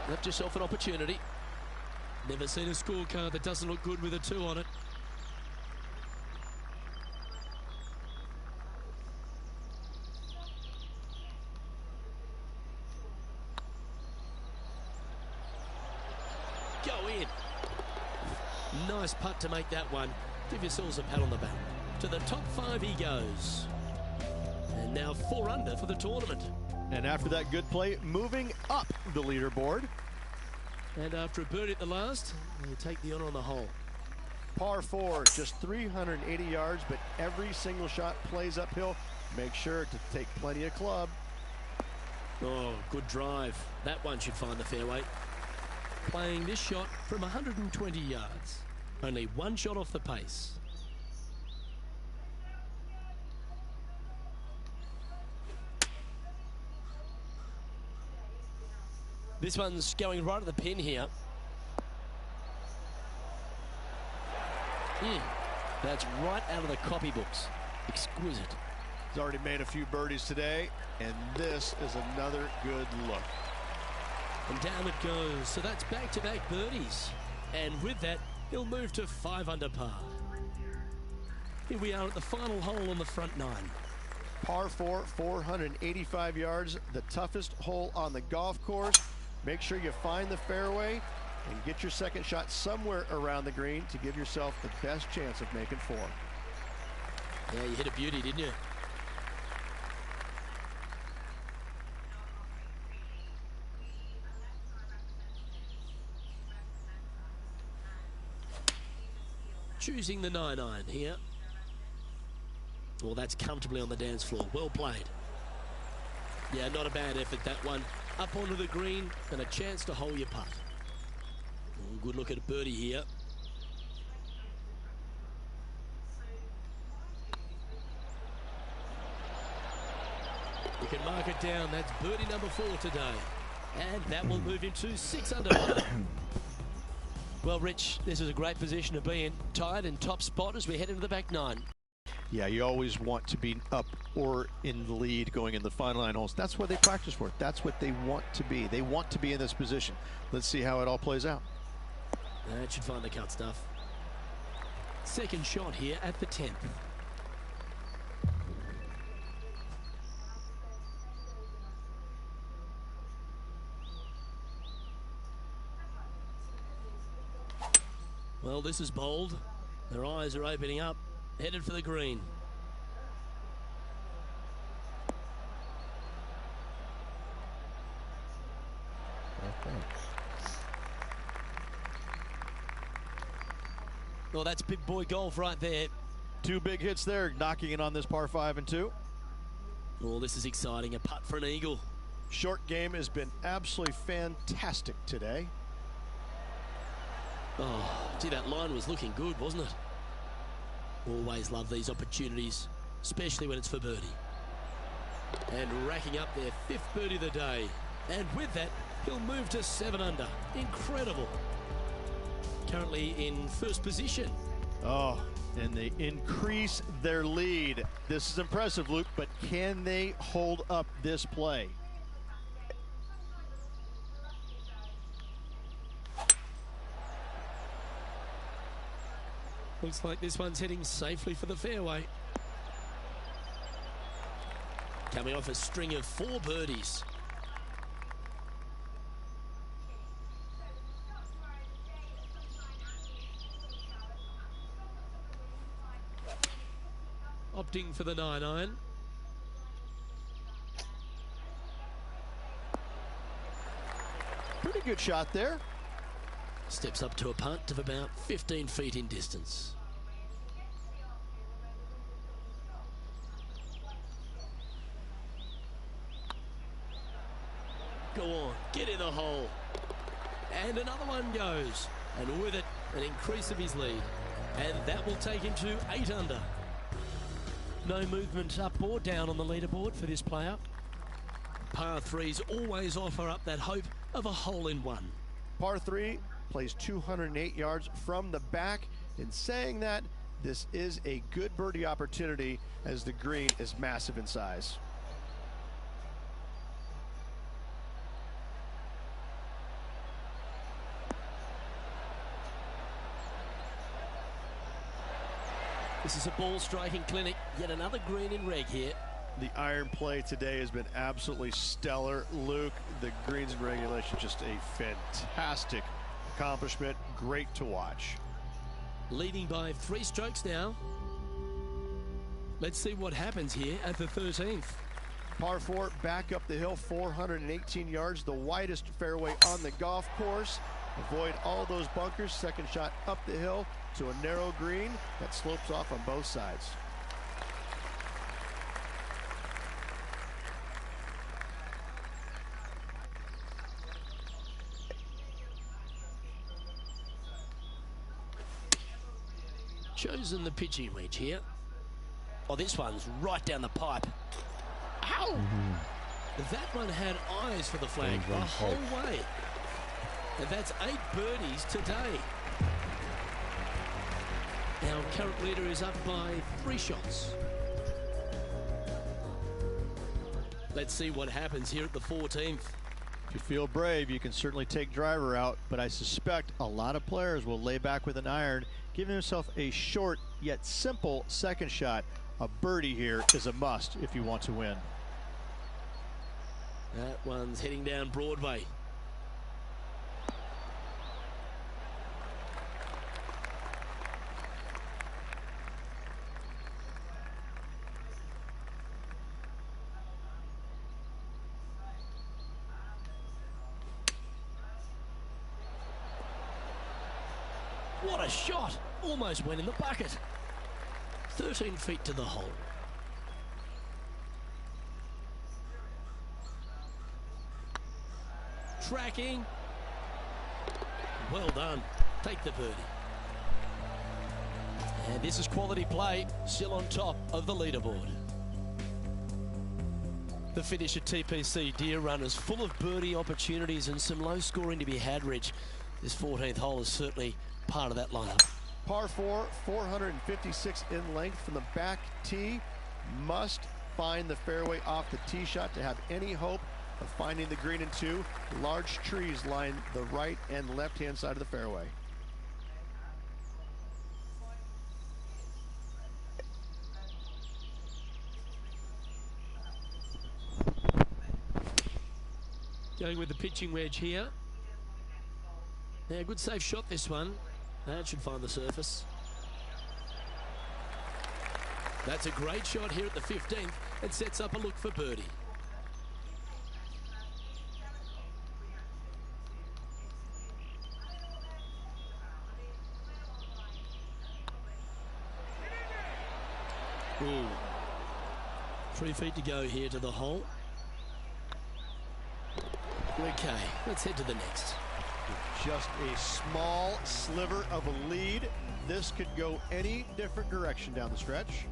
Left yourself an opportunity. Never seen a scorecard that doesn't look good with a 2 on it. Go in. Nice putt to make that one. Give yourselves a pat on the back. To the top 5 he goes. And now 4 under for the tournament. And after that good play, moving up the leaderboard. And after a birdie at the last, they take the honor on the hole. Par 4, just 380 yards, but every single shot plays uphill. Make sure to take plenty of club. Oh, good drive. That one should find the fairway. Playing this shot from 120 yards. Only 1 shot off the pace. This one's going right at the pin here. That's right out of the copybooks. Exquisite. He's already made a few birdies today, and this is another good look. And down it goes. So that's back-to-back birdies. And with that, he'll move to 5 under par. Here we are at the final hole on the front 9. Par 4, 485 yards, the toughest hole on the golf course. Make sure you find the fairway and get your second shot somewhere around the green to give yourself the best chance of making 4. Yeah, you hit a beauty, didn't you? Choosing the 9-iron here. Well, that's comfortably on the dance floor. Well played. Yeah, not a bad effort, that one. Up onto the green and a chance to hole your putt. Oh, good look at a birdie here. You can mark it down. That's birdie number 4 today. And that will move him to 6 under par. Well, Rich, this is a great position to be in. Tied in top spot as we head into the back 9. Yeah, you always want to be up or in the lead going in the final 9 holes. That's what they practice for. That's what they want to be. They want to be in this position. Let's see how it all plays out. That should find the cut stuff. Second shot here at the 10th. Well, this is bold. Their eyes are opening up, headed for the green. Well, that's big boy golf right there. 2 big hits there, knocking it on this par 5 and 2. Oh, this is exciting. A putt for an eagle. Short game has been absolutely fantastic today. Oh, gee, that line was looking good, wasn't it? Always love these opportunities, especially when it's for birdie. And racking up their 5th birdie of the day. And with that, he'll move to 7 under. Incredible. Currently in first position. Oh, and they increase their lead. This is impressive, Luke, but can they hold up this play? Looks like this one's heading safely for the fairway. Coming off a string of 4 birdies. Opting for the 9-iron. Pretty good shot there. Steps up to a putt of about 15 feet in distance. Go on, get in the hole. And another one goes. And with it, an increase of his lead. And that will take him to 8 under. No movement up or down on the leaderboard for this player. Par 3s always offer up that hope of a hole-in-one. Par 3 plays 208 yards from the back. In saying that, this is a good birdie opportunity as the green is massive in size. This is a ball striking clinic. Yet another green in reg here. The iron play today has been absolutely stellar. Luke, the greens in regulation, just a fantastic accomplishment. Great to watch. Leading by 3 strokes now. Let's see what happens here at the 13th. Par 4, back up the hill, 418 yards, the widest fairway on the golf course. Avoid all those bunkers. Second shot up the hill to a narrow green that slopes off on both sides. Chosen the pitching wedge here. Oh, this one's right down the pipe. Ow! That one had eyes for the flag the whole way. And that's 8 birdies today. Our current leader is up by 3 shots. Let's see what happens here at the 14th. If you feel brave, you can certainly take driver out, but I suspect a lot of players will lay back with an iron, giving himself a short yet simple second shot. A birdie here is a must if you want to win. That one's heading down Broadway. What a shot! Almost went in the bucket. 13 feet to the hole. Tracking. Well done. Take the birdie. And this is quality play, still on top of the leaderboard. The finish at TPC Deer Run is full of birdie opportunities and some low scoring to be had, Rich. This 14th hole is certainly part of that lineup. Par 4, 456 in length from the back tee. Must find the fairway off the tee shot to have any hope of finding the green in 2. Large trees line the right and left-hand side of the fairway. Going with the pitching wedge here. Yeah, good safe shot this one. That should find the surface. That's a great shot here at the 15th and sets up a look for birdie. Ooh. 3 feet to go here to the hole. Okay, let's head to the next. Just a small sliver of a lead. This could go any different direction down the stretch.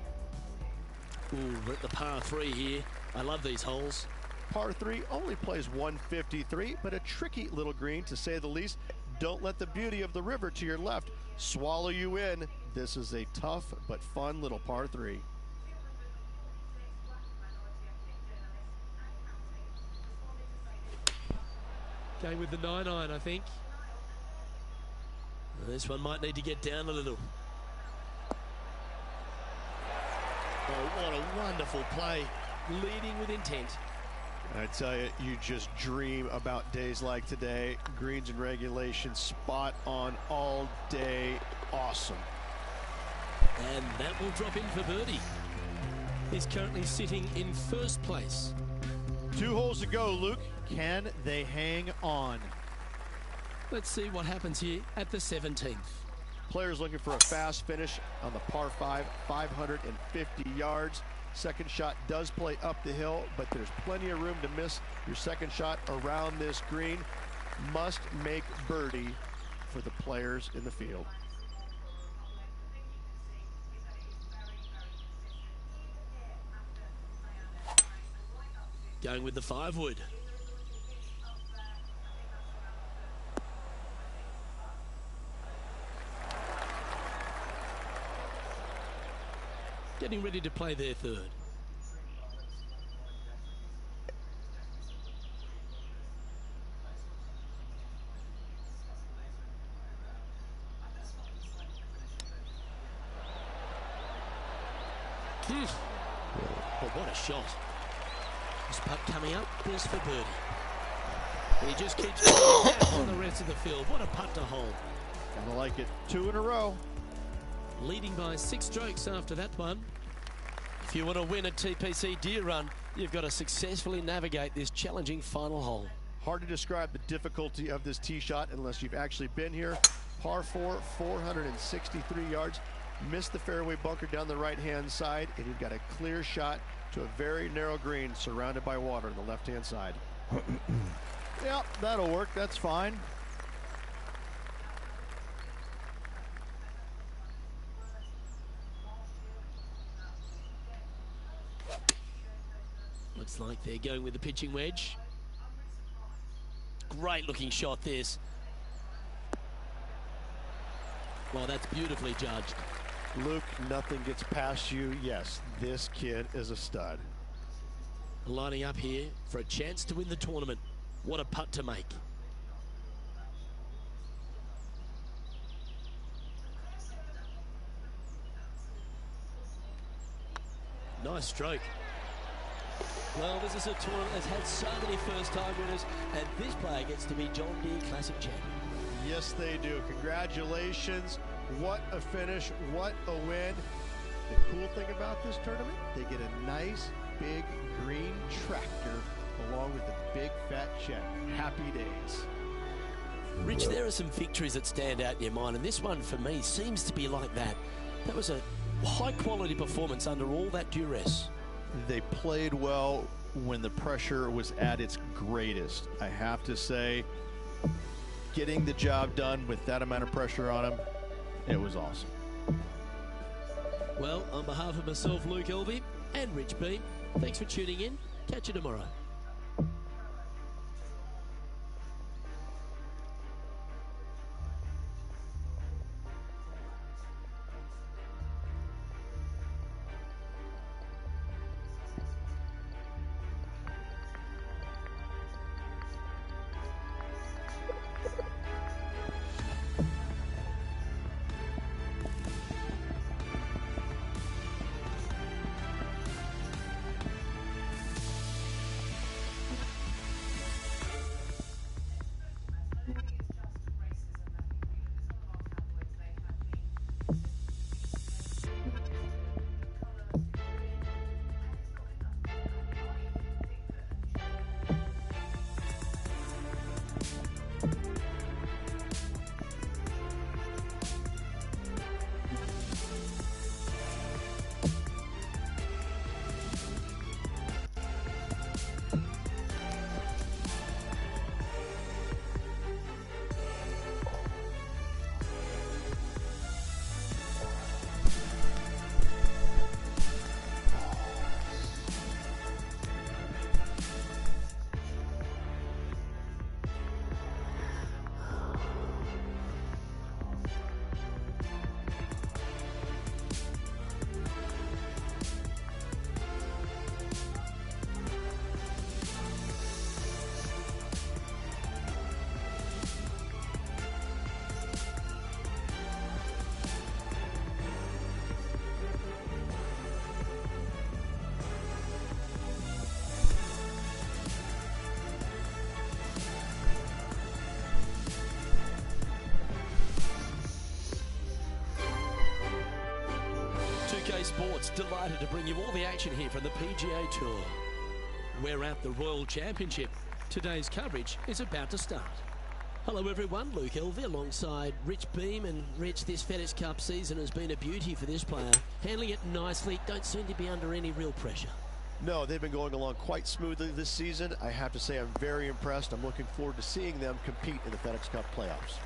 Ooh, we're at the par 3 here. I love these holes. Par 3 only plays 153, but a tricky little green to say the least. Don't let the beauty of the river to your left swallow you in. This is a tough but fun little par 3. Going with the 9-iron, I think. This one might need to get down a little. Oh, what a wonderful play. Leading with intent. I tell you, you just dream about days like today. Greens and regulation, spot on all day. Awesome. And that will drop in for birdie. He's currently sitting in first place. 2 holes to go, Luke. Can they hang on? Let's see what happens here at the 17th. Players looking for a fast finish on the par 5, 550 yards. Second shot does play up the hill, but there's plenty of room to miss your second shot around this green. Must make birdie for the players in the field. Going with the 5-wood. Getting ready to play their third. But what a shot. This putt coming up is for birdie. He just keeps on the rest of the field. What a putt to hold. Kinda like it. 2 in a row. Leading by 6 strokes after that one. If you want to win a TPC Deer Run, you've got to successfully navigate this challenging final hole. Hard to describe the difficulty of this tee shot unless you've actually been here. Par 4, 463 yards. Missed the fairway bunker down the right-hand side, and you've got a clear shot to a very narrow green surrounded by water on the left-hand side. Yep, that'll work. That's fine. Looks like they're going with the pitching wedge. Great looking shot this. Well, that's beautifully judged. Luke, nothing gets past you. Yes, this kid is a stud. Lining up here for a chance to win the tournament. What a putt to make. Nice stroke. Well, this is a tournament that's had so many first-time winners, and this player gets to be John Deere Classic champion. Yes, they do. Congratulations. What a finish. What a win. The cool thing about this tournament, they get a nice, big green tractor along with a big, fat check. Happy days. Rich, there are some victories that stand out in your mind, and this one for me seems to be like that. That was a high-quality performance under all that duress. They played well when the pressure was at its greatest. I have to say, getting the job done with that amount of pressure on them, it was awesome. Well, on behalf of myself, Luke Elvey, and Rich Beam, thanks for tuning in. Catch you tomorrow. Sports, delighted to bring you all the action here from the PGA Tour. We're at the Royal Championship. Today's coverage is about to start. Hello everyone, Luke Elvey alongside Rich Beam. And Rich, this FedEx Cup season has been a beauty for this player. Handling it nicely, don't seem to be under any real pressure. No, they've been going along quite smoothly this season. I have to say I'm very impressed. I'm looking forward to seeing them compete in the FedEx Cup playoffs.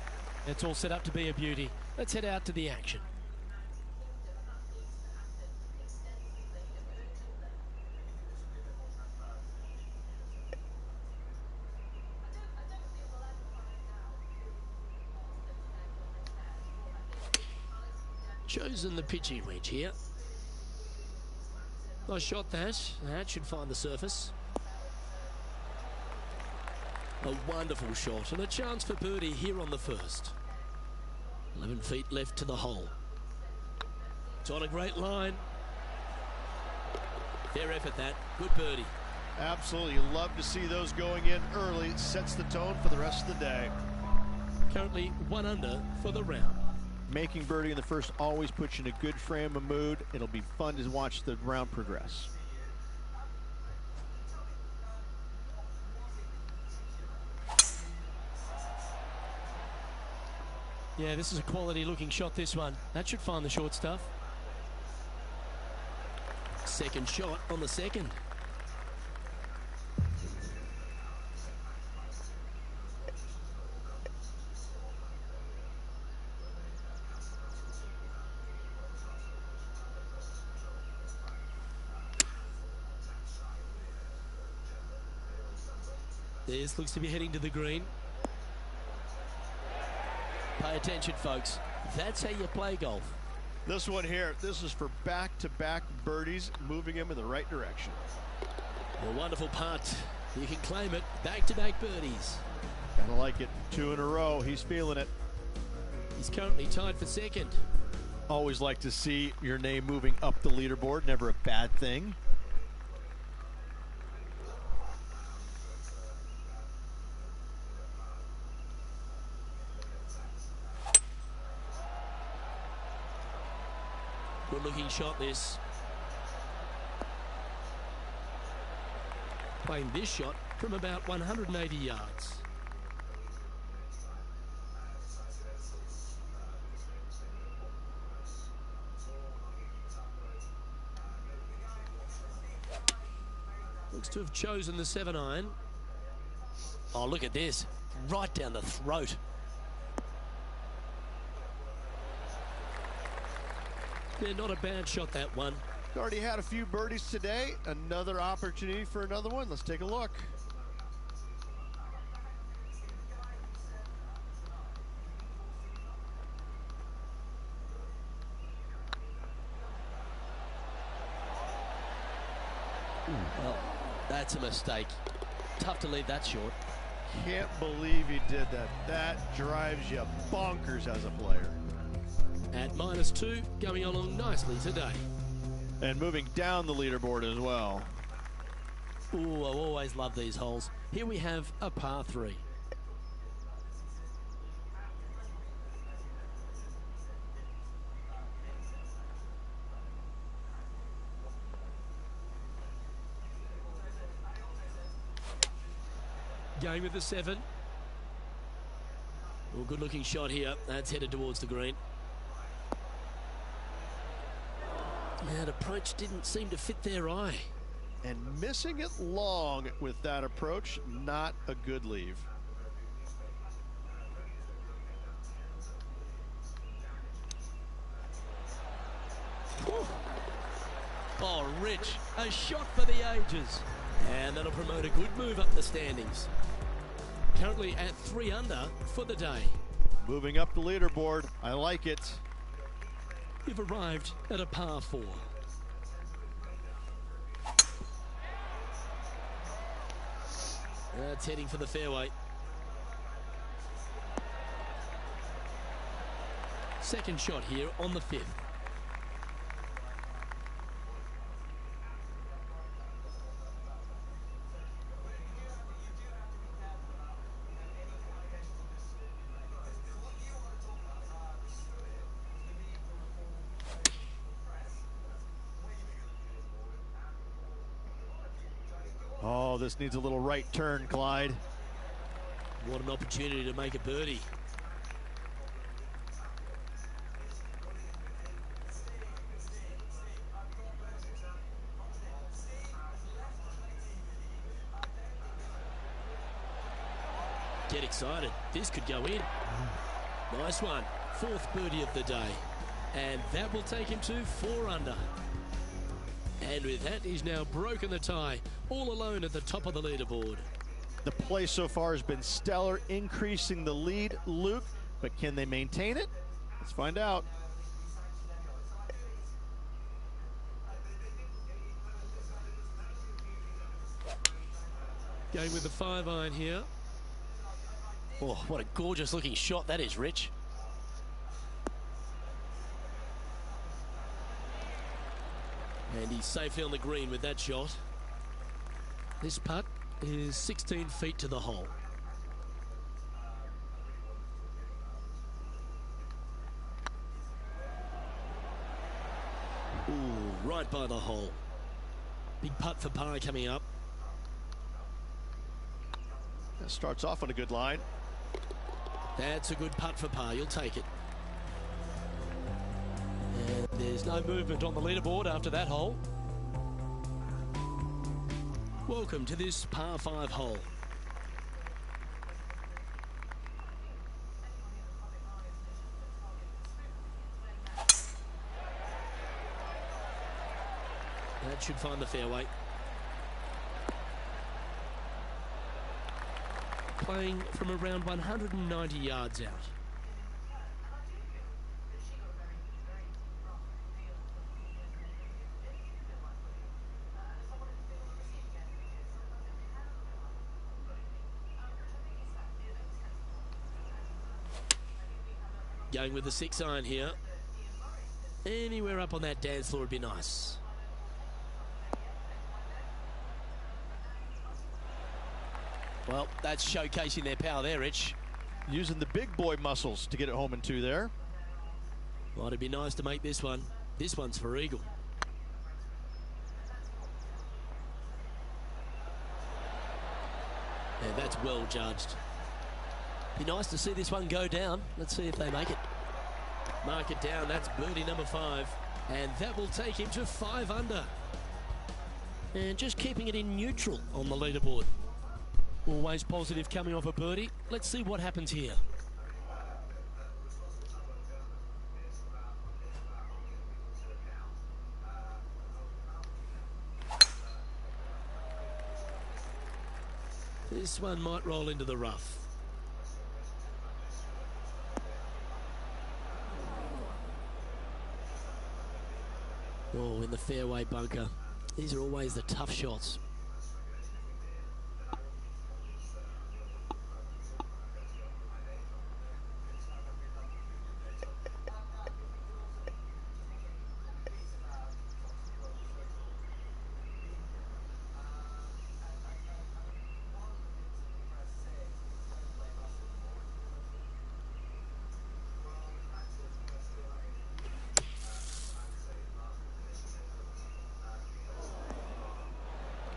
It's all set up to be a beauty. Let's head out to the action. Chosen the pitching wedge here. Nice shot that. That should find the surface. A wonderful shot and a chance for birdie here on the first. 11 feet left to the hole. It's on a great line. Fair effort that. Good birdie. Absolutely. You love to see those going in early. It sets the tone for the rest of the day. Currently 1 under for the round. Making birdie in the first always puts you in a good frame of mood. It'll be fun to watch the round progress. Yeah, this is a quality looking shot, this one. That should find the short stuff. Second shot on the second. This looks to be heading to the green. Pay attention, folks. That's how you play golf. This one here, this is for back-to-back birdies, moving him in the right direction. A wonderful putt. You can claim it. Back-to-back birdies. Kinda like it. 2 in a row. He's feeling it. He's currently tied for second. Always like to see your name moving up the leaderboard. Never a bad thing. Good looking shot this. Playing this shot from about 180 yards. Looks to have chosen the 7-iron. Oh, look at this. Right down the throat. Yeah, not a bad shot, that one. Already had a few birdies today. Another opportunity for another one. Let's take a look. Well, that's a mistake. Tough to leave that short. Can't believe he did that. That drives you bonkers as a player. At -2, going along nicely today. And moving down the leaderboard as well. Ooh, I always love these holes. Here we have a par 3. Going with the 7. Well, good looking shot here. That's headed towards the green. That approach didn't seem to fit their eye. And missing it long with that approach, not a good leave. Whew. Oh, Rich, a shot for the ages. And that'll promote a good move up the standings. Currently at 3 under for the day. Moving up the leaderboard, I like it. You've arrived at a par 4. That's heading for the fairway. Second shot here on the 5th. Oh, this needs a little right turn, Clyde. What an opportunity to make a birdie. Get excited. This could go in. Nice one. 4th birdie of the day. And that will take him to 4 under. And with that, he's now broken the tie, all alone at the top of the leaderboard. The play so far has been stellar, increasing the lead, Luke, but can they maintain it? Let's find out. Going with the 5-iron here. Oh, what a gorgeous looking shot that is, Rich. And he's safely on the green with that shot. This putt is 16 feet to the hole. Ooh, right by the hole. Big putt for par coming up. That starts off on a good line. That's a good putt for par. You'll take it. And there's no movement on the leaderboard after that hole. Welcome to this par 5 hole. That should find the fairway. Playing from around 190 yards out. Going with the 6-iron here. Anywhere up on that dance floor would be nice. Well, that's showcasing their power there, Rich. Using the big boy muscles to get it home in 2 there. Well, it'd be nice to make this one. This one's for eagle. Yeah, that's well judged. Be nice to see this one go down. Let's see if they make it. Mark it down. That's birdie number 5. And that will take him to 5 under. And just keeping it in neutral on the leaderboard. Always positive coming off a birdie. Let's see what happens here. This one might roll into the rough. Oh, in the fairway bunker. These are always the tough shots.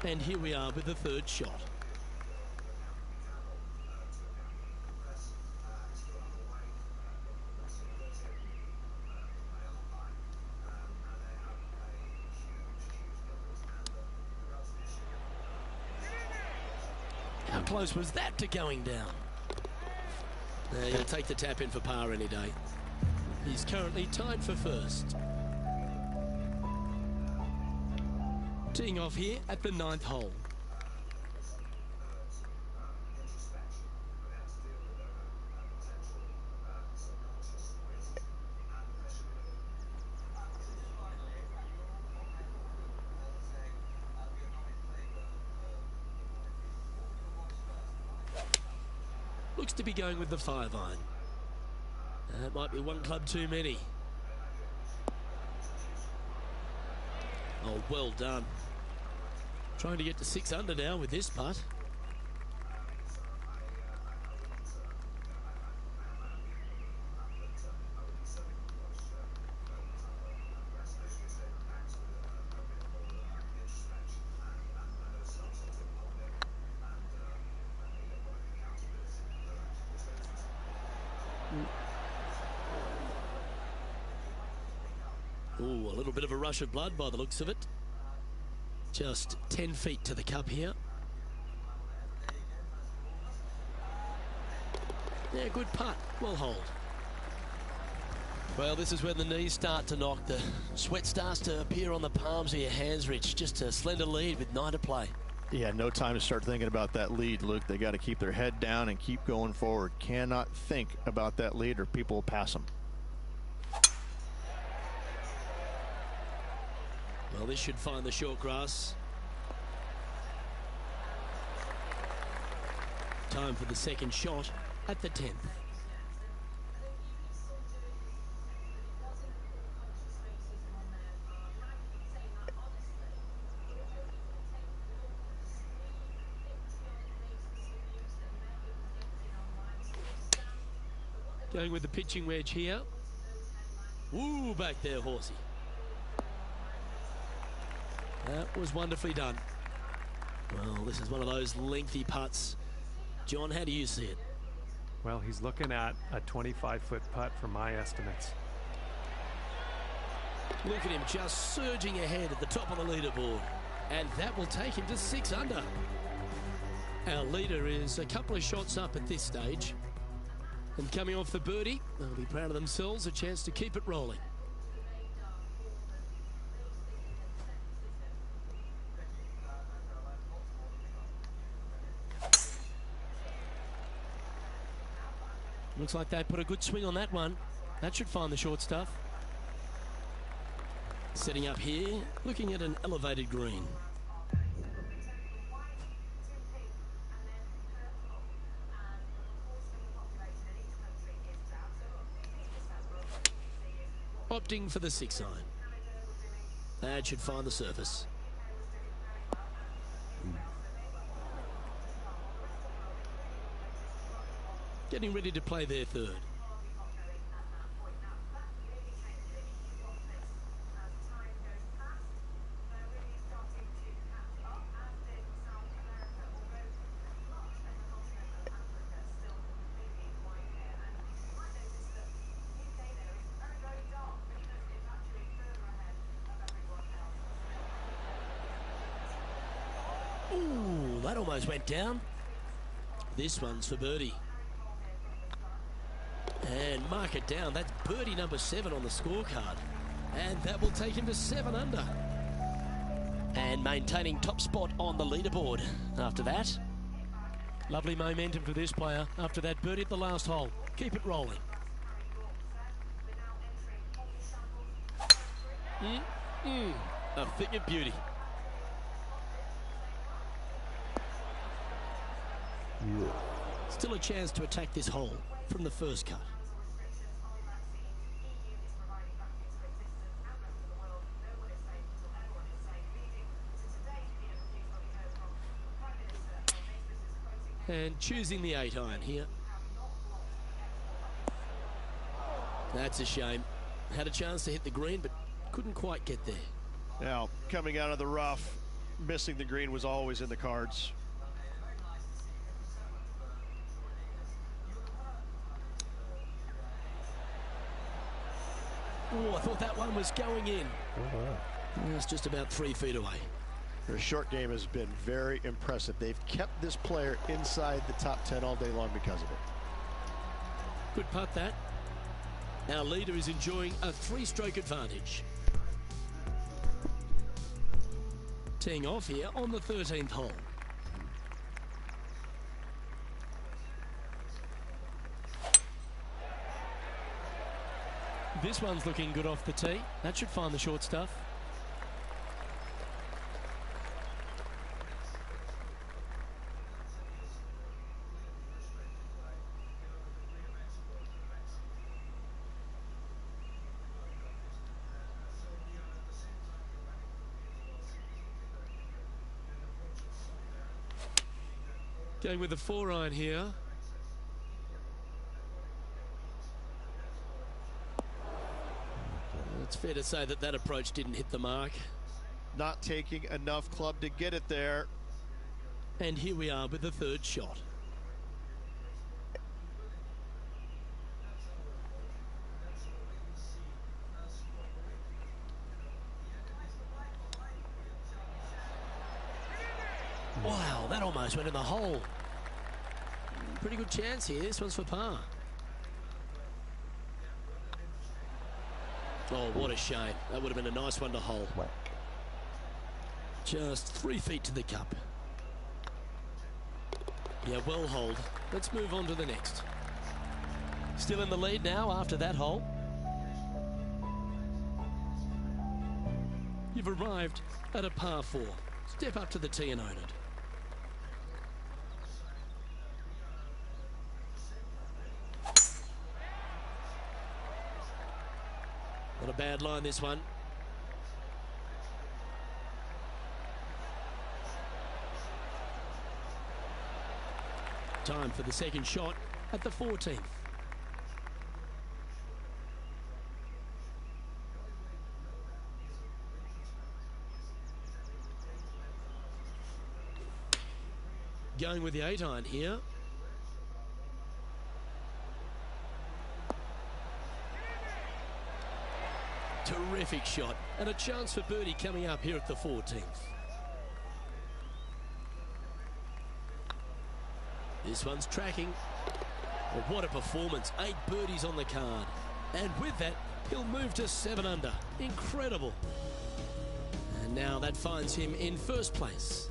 And here we are with the third shot. How close was that to going down? He'll take the tap in for par any day. He's currently tied for first. Teeing off here at the 9th hole. Looks to be going with the 5-iron. That might be one club too many. Oh, well done. Trying to get to 6 under now with this putt. Ooh, a little bit of a rush of blood by the looks of it. Just 10 feet to the cup here. Yeah, good putt. Well hold. Well, this is when the knees start to knock. The sweat starts to appear on the palms of your hands, Rich. Just a slender lead with 9 to play. Yeah, no time to start thinking about that lead, Luke. They got to keep their head down and keep going forward. Cannot think about that lead or people will pass them. Well, this should find the short grass. Time for the second shot at the 10th. Going with the pitching wedge here. Woo, back there, horsey. That was wonderfully done. Well, this is one of those lengthy putts. John, how do you see it? Well, he's looking at a 25-foot putt from my estimates. Look at him just surging ahead at the top of the leaderboard. And that will take him to 6 under. Our leader is a couple of shots up at this stage. And coming off the birdie, they'll be proud of themselves, a chance to keep it rolling. Looks like they put a good swing on that one. That should find the short stuff. Setting up here, looking at an elevated green. Opting for the 6-iron. That should find the surface. Getting ready to play their third. almost went down. This one's for birdie. And mark it down. That's birdie number 7 on the scorecard. And that will take him to 7 under. And maintaining top spot on the leaderboard after that. Lovely momentum for this player after that birdie at the last hole. Keep it rolling. A thing of beauty. Yeah. Still a chance to attack this hole from the first cut. And choosing the 8-iron here. That's a shame. Had a chance to hit the green, but couldn't quite get there. Now, coming out of the rough, missing the green was always in the cards. Oh, I thought that one was going in. It's just about 3 feet away. Their short game has been very impressive. They've kept this player inside the top 10 all day long because of it. Good putt, that. Our leader is enjoying a 3-stroke advantage. Teeing off here on the 13th hole. This one's looking good off the tee. That should find the short stuff. Going with the 4-iron here. It's fair to say that that approach didn't hit the mark. Not taking enough club to get it there. And here we are with the 3rd shot. Wow, that almost went in the hole. Pretty good chance here. This one's for par. Oh, what a shame. That would have been a nice one to hole. Just 3 feet to the cup. Yeah, well holed. Let's move on to the next. Still in the lead now after that hole. You've arrived at a par 4. Step up to the tee and own it. Not a bad line, this one. Time for the second shot at the 14th. Going with the 8-iron here. Terrific shot, and a chance for birdie coming up here at the 14th. This one's tracking. Well, what a performance. 8 birdies on the card. And with that, he'll move to 7 under. Incredible. And now that finds him in 1st place.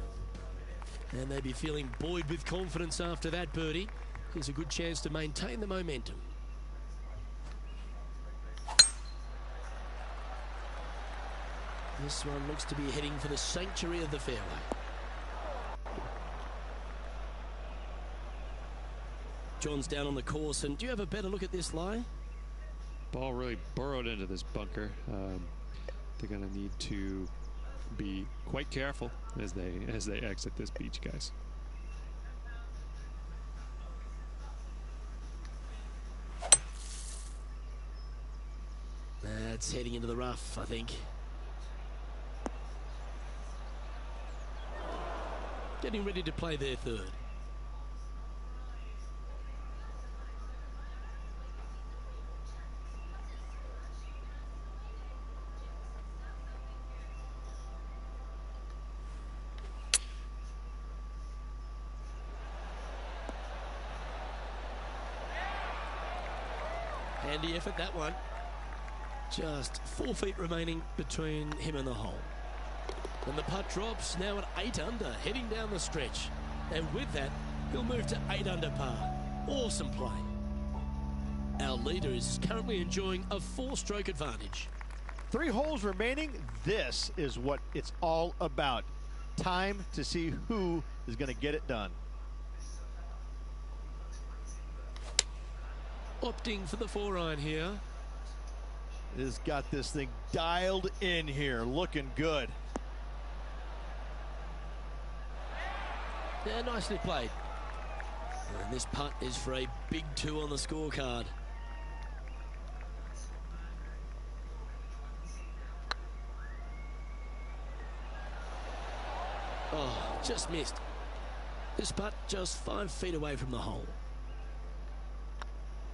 And they'd be feeling buoyed with confidence after that birdie. Here's a good chance to maintain the momentum. This one looks to be heading for the sanctuary of the fairway. John's down on the course, and do you have a better look at this lie? Ball really burrowed into this bunker. They're going to need to be quite careful as they exit this beach, guys. That's heading into the rough, I think. Getting ready to play their 3rd. Handy effort, that one. Just 4 feet remaining between him and the hole. And the putt drops, now at 8 under, heading down the stretch. And with that, he'll move to 8 under par. Awesome play. Our leader is currently enjoying a 4-stroke advantage. 3 holes remaining. This is what it's all about. Time to see who is going to get it done. Opting for the 4-iron here. Has got this thing dialed in here, looking good. Yeah, nicely played. And this putt is for a big 2 on the scorecard. Oh, just missed. This putt just 5 feet away from the hole.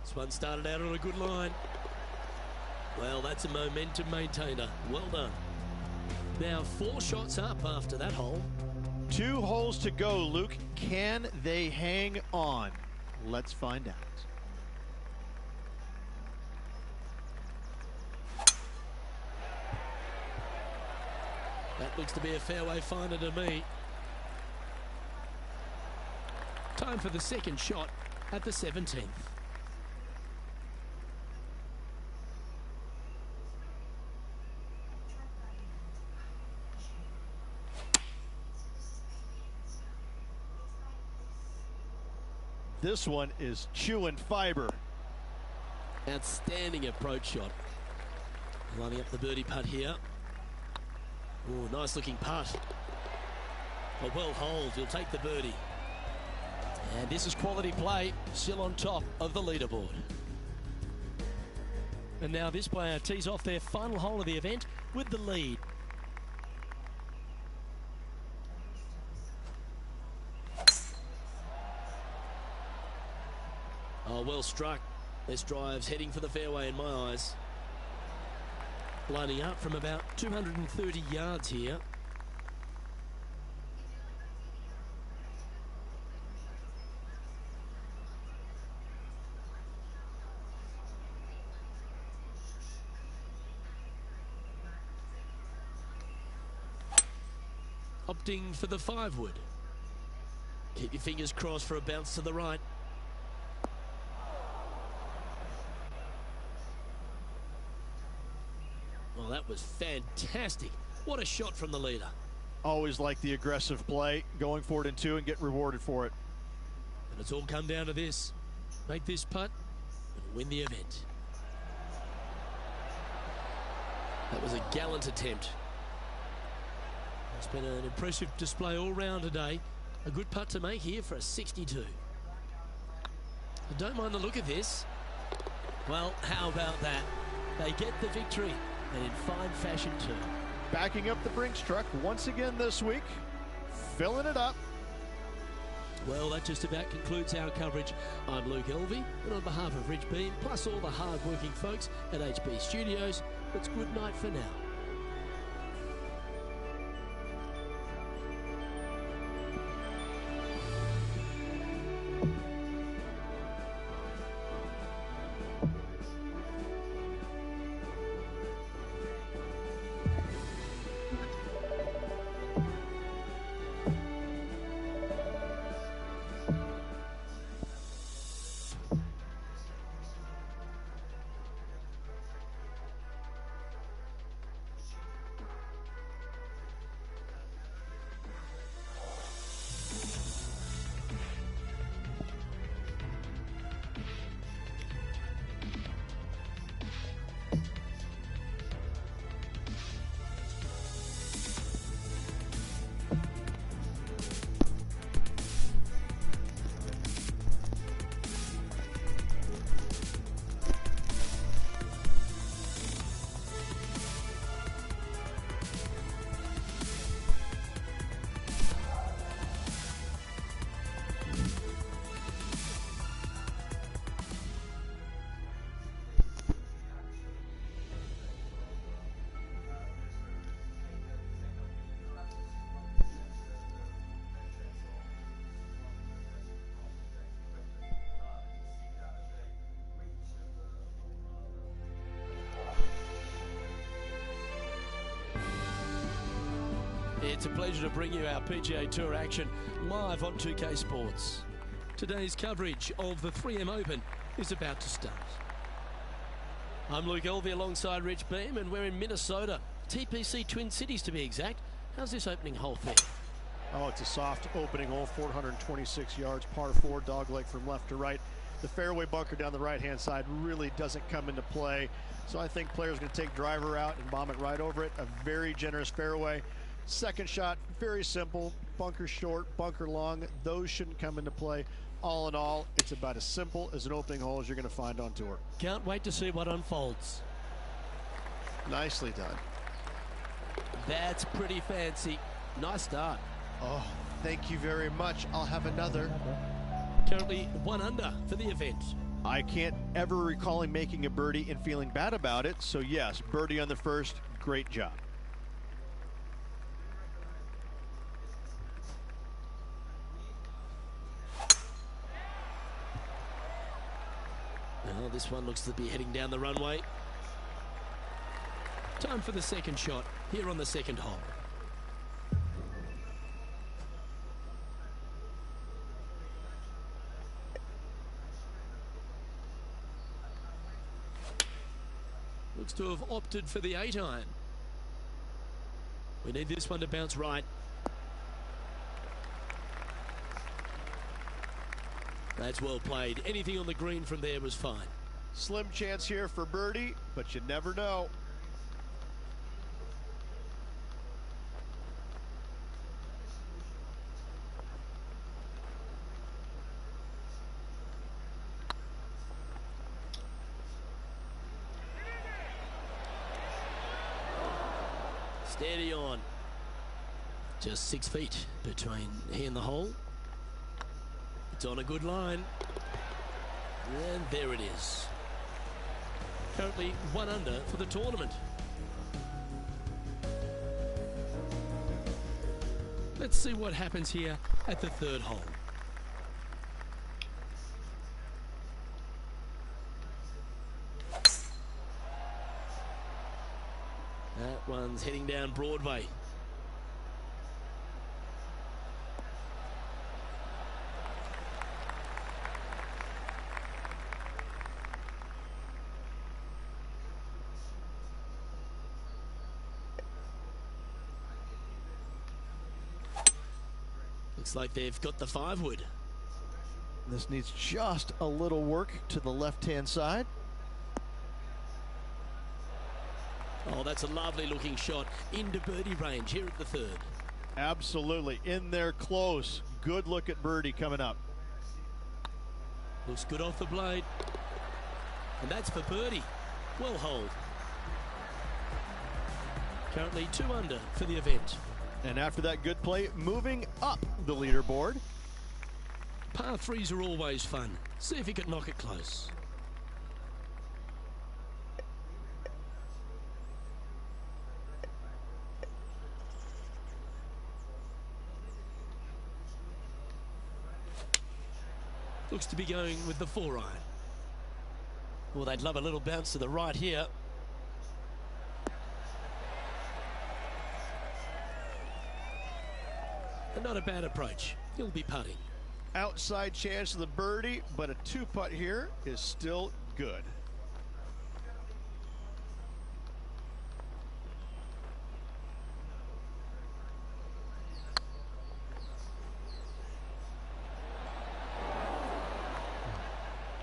This one started out on a good line. Well, that's a momentum maintainer. Well done. Now 4 shots up after that hole. 2 holes to go, Luke. Can they hang on? Let's find out. That looks to be a fairway finder to me. Time for the second shot at the 17th. This one is chewing fiber. Outstanding approach shot. Lining up the birdie putt here. Oh, nice looking putt. A well holed, he'll take the birdie. And this is quality play, still on top of the leaderboard. And now this player tees off their final hole of the event with the lead. Oh, well struck. This drive's heading for the fairway in my eyes. Lining up from about 230 yards here. Opting for the 5-wood. Keep your fingers crossed for a bounce to the right. Well, that was fantastic. What a shot from the leader. Always like the aggressive play, going for it in 2 and get rewarded for it. And it's all come down to this. Make this putt and win the event. That was a gallant attempt. It's been an impressive display all round today. A good putt to make here for a 62. I don't mind the look of this. Well, how about that? They get the victory, and in fine fashion too. Backing up the Brinks truck once again this week, filling it up. Well, that just about concludes our coverage. I'm Luke Elvey, and on behalf of Rich Beam, plus all the hard-working folks at HB Studios, it's good night for now. It's a pleasure to bring you our PGA Tour action live on 2K Sports. Today's coverage of the 3M Open is about to start. I'm Luke Elvey alongside Rich Beam, and we're in Minnesota, TPC Twin Cities to be exact. How's this opening hole fare? Oh, it's a soft opening hole, 426 yards, par 4, dogleg from left to right. The fairway bunker down the right-hand side really doesn't come into play. So I think players are going to take driver out and bomb it right over it. A very generous fairway. Second shot, very simple. Bunker short, bunker long. Those shouldn't come into play. All in all, it's about as simple as an opening hole as you're going to find on tour. Can't wait to see what unfolds. Nicely done. That's pretty fancy. Nice start. Oh, thank you very much. I'll have another. Currently 1 under for the event. I can't ever recall him making a birdie and feeling bad about it. So yes, birdie on the first, great job. Oh, this one looks to be heading down the runway. Time for the second shot here on the second hole. Looks to have opted for the 8-iron. We need this one to bounce right. That's well played. Anything on the green from there was fine. Slim chance here for birdie, but you never know. Steady on. Just 6 feet between he and the hole. It's on a good line. And there it is. Currently 1 under for the tournament. Let's see what happens here at the third hole. That one's heading down Broadway. Looks like they've got the 5-wood. This needs just a little work to the left-hand side. Oh, that's a lovely looking shot into birdie range here at the third. Absolutely. In there close. Good look at birdie coming up. Looks good off the blade. And that's for birdie. Well holed. Currently 2 under for the event. And after that good play, moving up the leaderboard. Par 3s are always fun. See if he can knock it close. Looks to be going with the 4-iron. Well, they'd love a little bounce to the right here. And not a bad approach. He'll be putting. Outside chance of the birdie, but a 2-putt here is still good.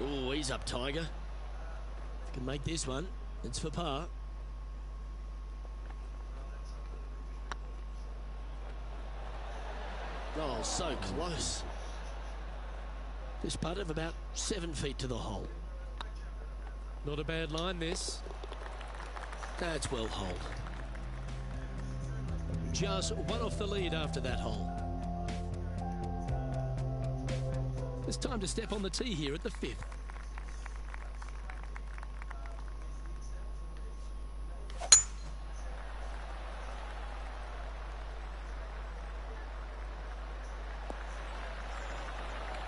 Oh, he's up, Tiger. If you can make this one, it's for par. Oh, so close. This putt of about 7 feet to the hole. Not a bad line, this. That's well holed. Just 1 off the lead after that hole. It's time to step on the tee here at the 5th.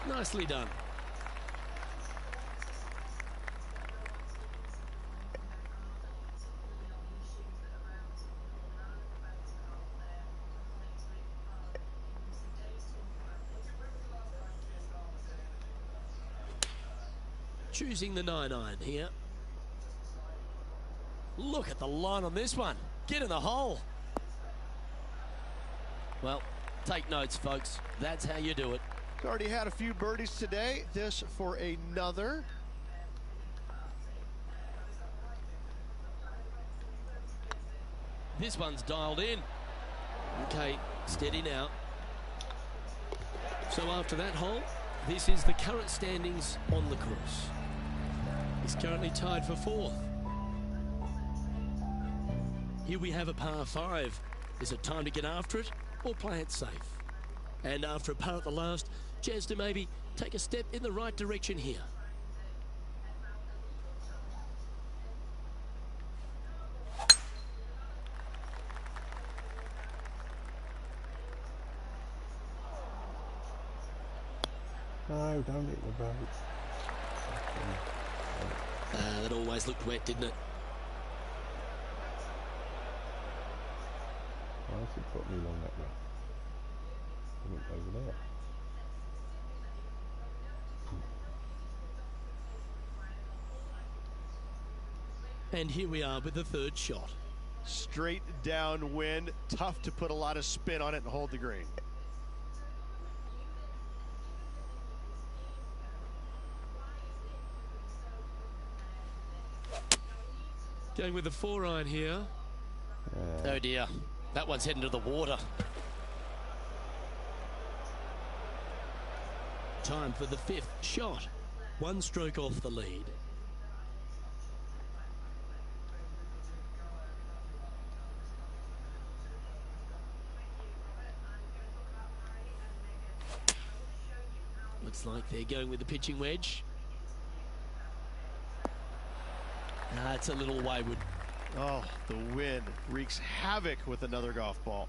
Nicely done. choosing the 9-iron here. Look at the line on this one. Get in the hole. Well, take notes, folks. That's how you do it. He's already had a few birdies today. This for another. This one's dialed in. Okay, steady now. So after that hole, this is the current standings on the course. He's currently tied for 4th. Here we have a par 5. Is it time to get after it or play it safe? And after a par at the last, chance to maybe take a step in the right direction here. No, don't hit the boat. That always looked wet, didn't it? Why does it put me along that way? I went over there. And here we are with the 3rd shot. Straight downwind. Tough to put a lot of spin on it and hold the green. Going with the 4-iron here. Oh dear, that one's heading to the water. Time for the 5th shot. 1 stroke off the lead. Looks like they're going with the pitching wedge. It's a little wayward. Oh, the wind wreaks havoc with another golf ball.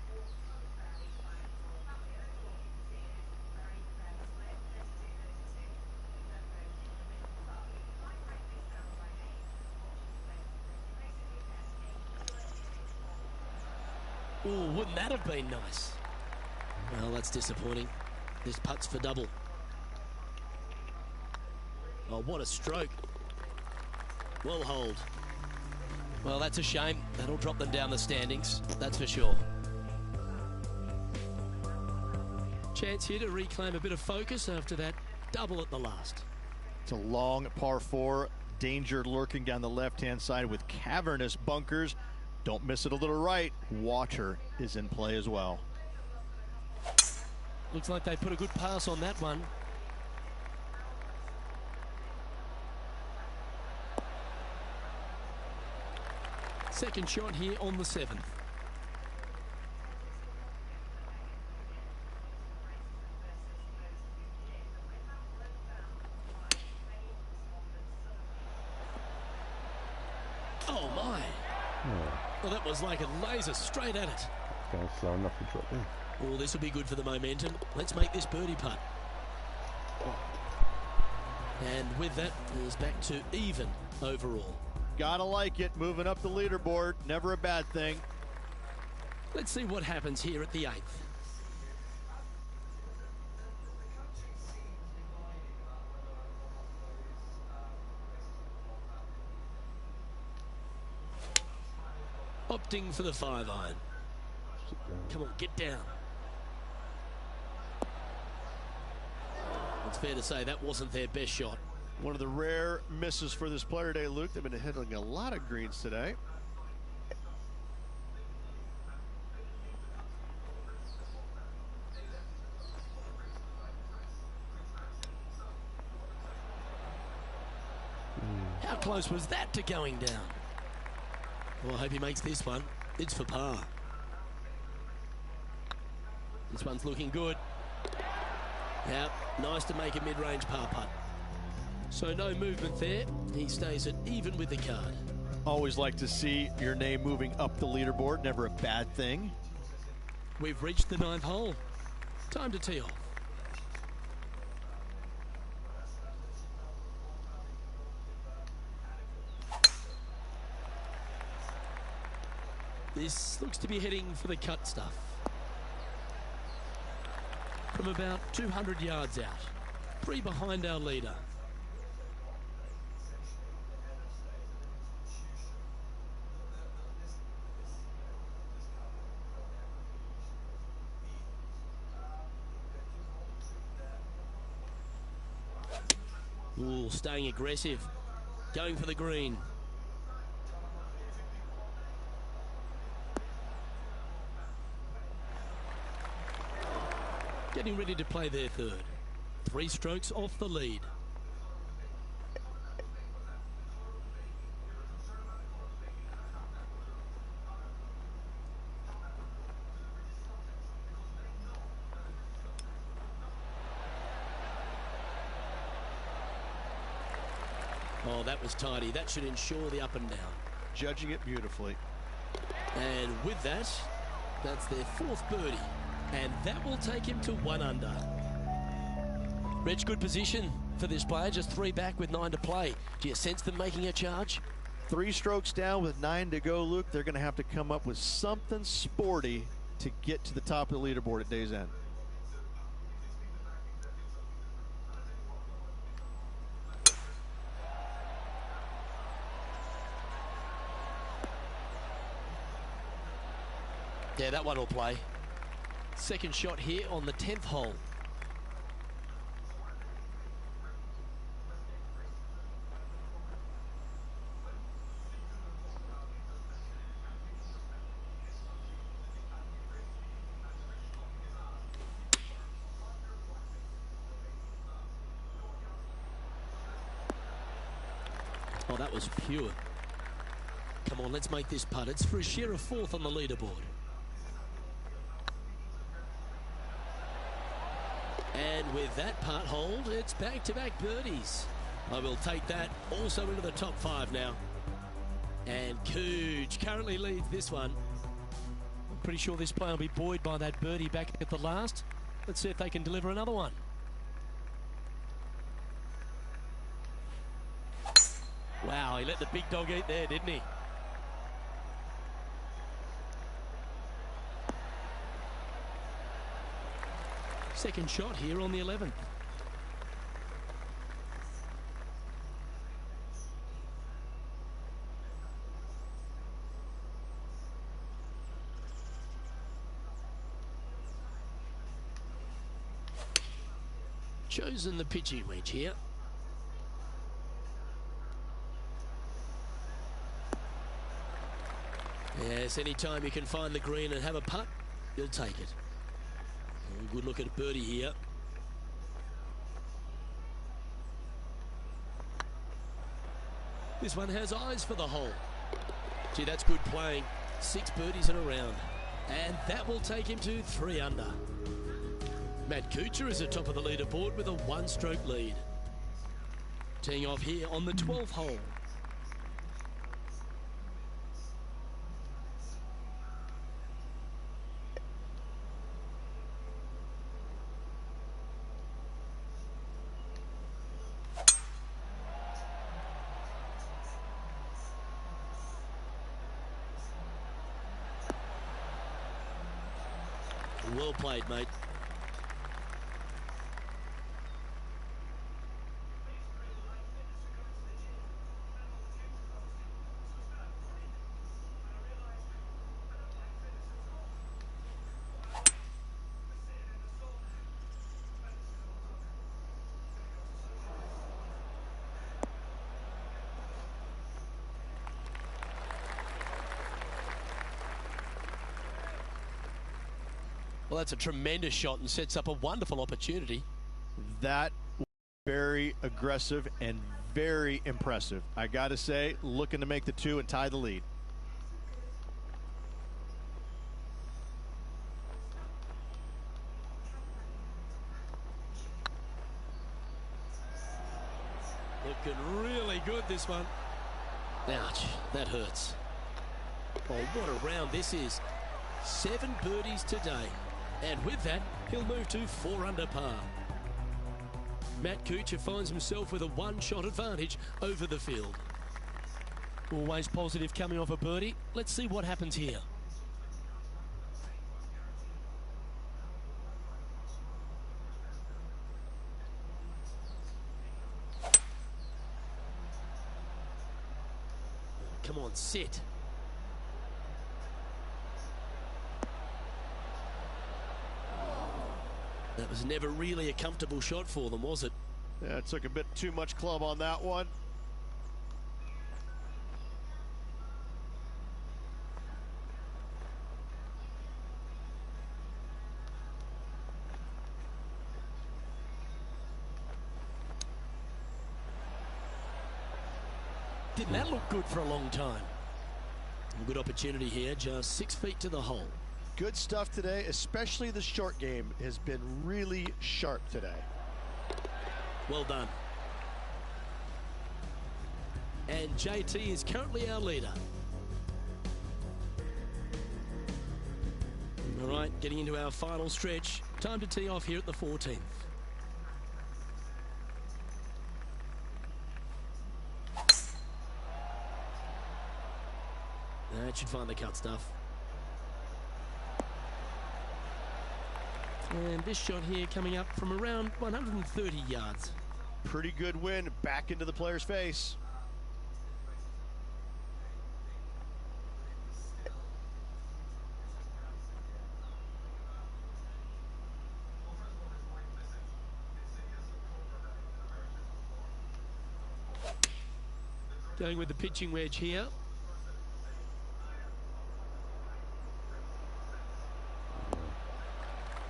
Oh, wouldn't that have been nice? Well, that's disappointing. This putt's for double. Oh, what a stroke. Well hold. Well, that's a shame. That'll drop them down the standings, that's for sure. Chance here to reclaim a bit of focus after that double at the last. It's a long par 4. Danger lurking down the left-hand side with cavernous bunkers. Don't miss it a little right. Water is in play as well. Looks like they put a good pass on that one. Second shot here on the 7th. Oh my. Well, that was like a laser straight at it. Going slow enough to drop in. Oh, this will be good for the momentum. Let's make this birdie putt. And with that, it's back to even overall. Gotta like it. Moving up the leaderboard. Never a bad thing. Let's see what happens here at the 8th. Opting for the 5-iron. Come on, get down. It's fair to say that wasn't their best shot. One of the rare misses for this player today, Luke. They've been hitting a lot of greens today. How close was that to going down? Well, I hope he makes this one. It's for par. This one's looking good. Yeah, nice to make a mid-range par putt. So no movement there. He stays at even with the card. Always like to see your name moving up the leaderboard. Never a bad thing. We've reached the 9th hole. Time to tee off. This looks to be heading for the cut stuff. From about 200 yards out. 3 behind our leader. Ooh, staying aggressive. Going for the green. Getting ready to play their third. 3 strokes off the lead. Oh, that was tidy. That should ensure the up and down. Judging it beautifully. And with that, that's their 4th birdie. And that will take him to 1 under. Rich, good position for this player. Just 3 back with 9 to play. Do you sense them making a charge? 3 strokes down with 9 to go, Luke. They're going to have to come up with something sporty to get to the top of the leaderboard at day's end. Yeah, that one will play. Second shot here on the 10th hole. Oh, that was pure. Come on, let's make this putt. It's for a share of 4th on the leaderboard. And with that putt hold, it's back-to-back birdies. I will take that also into the top 5 now. And Cooch currently leads this one. I'm pretty sure this player will be buoyed by that birdie back at the last. Let's see if they can deliver another one. Wow, he let the big dog eat there, didn't he? Second shot here on the 11th. Chosen the pitching wedge here. Yes, anytime you can find the green and have a putt, you'll take it. Good look at a birdie here. This one has eyes for the hole. Gee, that's good playing. 6 birdies in a round. And that will take him to 3 under. Matt Kuchar is at top of the leaderboard with a 1-stroke lead. Teeing off here on the 12th hole. Well played, mate. Well, that's a tremendous shot and sets up a wonderful opportunity. That was very aggressive and very impressive. I got to say, looking to make the 2 and tie the lead. Looking really good, this one. Ouch, that hurts. Oh, what a round this is. 7 birdies today. And with that, he'll move to 4 under par. Matt Kuchar finds himself with a 1-shot advantage over the field. Always positive coming off a birdie. Let's see what happens here. Come on, sit. That was never really a comfortable shot for them, was it? Yeah, took a bit too much club on that one. Didn't that look good for a long time? A good opportunity here, just 6 feet to the hole. Good stuff today, especially the short game has been really sharp today. Well done. And JT is currently our leader. All right, getting into our final stretch. Time to tee off here at the 14th. That should find the cut stuff. And this shot here coming up from around 130 yards. Pretty good win back into the player's face. Going with the pitching wedge here.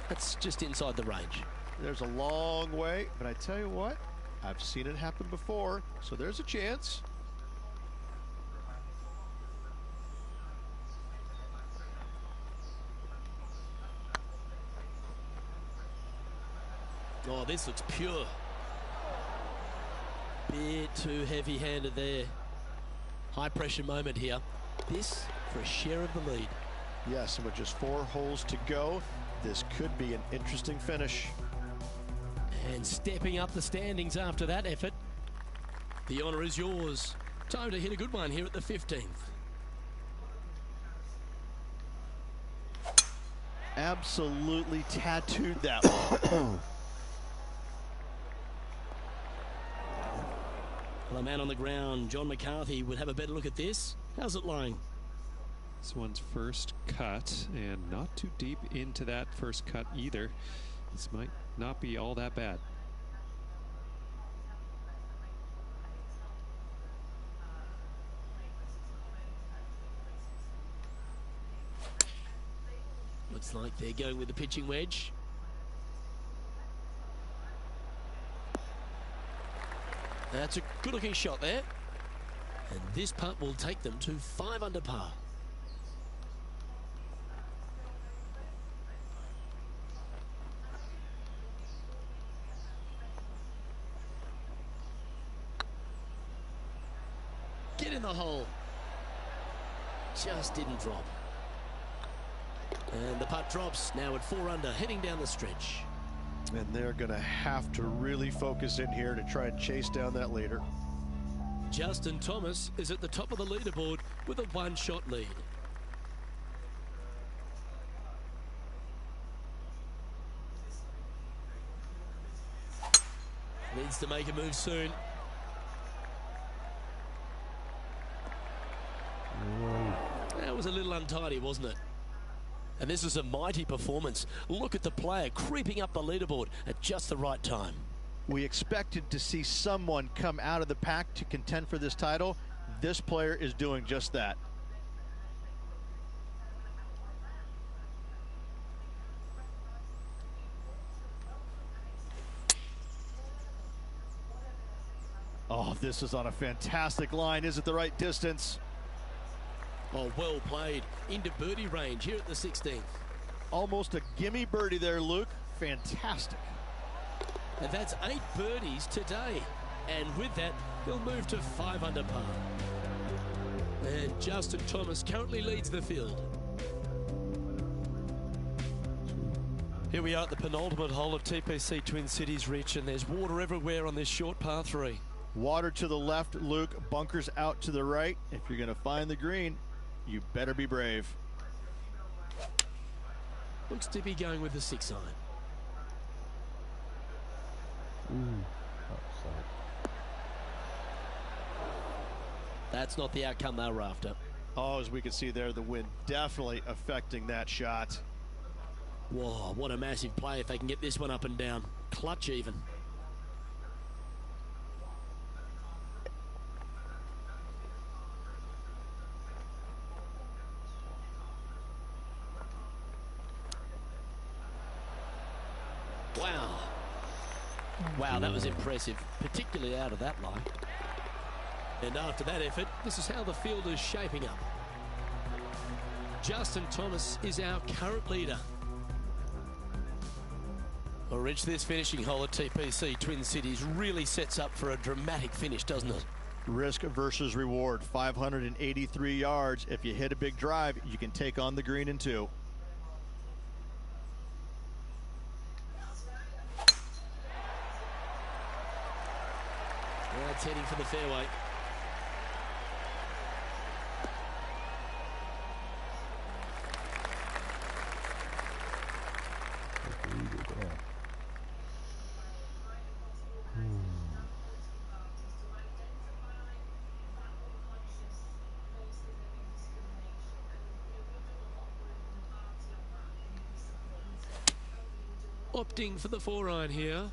That's just inside the range. There's a long way, but I tell you what, I've seen it happen before, so there's a chance. Oh, this looks pure. Bit too heavy-handed there. High pressure moment here. This for a share of the lead. Yes, and with just 4 holes to go, this could be an interesting finish. And stepping up the standings after that effort. The honour is yours. Time to hit a good one here at the 15th. Absolutely tattooed that one. Well, a man on the ground, John McCarthy, would have a better look at this. How's it lying? This one's first cut, and not too deep into that first cut either. This might not be all that bad. Looks like they're going with the pitching wedge. That's a good-looking shot there. And this putt will take them to 5 under par. Get in the hole. Just didn't drop. And the putt drops now at 4 under, heading down the stretch. And they're going to have to really focus in here to try and chase down that leader. Justin Thomas is at the top of the leaderboard with a 1-shot lead. Needs to make a move soon. That was a little untidy, wasn't it? And this is a mighty performance. Look at the player creeping up the leaderboard at just the right time. We expected to see someone come out of the pack to contend for this title. This player is doing just that. Oh, this is on a fantastic line. Is it the right distance? Oh, well played. Into birdie range here at the 16th. Almost a gimme birdie there, Luke. Fantastic. And that's 8 birdies today. And with that, he'll move to 5 under par. And Justin Thomas currently leads the field. Here we are at the penultimate hole of TPC Twin Cities, Rich, and there's water everywhere on this short par 3. Water to the left, Luke. Bunkers out to the right. If you're going to find the green, you better be brave. Looks to be going with the 6 iron. That's not the outcome they were after. Oh, as we can see there, the wind definitely affecting that shot. Whoa, what a massive play if they can get this one up and down. Clutch even. Wow. Wow, that was impressive, particularly out of that lie. And after that effort, this is how the field is shaping up. Justin Thomas is our current leader. Well, Rich, this finishing hole at TPC Twin Cities really sets up for a dramatic finish, doesn't it? Risk versus reward, 583 yards. If you hit a big drive, you can take on the green in 2. That's heading for the fairway. Opting for the 4-iron here.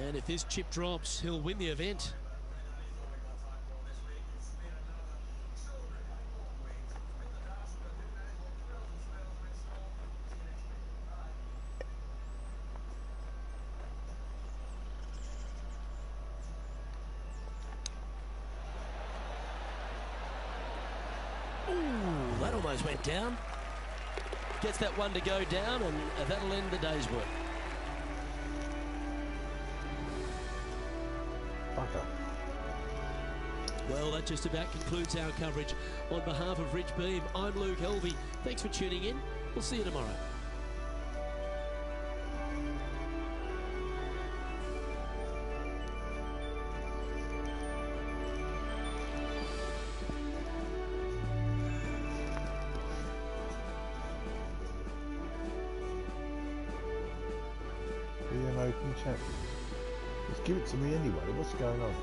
And if this chip drops, he'll win the event. Ooh, that almost went down. Gets that one to go down, and that'll end the day's work. Well, that just about concludes our coverage. On behalf of Rich Beam, I'm Luke Helvey. Thanks for tuning in. We'll see you tomorrow. Be an open champion. Just give it to me anyway. What's going on?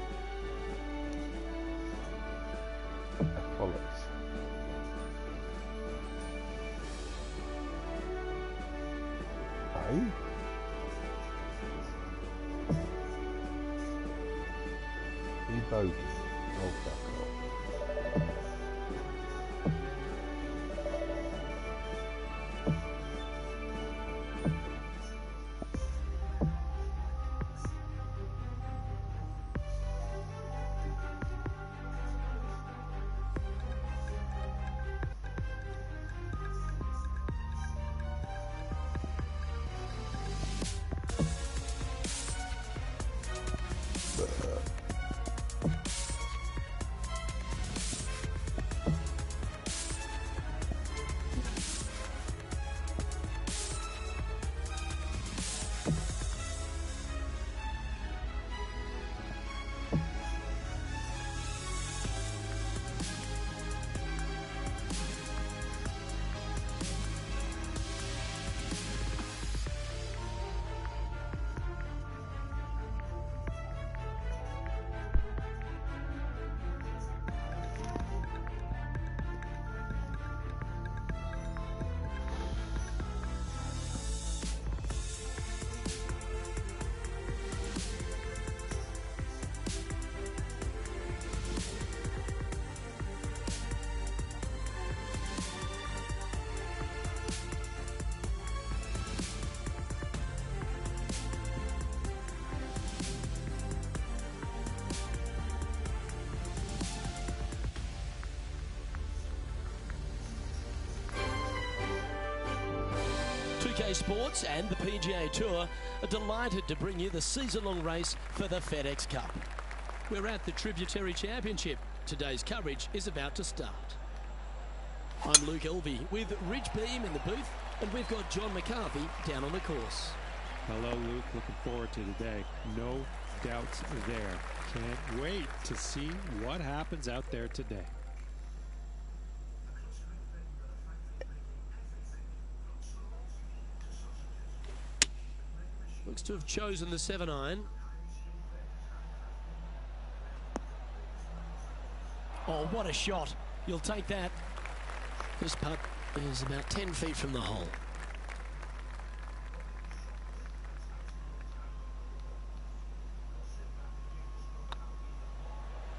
Bollocks. Hey? He bogus. Oh, fuck off. Sports and the PGA Tour are delighted to bring you the season-long race for the FedEx Cup. We're at the Tributary Championship. Today's coverage is about to start. I'm Luke Helvey with Rich Beam in the booth, and we've got John McCarthy down on the course. Hello, Luke. Looking forward to today. No doubts there. Can't wait to see what happens out there today. Looks to have chosen the 7-iron. Oh, what a shot. You'll take that. This putt is about 10 feet from the hole.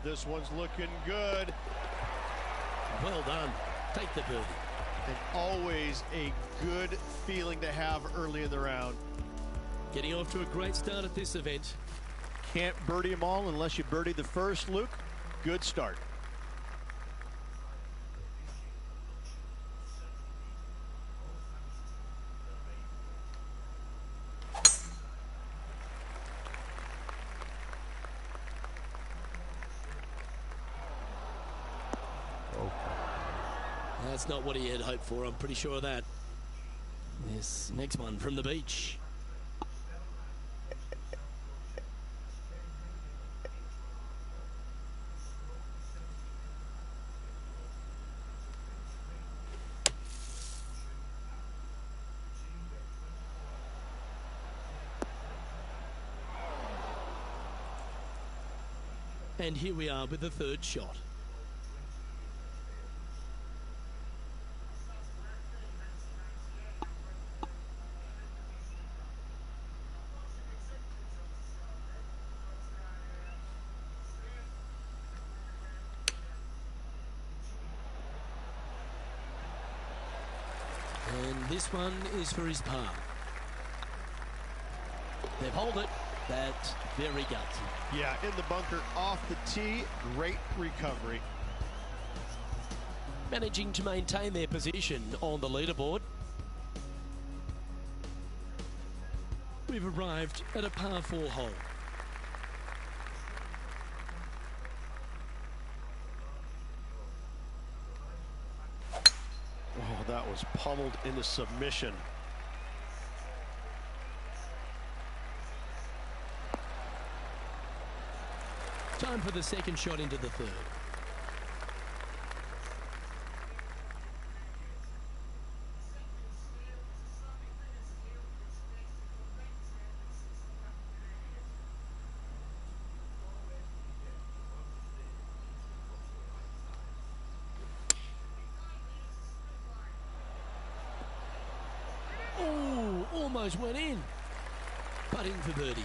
This one's looking good. Well done. Take the birdie. And always a good feeling to have early in the round. Getting off to a great start at this event. Can't birdie them all unless you birdie the first, Luke. Good start. That's not what he had hoped for, I'm pretty sure of that. This next one from the beach. And here we are with the third shot. And this one is for his par. They've holed it. That's very gutsy. Yeah, in the bunker off the tee. Great recovery. Managing to maintain their position on the leaderboard. We've arrived at a par 4 hole. Oh, that was pummeled into submission. Time for the second shot into the third. Oh, almost went in. Putting for birdie.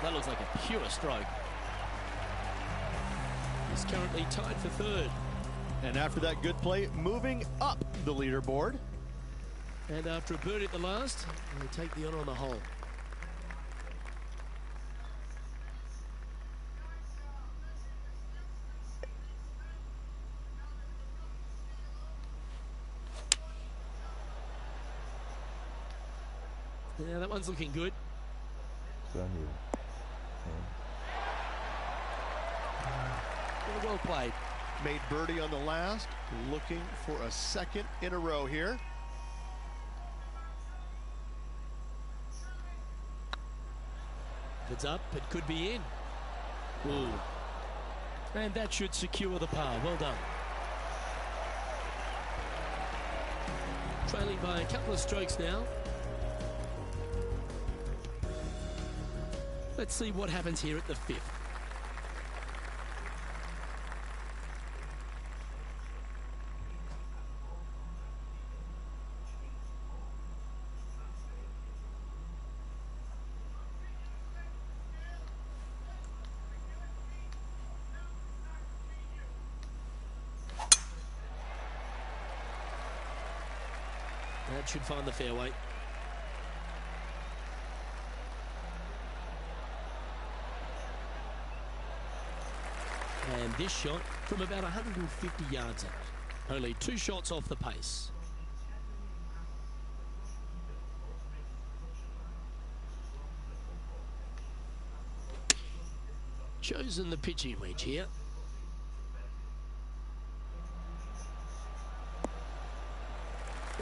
That looks like a pure stroke. He's currently tied for third. And after that good play, moving up the leaderboard. And after a birdie at the last, he'll take the honour on the hole. Yeah, that one's looking good. Well played. Made birdie on the last. Looking for a second in a row here. If it's up, it could be in. Ooh. And that should secure the par. Well done. Trailing by a couple of strokes now. Let's see what happens here at the fifth. That should find the fairway. And this shot from about 150 yards out. Only 2 shots off the pace. Chosen the pitching wedge here.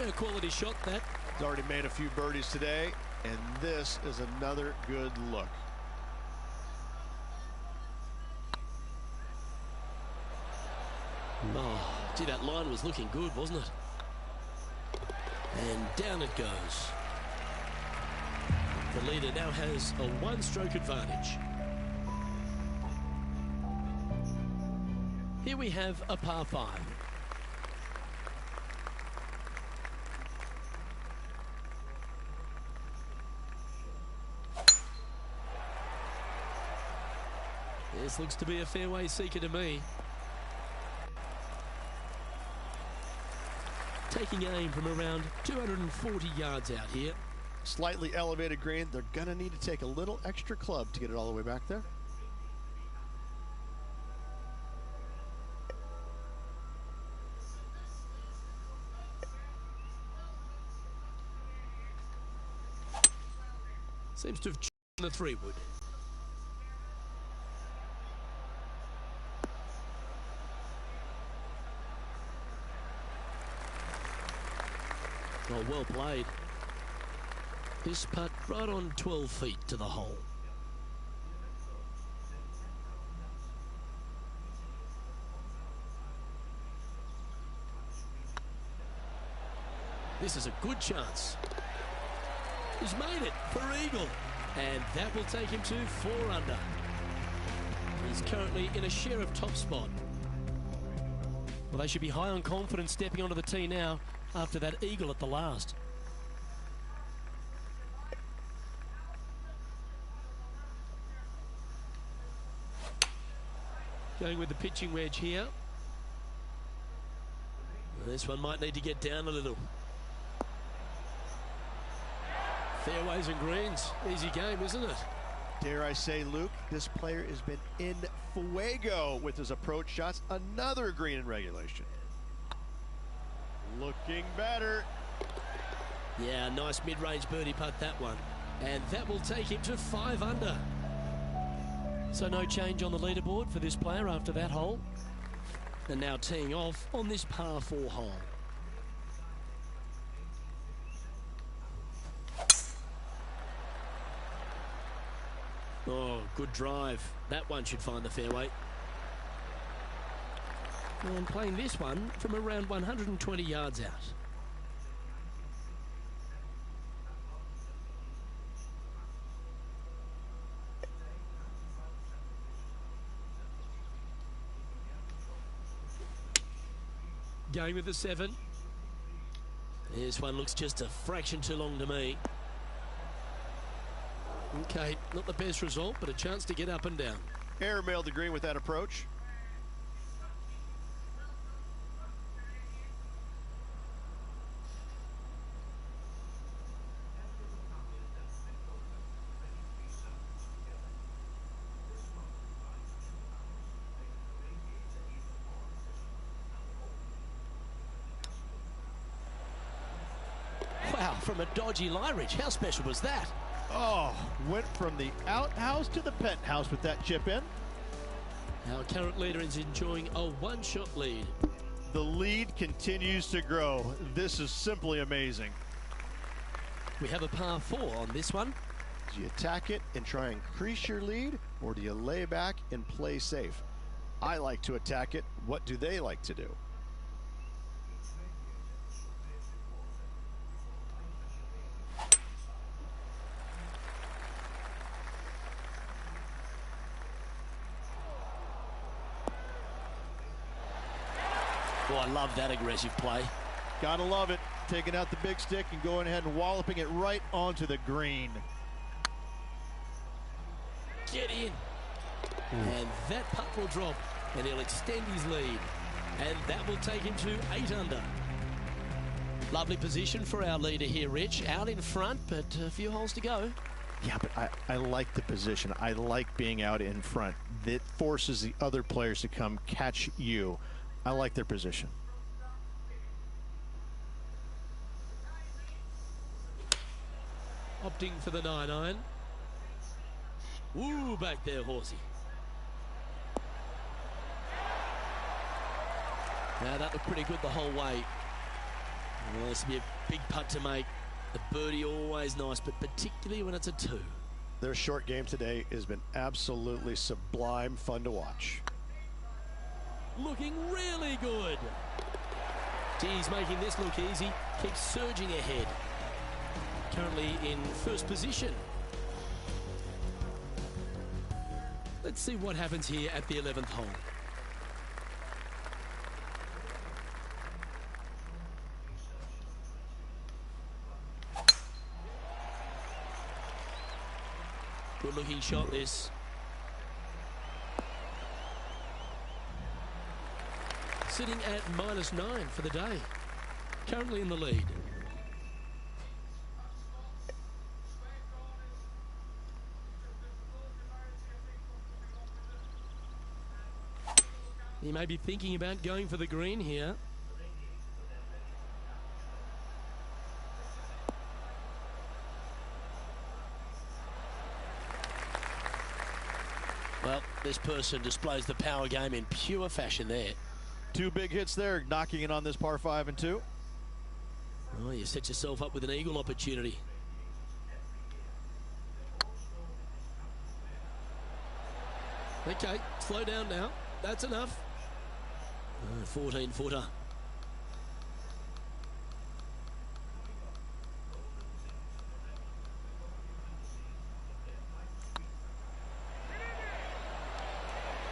A quality shot that. He's already made a few birdies today, and this is another good look. Oh, gee, that line was looking good, wasn't it? And down it goes. The leader now has a 1-stroke advantage. Here we have a par 5. This looks to be a fairway seeker to me. Taking aim from around 240 yards out here. Slightly elevated green. They're going to need to take a little extra club to get it all the way back there. Seems to have chosen the 3-wood. Oh, well played. This putt right on 12 feet to the hole. This is a good chance. He's made it for eagle, and that will take him to 4 under. He's currently in a share of top spot. Well, they should be high on confidence stepping onto the tee now after that eagle at the last. Going with the pitching wedge here. This one might need to get down a little. Fairways and greens. Easy game, isn't it? Dare I say, Luke, this player has been in fuego with his approach shots. Another green in regulation. Looking better. Yeah, nice mid-range birdie putt, that one. And that will take him to 5 under. So no change on the leaderboard for this player after that hole. And now teeing off on this par 4 hole. Oh, good drive. That one should find the fairway. And playing this one from around 120 yards out. Going with the 7. This one looks just a fraction too long to me. Okay, not the best result, but a chance to get up and down. Airmailed the green with that approach. Wow, from a dodgy lie, Rich. How special was that? Oh, went from the outhouse to the penthouse with that chip in. Our current leader is enjoying a 1-shot lead. The lead continues to grow. This is simply amazing. We have a par 4 on this one. Do you attack it and try and increase your lead, or do you lay back and play safe? I like to attack it. What do they like to do? Oh, I love that aggressive play. Gotta love it. Taking out the big stick and going ahead and walloping it right onto the green. Get in. And that putt will drop, and he'll extend his lead. And that will take him to 8 under. Lovely position for our leader here, Rich. Out in front, but a few holes to go. Yeah, but I like the position. I like being out in front. That forces the other players to come catch you. I like their position. Opting for the 9-iron. Ooh, back there, horsey. Now that looked pretty good the whole way. Well, this will be a big putt to make. The birdie always nice, but particularly when it's a 2. Their short game today has been absolutely sublime fun to watch. Looking really good. He's making this look easy. Keeps surging ahead. Currently in first position. Let's see what happens here at the 11th hole. Good looking shot this. sitting at -9 for the day. Currently in the lead. He may be thinking about going for the green here. Well, this person displays the power game in pure fashion there. 2 big hits there, knocking in on this par 5 and 2. Oh, you set yourself up with an eagle opportunity. Okay, slow down now. That's enough. 14-footer.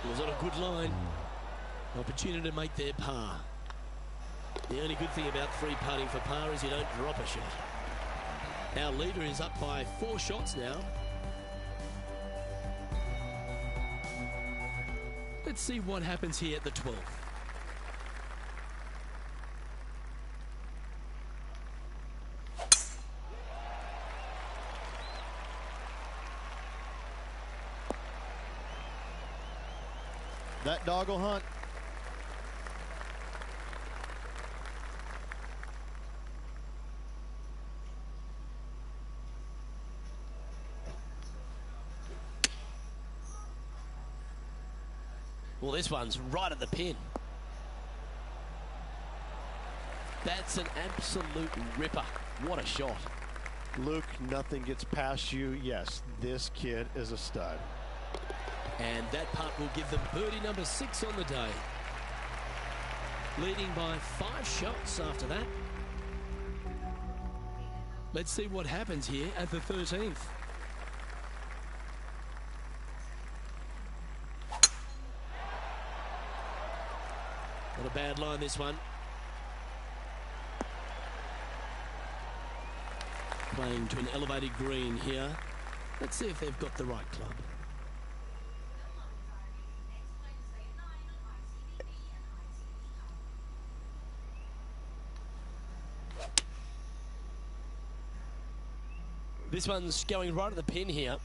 Was on a good line. Opportunity to make their par. The only good thing about free putting for par is you don't drop a shot. Our leader is up by 4 shots now. Let's see what happens here at the 12th. That dog will hunt. Well, this one's right at the pin. That's an absolute ripper. What a shot. Luke, nothing gets past you. Yes, this kid is a stud. And that putt will give them birdie number 6 on the day. Leading by 5 shots after that. Let's see what happens here at the 13th. Not a bad line, this one. Playing to an elevated green here. Let's see if they've got the right club. This one's going right at the pin here.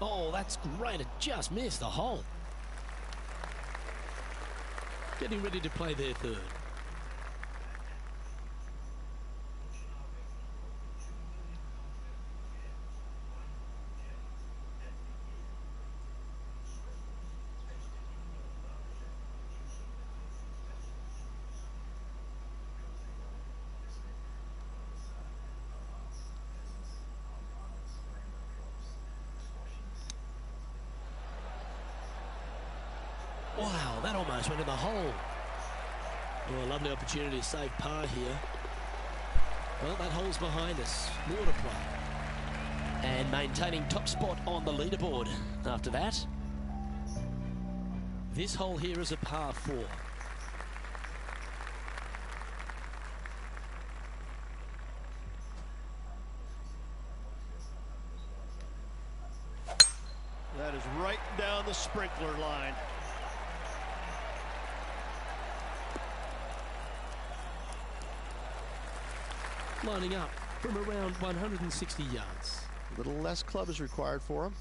Oh, that's great. It just missed the hole. Getting ready to play their third. Wow, that almost went in the hole. Oh, a lovely opportunity to save par here. Well, that hole's behind us. More to play. And maintaining top spot on the leaderboard after that. This hole here is a par 4. That is right down the sprinkler line. Lining up from around 160 yards. A little less club is required for him.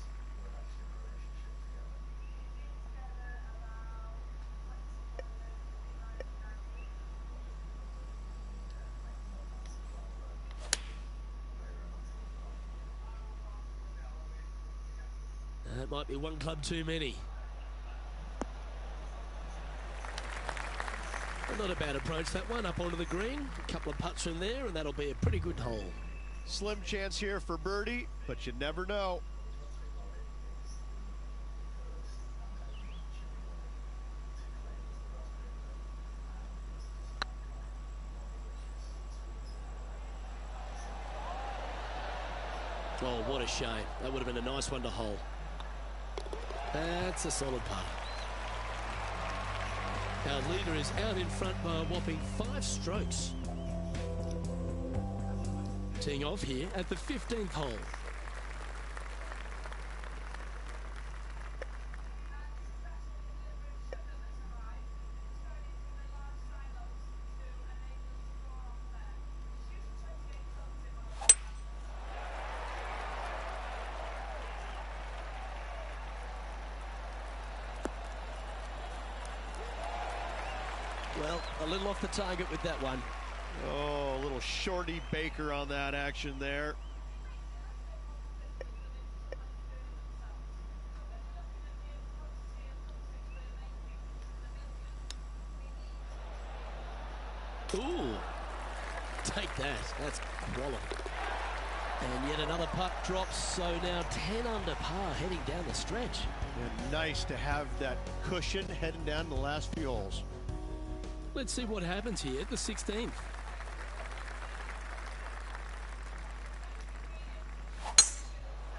That might be one club too many. Not a bad approach, that one, up onto the green. A couple of putts from there, and that'll be a pretty good hole. Slim chance here for birdie, but you never know. Oh, what a shame. That would have been a nice one to hole. That's a solid putt. Our leader is out in front by a whopping 5 strokes. Teeing off here at the 15th hole. Well, a little off the target with that one. Oh, a little shorty Baker on that action there. Ooh, take that. That's quality. And yet another putt drops, so now 10 under par heading down the stretch. And nice to have that cushion heading down the last few holes. Let's see what happens here at the 16th.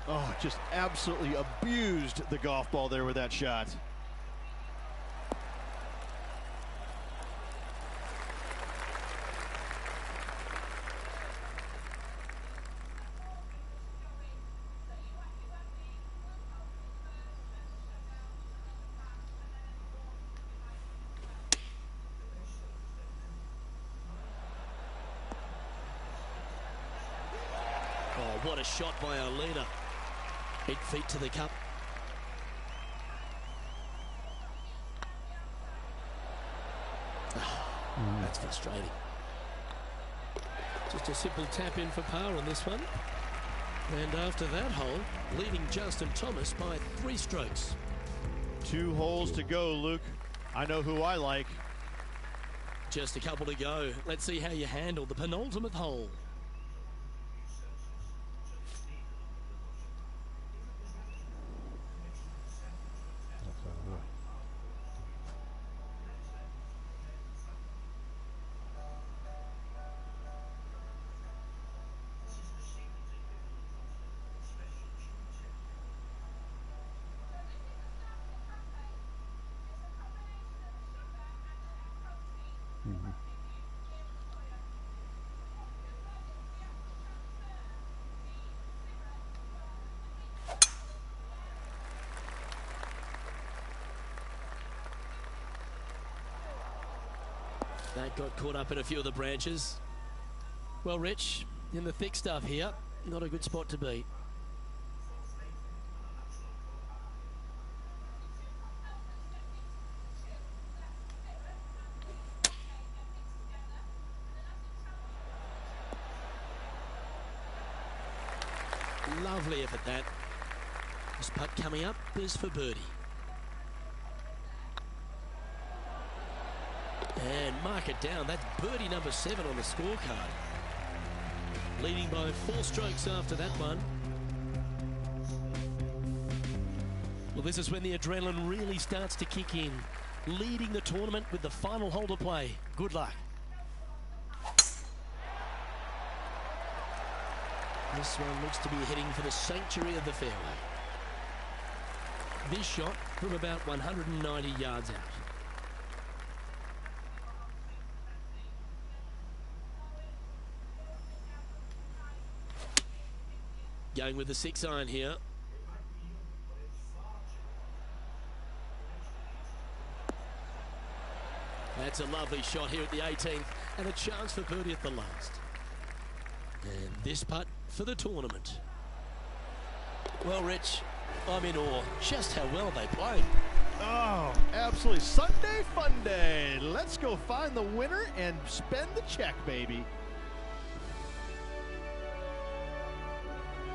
Oh, just absolutely abused the golf ball there with that shot. Oh, what a shot by our leader. 8 feet to the cup. Oh, that's frustrating. Just a simple tap in for par on this one. And after that hole, leading Justin Thomas by 3 strokes. 2 holes to go, Luke. I know who I like. Just a couple to go. Let's see how you handle the penultimate hole. That got caught up in a few of the branches. Well, Rich, in the thick stuff here, not a good spot to be. Lovely effort that. This putt coming up is for birdie. And mark it down. That's birdie number 7 on the scorecard. Leading by 4 strokes after that one. Well, this is when the adrenaline really starts to kick in. Leading the tournament with the final hole to play. Good luck. This one looks to be heading for the sanctuary of the fairway. This shot from about 190 yards out. Going with the 6-iron here. That's a lovely shot here at the 18th and a chance for birdie at the last. And this putt for the tournament. Well, Rich, I'm in awe just how well they played. Oh, absolutely. Sunday fun day. Let's go find the winner and spend the check, baby.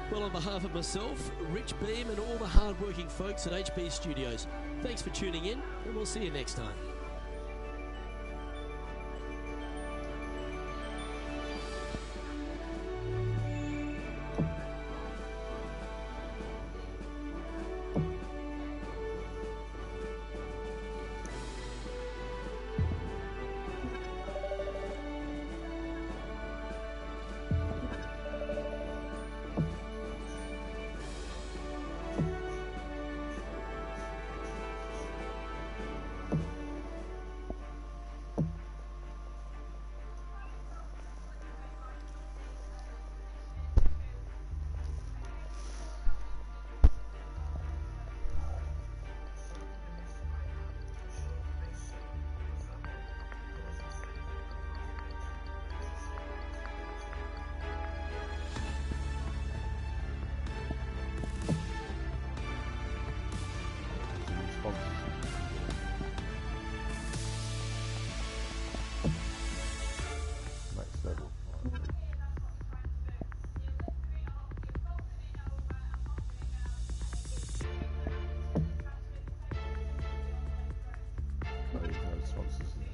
Well, on behalf of myself, Rich Beam, and all the hard-working folks at HB Studios, thanks for tuning in, and we'll see you next time. Those sponsors, yes.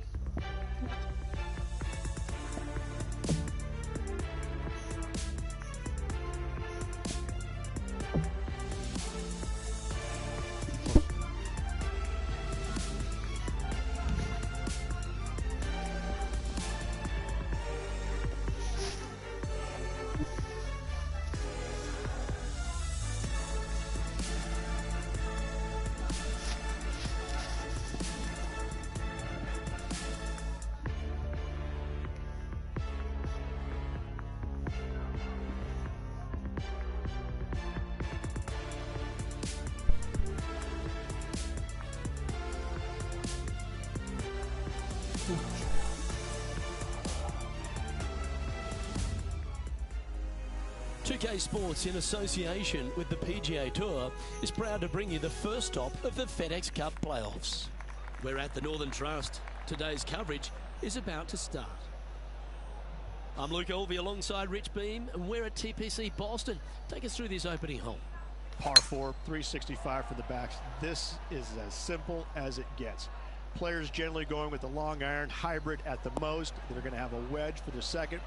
PGA Sports, in association with the PGA Tour, is proud to bring you the first stop of the FedEx Cup playoffs. We're at the Northern Trust. Today's coverage is about to start. I'm Luke Elvey alongside Rich Beam, and we're at TPC Boston. Take us through this opening hole. Par 4, 365 for the backs. This is as simple as it gets. Players generally going with the long iron hybrid at the most. They're going to have a wedge for the second.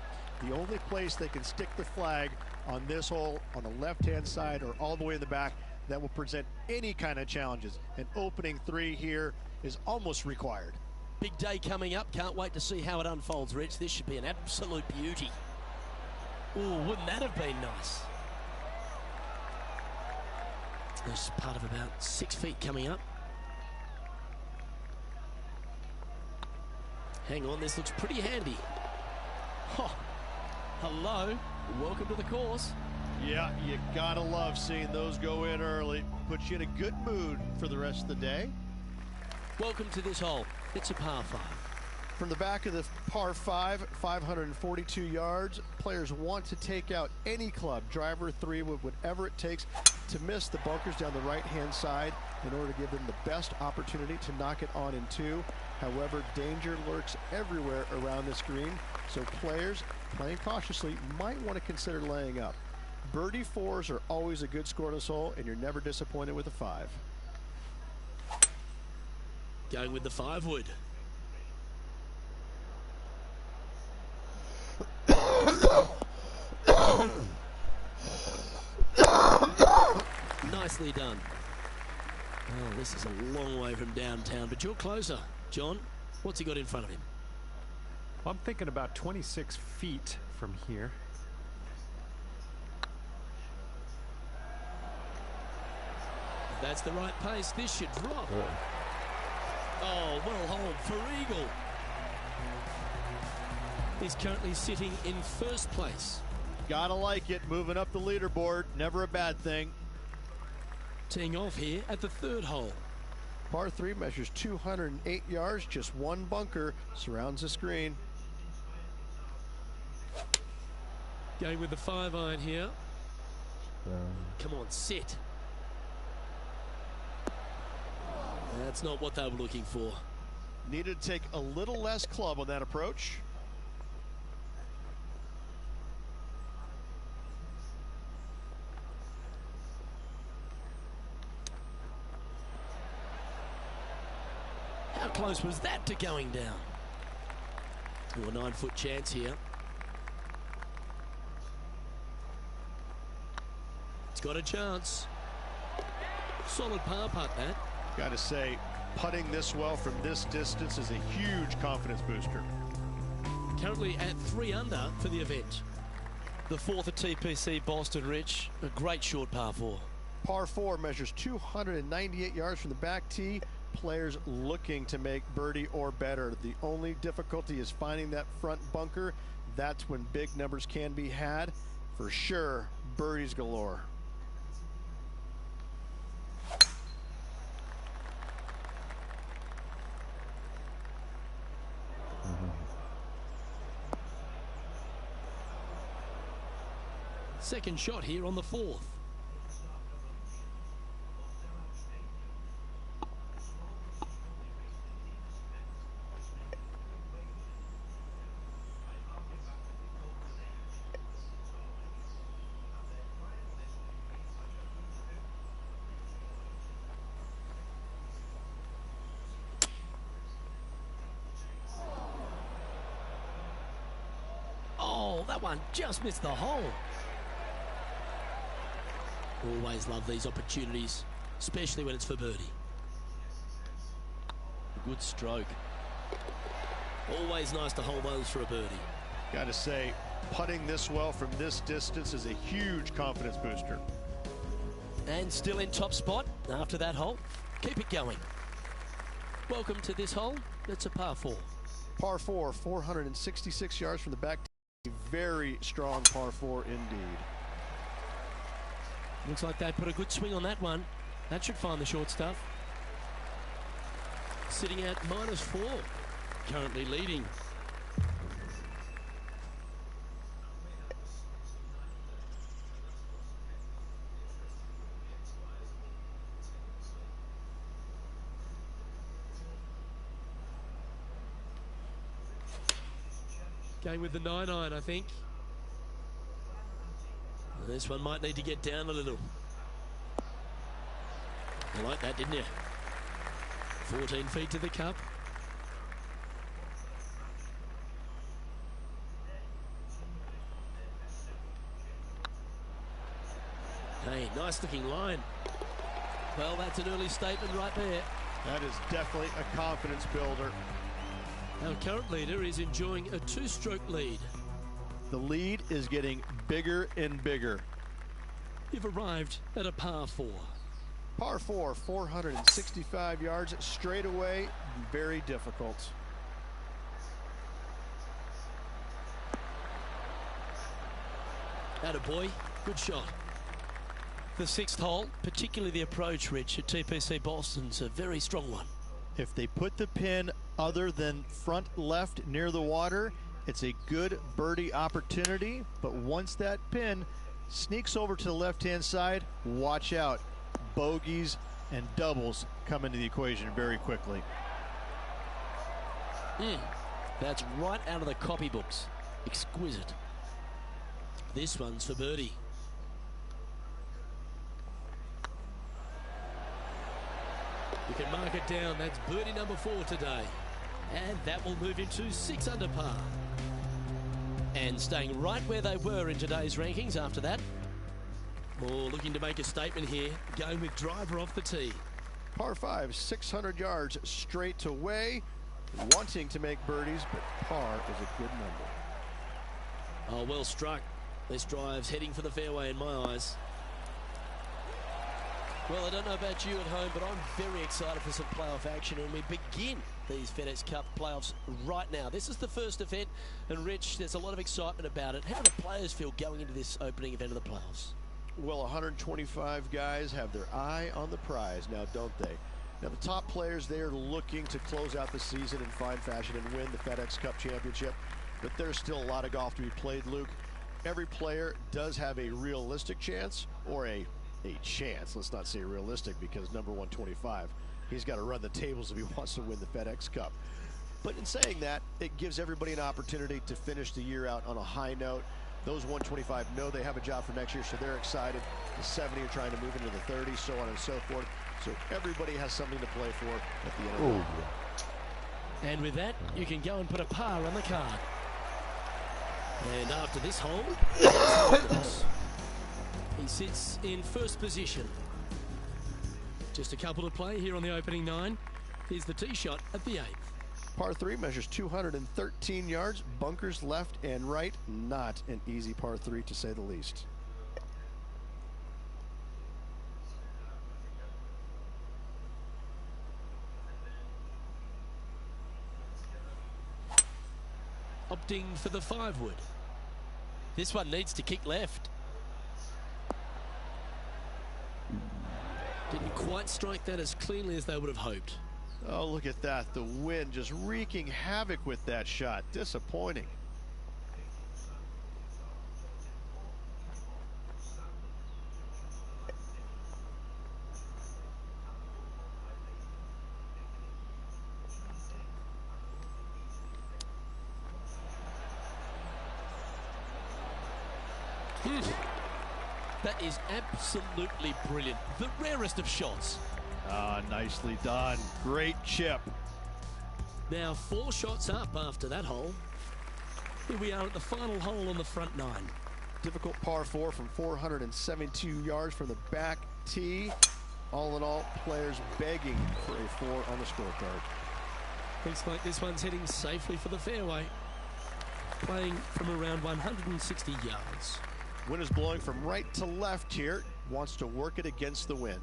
The only place they can stick the flag on this hole on the left-hand side or all the way in the back that will present any kind of challenges. An opening 3 here is almost required. Big day coming up. Can't wait to see how it unfolds, Rich. This should be an absolute beauty. Ooh, wouldn't that have been nice? There's part of about 6 feet coming up. Hang on, this looks pretty handy. Oh, hello. Welcome to the course. Yeah, you gotta love seeing those go in early. Puts you in a good mood for the rest of the day. Welcome to this hole. It's a par 5. From the back of the par 5, 542 yards, players want to take out any club, driver, 3, with whatever it takes to miss the bunkers down the right-hand side in order to give them the best opportunity to knock it on in 2. However, danger lurks everywhere around this green, so players playing cautiously might want to consider laying up. Birdie 4s are always a good score on this hole, and you're never disappointed with a 5. Going with the 5 wood. Nicely done. Oh, this is a long way from downtown, but you're closer. John, what's he got in front of him? I'm thinking about 26 feet from here. That's the right pace. This should drop. Oh, well hold for eagle. He's currently sitting in first place. Gotta like it. Moving up the leaderboard, never a bad thing. Teeing off here at the 3rd hole. Par 3 measures 208 yards, just 1 bunker surrounds the screen. Going with the 5-iron here. Come on, sit. That's not what they were looking for. Needed to take a little less club on that approach. How close was that to going down? Ooh, a 9-foot chance here. It's got a chance. Solid par putt, that. Got to say, putting this well from this distance is a huge confidence booster. Currently at 3 under for the event. The 4th at TPC Boston, Rich. A great short par 4. Par 4 measures 298 yards from the back tee. Players looking to make birdie or better. The only difficulty is finding that front bunker. That's when big numbers can be had. For sure, birdies galore. Second shot here on the 4th. that one just missed the hole. Always love these opportunities, especially when it's for birdie. A good stroke. Always nice to hold those for a birdie. Got to say, putting this well from this distance is a huge confidence booster. And still in top spot after that hole. Keep it going. Welcome to this hole. It's a par 4. Par 4, 466 yards from the back. A very strong par 4 indeed. Looks like they put a good swing on that one. That should find the short stuff. Sitting at -4. Currently leading. Going with the 9-iron, I think. This one might need to get down a little. You like that, didn't you? 14 feet to the cup. Hey, nice looking line. Well, that's an early statement right there. That is definitely a confidence builder. Our current leader is enjoying a 2-stroke lead. The lead is getting bigger and bigger. You've arrived at a par 4. Par 4, 465 yards straight away, very difficult. Attaboy, good shot. The 6th hole, particularly the approach, Rich, at TPC Boston's a very strong one. If they put the pin other than front left near the water, it's a good birdie opportunity, but once that pin sneaks over to the left-hand side, watch out. Bogeys and doubles come into the equation very quickly. That's right out of the copybooks. Exquisite. This one's for birdie. You can mark it down. That's birdie number 4 today. And that will move him to 6 under par. And staying right where they were in today's rankings after that. Oh, looking to make a statement here. Going with driver off the tee. Par 5, 600 yards straight away. Wanting to make birdies, but par is a good number. Oh, well struck. This drive's heading for the fairway in my eyes. Well, I don't know about you at home, but I'm very excited for some playoff action, and we begin these FedEx Cup playoffs right now. This is the first event, and Rich, there's a lot of excitement about it. How do the players feel going into this opening event of the playoffs? Well, 125 guys have their eye on the prize now, don't they? Now, the top players, they are looking to close out the season in fine fashion and win the FedEx Cup Championship, but there's still a lot of golf to be played, Luke. Every player does have a realistic chance, or a chance, let's not say realistic, because number 125, he's got to run the tables if he wants to win the FedEx Cup. But in saying that, it gives everybody an opportunity to finish the year out on a high note. Those 125 know they have a job for next year, so they're excited. The 70 are trying to move into the 30s, so on and so forth. So everybody has something to play for at the end of the year. And with that, you can go and put a par on the card. And after this hole, he sits in first position. Just a couple to play here on the opening 9. Here's the tee shot at the 8th. Par 3 measures 213 yards, bunkers left and right. Not an easy par 3 to say the least. Opting for the 5-wood. This one needs to kick left. Didn't quite strike that as cleanly as they would have hoped. Oh, look at that. The wind just wreaking havoc with that shot. Disappointing. That is absolutely brilliant. The rarest of shots. Ah, nicely done. Great chip. Now 4 shots up after that hole. Here we are at the final hole on the front nine. Difficult par 4 from 472 yards from the back tee. All in all, players begging for a 4 on the scorecard. Looks like this one's heading safely for the fairway. Playing from around 160 yards. Wind is blowing from right to left here. Wants to work it against the wind.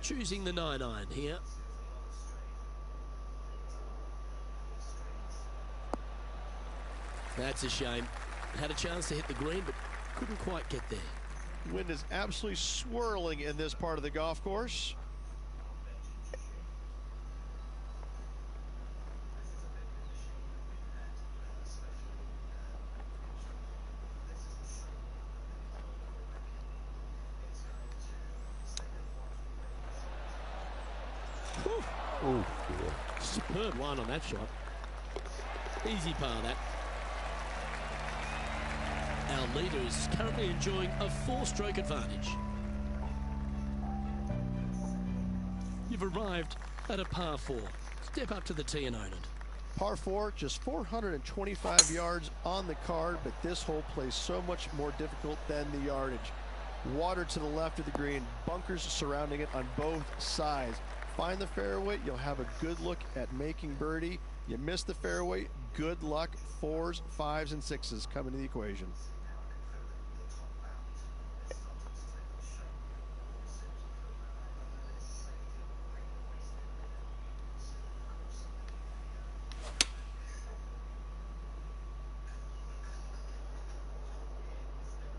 Choosing the 9-iron here. That's a shame. Had a chance to hit the green, but couldn't quite get there. Wind is absolutely swirling in this part of the golf course. Oh, dear. Superb line on that shot. Easy par that. Our leader is currently enjoying a 4-stroke advantage. You've arrived at a par 4. Step up to the tee and own it. Par 4, just 425 yards on the card, but this hole plays so much more difficult than the yardage. Water to the left of the green, bunkers surrounding it on both sides. Find the fairway, you'll have a good look at making birdie. You miss the fairway, good luck. 4s, 5s, and 6s come into the equation.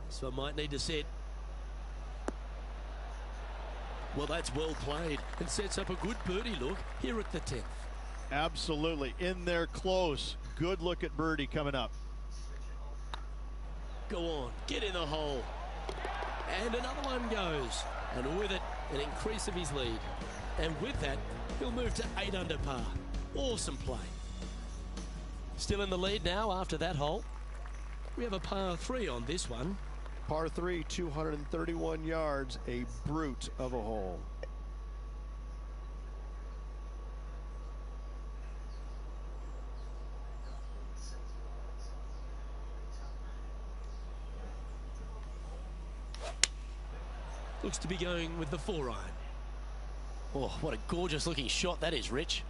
So I might need to set. Well, that's well played and sets up a good birdie look here at the 10th. Absolutely, in there close. Good look at birdie coming up. Go on, get in the hole. And another one goes. And with it, an increase of his lead. And with that, he'll move to 8 under par. Awesome play. Still in the lead now after that hole. We have a par 3 on this one. Par 3, 231 yards, a brute of a hole. Looks to be going with the 4-iron. Oh, what a gorgeous looking shot that is, Rich.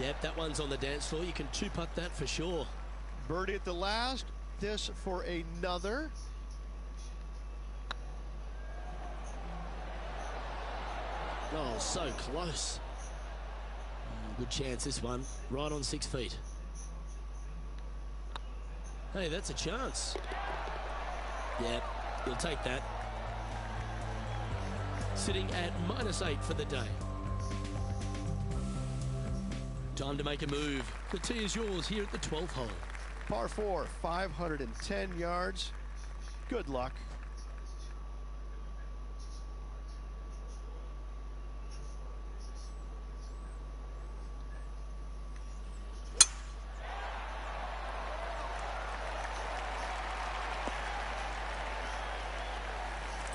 Yep, that one's on the dance floor. You can 2-putt that for sure. Birdie at the last. This for another. Oh, so close. Good chance this one. Right on 6 feet. Hey, that's a chance. Yep, you'll take that. Sitting at -8 for the day. Time to make a move. The tee is yours here at the 12th hole. Par 4, 510 yards. Good luck.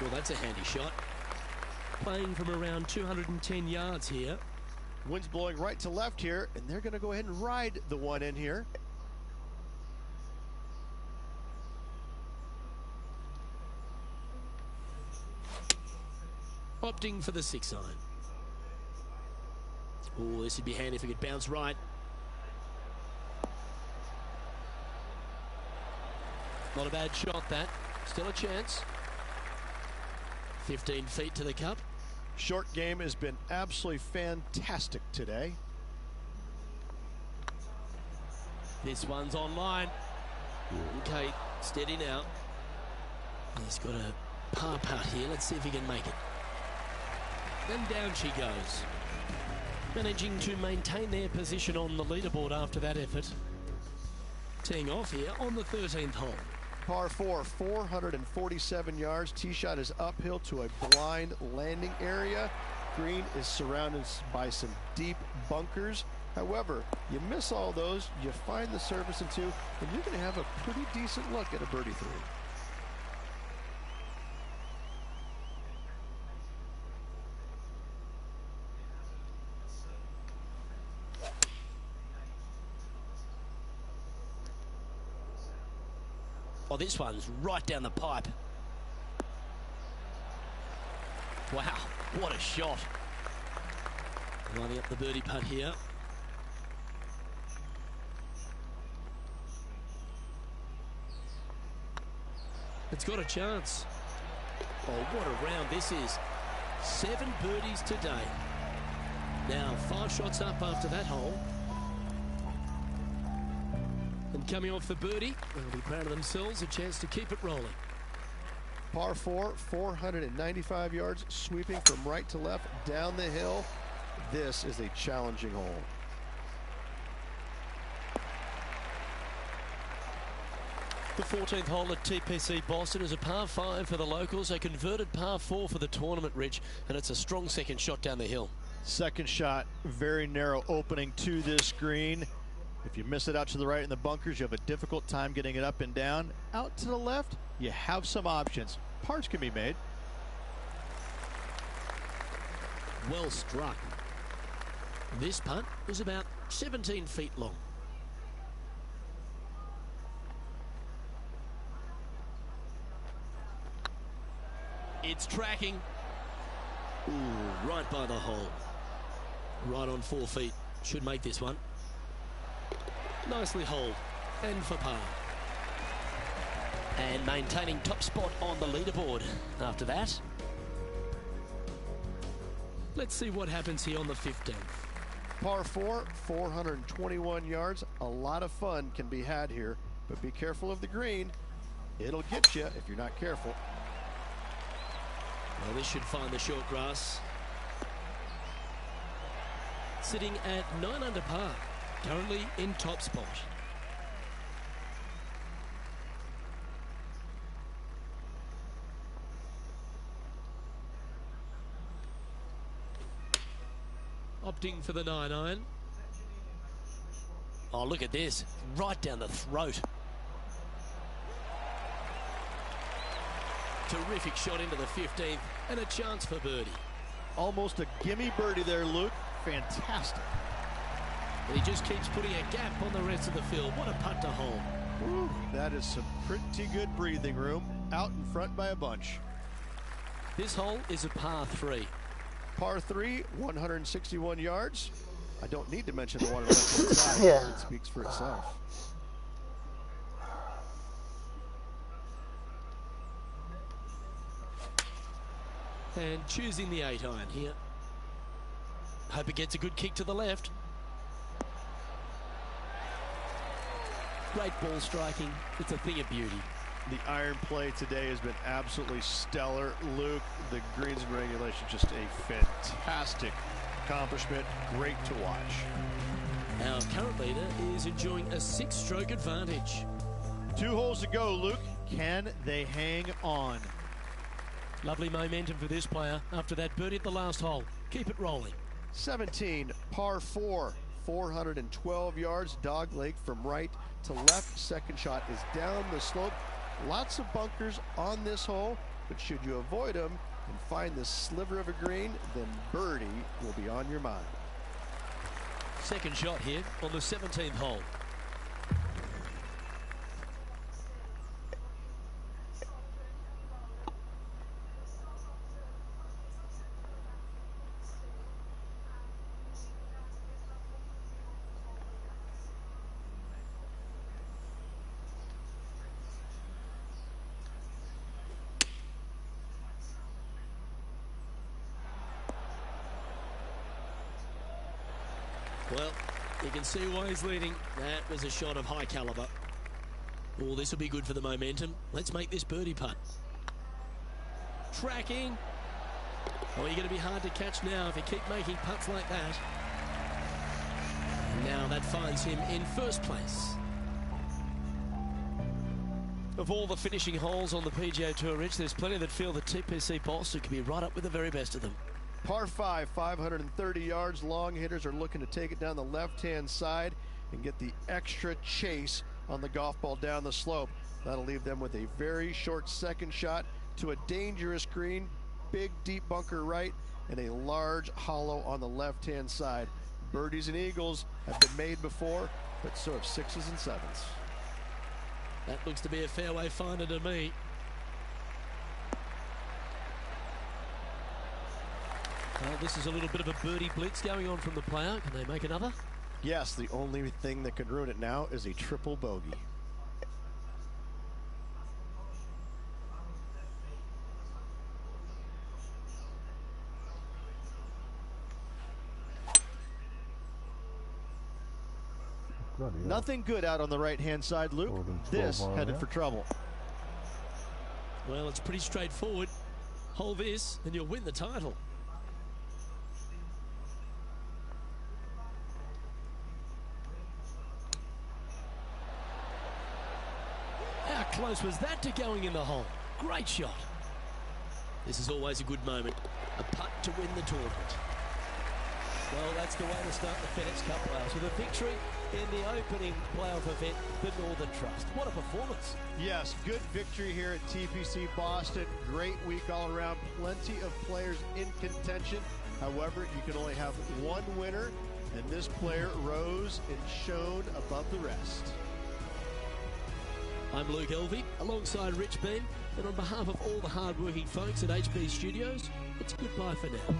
Well, that's a handy shot. Playing from around 210 yards here. Wind's blowing right to left here, and they're going to go ahead and ride the one in here. Opting for the 6-iron. Oh, this would be handy if it could bounce right. Not a bad shot, that. Still a chance. 15 feet to the cup. Short game has been absolutely fantastic today. This one's online. Okay, steady now. He's got a par putt here. Let's see if he can make it. And down she goes. Managing to maintain their position on the leaderboard after that effort. Teeing off here on the 13th hole. Par 4, 447 yards. Tee shot is uphill to a blind landing area. Green is surrounded by some deep bunkers. However, you miss all those, you find the surface in 2, and you're going to have a pretty decent look at a birdie 3. Oh, this one's right down the pipe. Wow, what a shot. Lining up the birdie putt here. It's got a chance. Oh, what a round this is. 7 birdies today. Now 5 shots up after that hole. And coming off the birdie, they'll be proud of themselves, a chance to keep it rolling. Par 4, 495 yards, sweeping from right to left, down the hill. This is a challenging hole. The 14th hole at TPC Boston is a par 5 for the locals, a converted par 4 for the tournament, Rich, and it's a strong second shot down the hill. Second shot, very narrow opening to this green. If you miss it out to the right in the bunkers, you have a difficult time getting it up and down. Out to the left, you have some options. Pars can be made. Well struck. This putt was about 17 feet long. It's tracking. Ooh, right by the hole. Right on 4 feet. Should make this one. Nicely holed. And for par. And maintaining top spot on the leaderboard after that. Let's see what happens here on the 15th. Par 4, 421 yards. A lot of fun can be had here, but be careful of the green. It'll get you if you're not careful. Well, this should find the short grass. Sitting at 9 under par, currently in top spot. Opting for the 9-iron. Oh, look at this. Right down the throat. Terrific shot into the 15th and a chance for birdie. Almost a gimme birdie there, Luke. Fantastic. And he just keeps putting a gap on the rest of the field. What a putt to hole. Woo, that is some pretty good breathing room. Out in front by a bunch. This hole is a par 3. Par 3, 161 yards. I don't need to mention the one on the left-hand side. It speaks for itself. And choosing the 8-iron here. Hope it gets a good kick to the left. Great ball striking. It's a thing of beauty. The iron play today has been absolutely stellar. Luke, the greens and regulation, just a fantastic accomplishment. Great to watch. Our current leader is enjoying a 6-stroke advantage. 2 holes to go, Luke. Can they hang on? Lovely momentum for this player after that birdie at the last hole. Keep it rolling. 17, par 4, 412 yards, dog leg from right to left. Second shot is down the slope. Lots of bunkers on this hole, but should you avoid them and find this sliver of a green, then birdie will be on your mind. Second shot here on the 17th hole. Well, you can see why he's leading. That was a shot of high caliber. Oh, this will be good for the momentum. Let's make this birdie putt. Tracking. Oh, you're going to be hard to catch now if you keep making putts like that. Now that finds him in first place. Of all the finishing holes on the PGA Tour, Rich, there's plenty that feel that TPC Boston could be right up with the very best of them. Par 5, 530 yards. Long hitters are looking to take it down the left-hand side and get the extra chase on the golf ball down the slope. That'll leave them with a very short second shot to a dangerous green, big deep bunker right, and a large hollow on the left-hand side. Birdies and eagles have been made before, but so have sixes and sevens. That looks to be a fairway finder to me. Well, this is a little bit of a birdie blitz going on from the player. Can they make another? Yes, the only thing that could ruin it now is a triple bogey. Nothing good out on the right-hand side, Luke. This headed for trouble. Well, it's pretty straightforward. Hole this, and you'll win the title. How close was that to going in the hole? Great shot. This is always a good moment. A putt to win the tournament. Well, that's the way to start the FedEx Cup playoffs, with a victory in the opening playoff event, the Northern Trust. What a performance. Yes, good victory here at TPC Boston. Great week all around. Plenty of players in contention. However, you can only have one winner, and this player rose and shone above the rest. I'm Luke Elvey, alongside Rich Beam, and on behalf of all the hard-working folks at HP Studios, it's goodbye for now.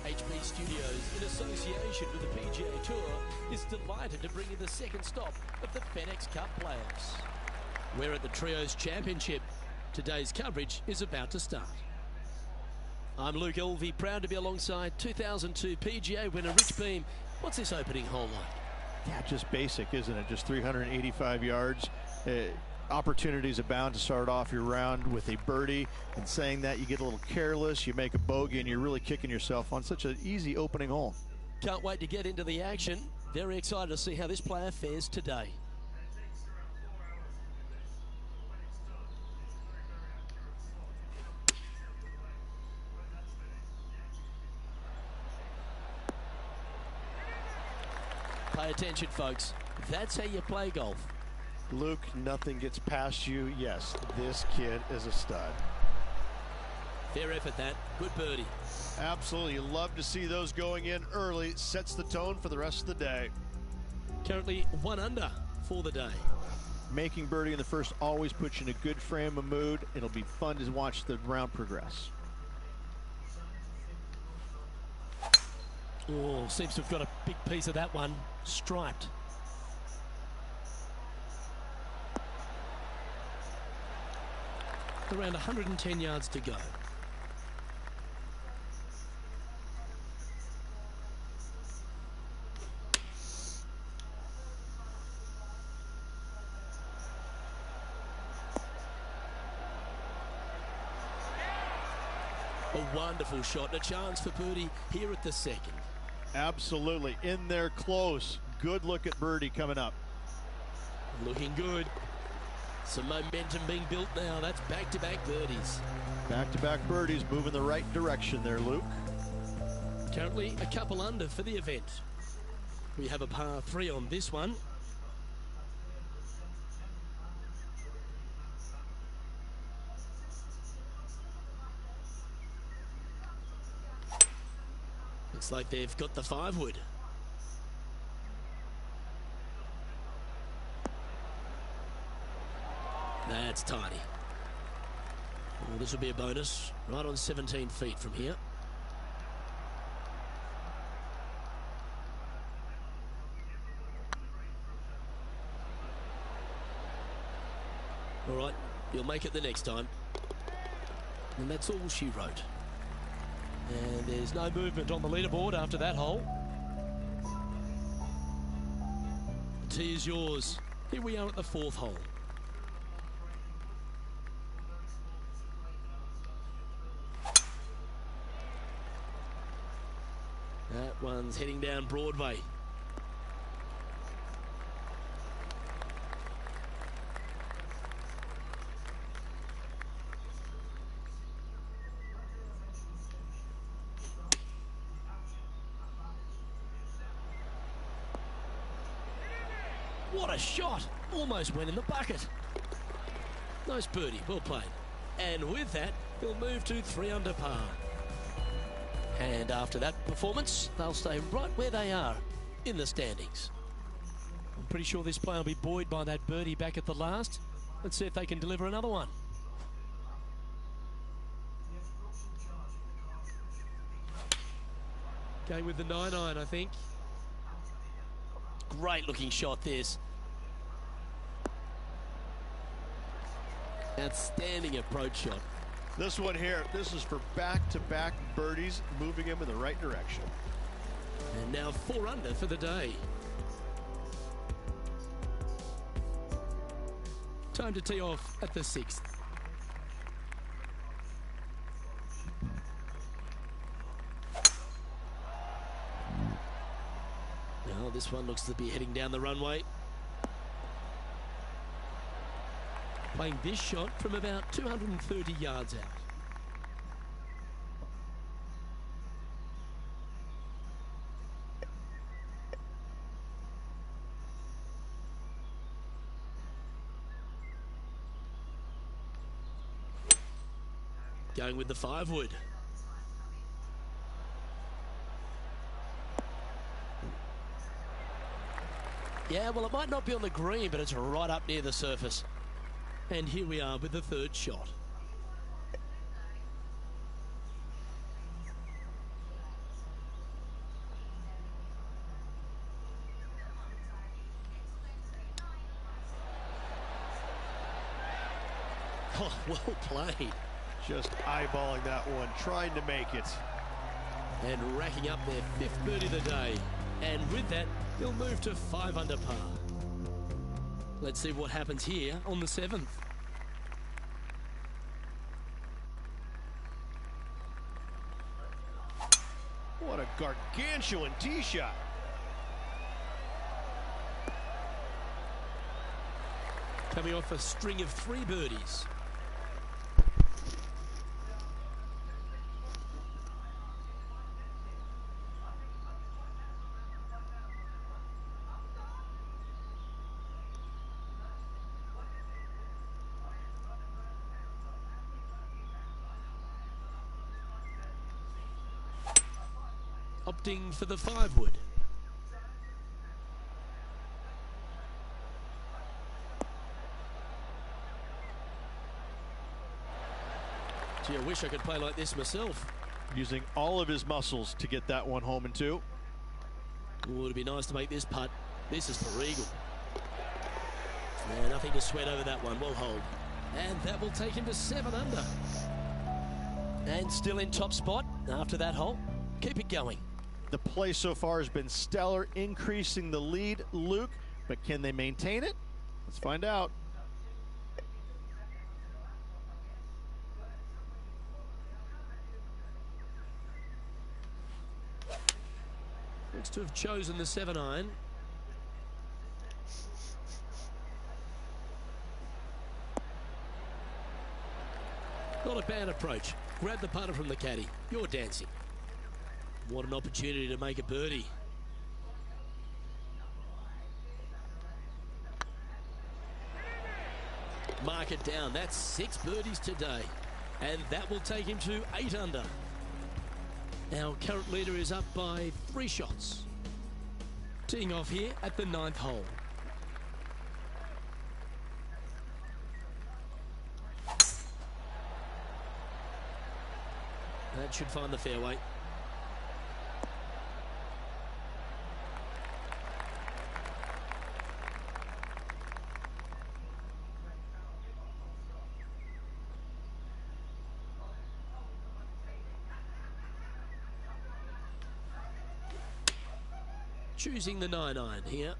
HP Studios, in association with the PGA Tour, is delighted to bring you the second stop of the FedEx Cup playoffs. We're at the Trios Championship. Today's coverage is about to start. I'm Luke Elvey, proud to be alongside 2002 PGA winner Rich Beam. What's this opening hole like? Yeah, just basic, isn't it? Just 385 yards. Opportunities abound to start off your round with a birdie, and saying that, you get a little careless, you make a bogey, and you're really kicking yourself on such an easy opening hole. Can't wait to get into the action. Very excited to see how this player fares today. Pay attention, folks. That's how you play golf. Luke, nothing gets past you. Yes, this kid is a stud. Fair effort, that. Good birdie. Absolutely. You love to see those going in early. Sets the tone for the rest of the day. Currently 1 under for the day. Making birdie in the first always puts you in a good frame of mood. It'll be fun to watch the round progress. Oh, seems to have got a big piece of that one. Striped. Around 110 yards to go. A wonderful shot, a chance for birdie here at the second. Absolutely, in there close. Good look at birdie coming up. Looking good. Some momentum being built now. That's back-to-back birdies. Back-to-back birdies, moving the right direction there, Luke. Currently a couple under for the event. We have a par 3 on this one. Looks like they've got the 5-wood. That's tidy. Well, this will be a bonus. Right on 17 feet from here. All right, you'll make it the next time. And that's all she wrote. And there's no movement on the leaderboard after that hole. The tee is yours. Here we are at the 4th hole. That one's heading down Broadway. What a shot! Almost went in the bucket. Nice birdie, well played. And with that, he'll move to 3 under par. And after that performance, they'll stay right where they are in the standings. I'm pretty sure this player will be buoyed by that birdie back at the last. Let's see if they can deliver another one. Going with the 9-iron, I think. Great looking shot, this. Outstanding approach shot. This one here, this is for back-to-back birdies, moving him in the right direction. And now 4 under for the day. Time to tee off at the 6th. Now this one looks to be heading down the runway. Playing this shot from about 230 yards out. Going with the 5-wood. Yeah, well, it might not be on the green, but it's right up near the surface. And here we are with the 3rd shot. Oh, well played. Just eyeballing that one, trying to make it. And racking up their 5th birdie of the day. And with that, he'll move to 5 under par. Let's see what happens here on the 7th. What a gargantuan tee shot. Coming off a string of 3 birdies. Opting for the 5-wood. Gee, I wish I could play like this myself. Using all of his muscles to get that one home in 2. Oh, it'd be nice to make this putt. This is for eagle. Yeah, nothing to sweat over that one. Well hold. And that will take him to 7 under. And still in top spot after that hole. Keep it going. The play so far has been stellar, increasing the lead, Luke, but can they maintain it? Let's find out. Looks to have chosen the 7-iron. Not a bad approach. Grab the putter from the caddy. You're dancing. What an opportunity to make a birdie. Mark it down. That's 6 birdies today. And that will take him to 8 under. Our current leader is up by 3 shots. Teeing off here at the 9th hole. That should find the fairway. Choosing the 9-iron here.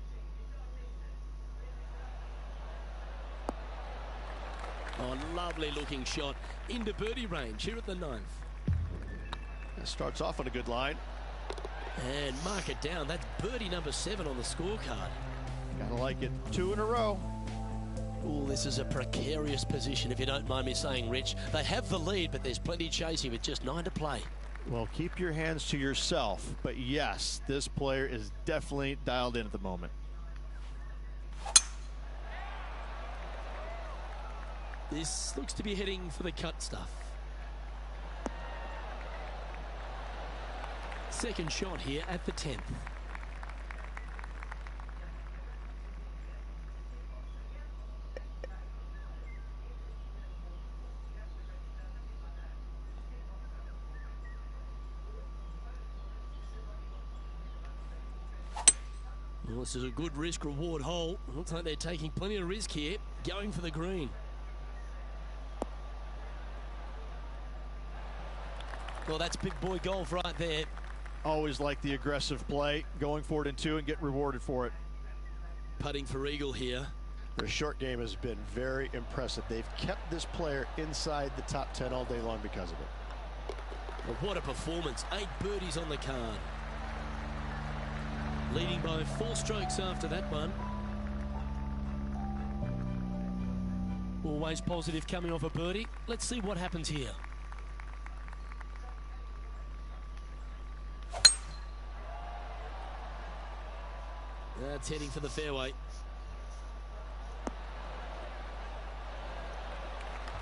Oh, lovely looking shot into birdie range here at the 9th. That starts off on a good line. And mark it down. That's birdie number 7 on the scorecard. Gotta like it. 2 in a row. Oh, this is a precarious position, if you don't mind me saying, Rich. They have the lead, but there's plenty chasing with just 9 to play. Well, keep your hands to yourself. But yes, this player is definitely dialed in at the moment. This looks to be heading for the cut stuff. Second shot here at the 10th. Well, this is a good risk-reward hole. Looks like they're taking plenty of risk here, going for the green. Well, that's big boy golf right there. Always like the aggressive play, going for it in 2 and get rewarded for it. Putting for eagle here. Their short game has been very impressive. They've kept this player inside the top 10 all day long because of it. Well, what a performance. 8 birdies on the card. Leading by 4 strokes after that one. Always positive coming off a birdie. Let's see what happens here. That's heading for the fairway.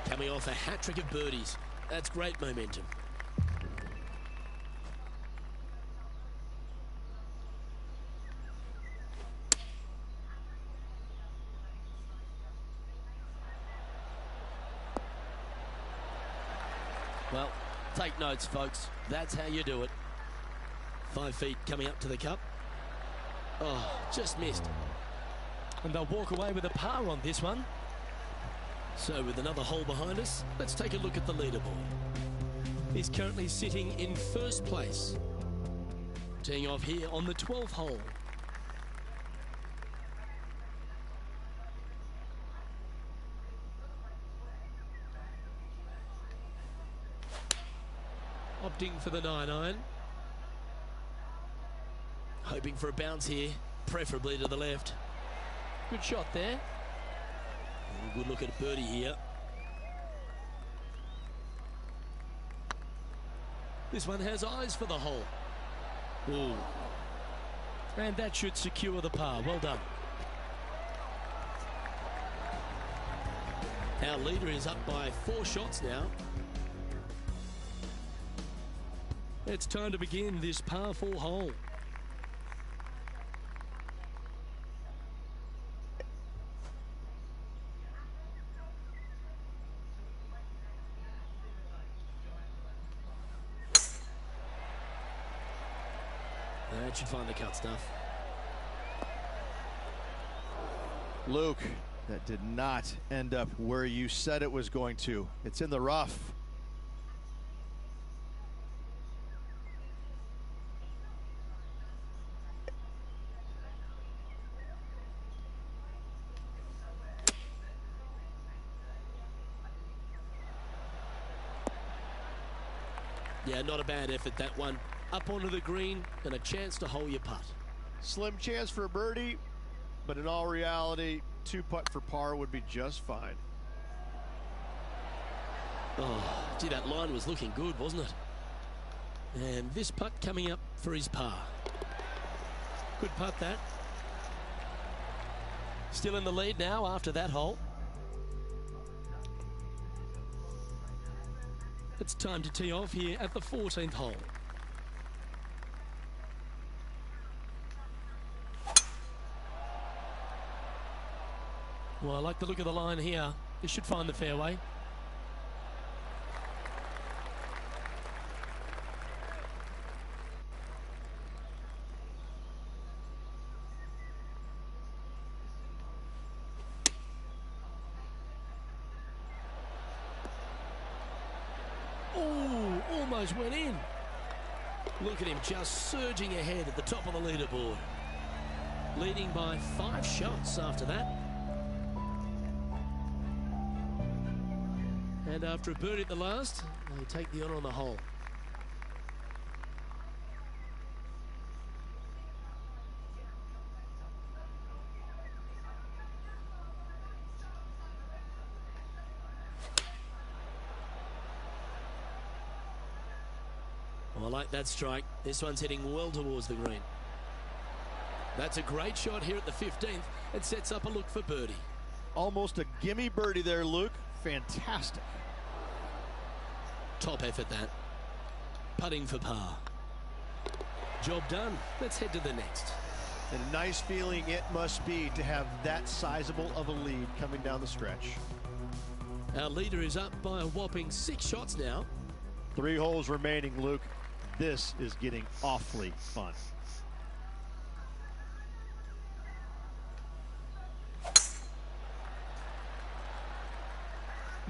Coming off a hat-trick of birdies. That's great momentum. Well, take notes, folks. That's how you do it. 5 feet coming up to the cup. Oh, just missed. And they'll walk away with a par on this one. So with another hole behind us, let's take a look at the leaderboard. He's currently sitting in first place. Teeing off here on the 12th hole. Opting for the 9-iron. Hoping for a bounce here, preferably to the left. Good shot there. Good look at birdie here. This one has eyes for the hole. Ooh. And that should secure the par. Well done. Our leader is up by 4 shots now. It's time to begin this par 4 hole. That That should find the cut stuff. Luke, that did not end up where you said it was going to. It's in the rough. Yeah, not a bad effort, that one. Up onto the green and a chance to hole your putt. Slim chance for a birdie, but in all reality, 2-putt for par would be just fine. Oh, gee, that line was looking good, wasn't it? And this putt coming up for his par. Good putt, that. Still in the lead now after that hole. It's time to tee off here at the 14th hole. Well, I like the look of the line here. This should find the fairway. Oh, almost went in. Look at him just surging ahead at the top of the leaderboard. Leading by 5 shots after that. And after a birdie at the last, they take the honour on the hole. Well, I like that strike. This one's heading well towards the green. That's a great shot here at the 15th. It sets up a look for birdie. Almost a gimme birdie there, Luke. Fantastic. Top effort, that. Putting for par. Job done. Let's head to the next. And a nice feeling it must be to have that sizable of a lead coming down the stretch. Our leader is up by a whopping 6 shots now. 3 holes remaining, Luke. This is getting awfully fun.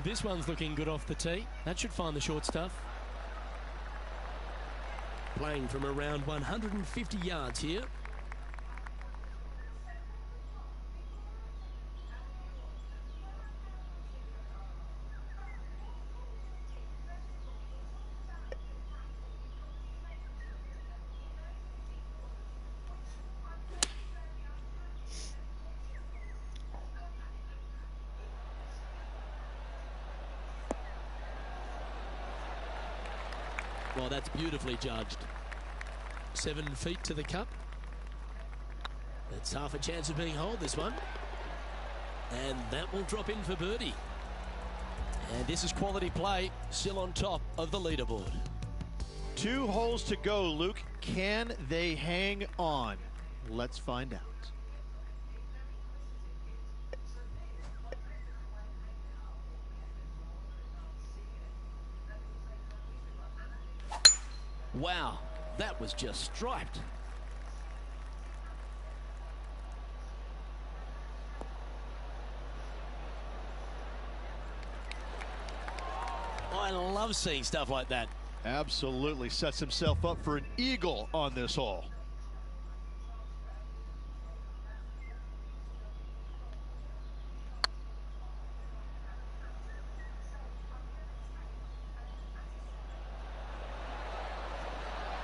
This one's looking good off the tee. That should find the short stuff. Playing from around 150 yards here. Well, that's beautifully judged. 7 feet to the cup. That's half a chance of being holed, this one. And that will drop in for birdie. And this is quality play, still on top of the leaderboard. 2 holes to go, Luke. Can they hang on? Let's find out. Wow, that was just striped. I love seeing stuff like that. Absolutely sets himself up for an eagle on this hole.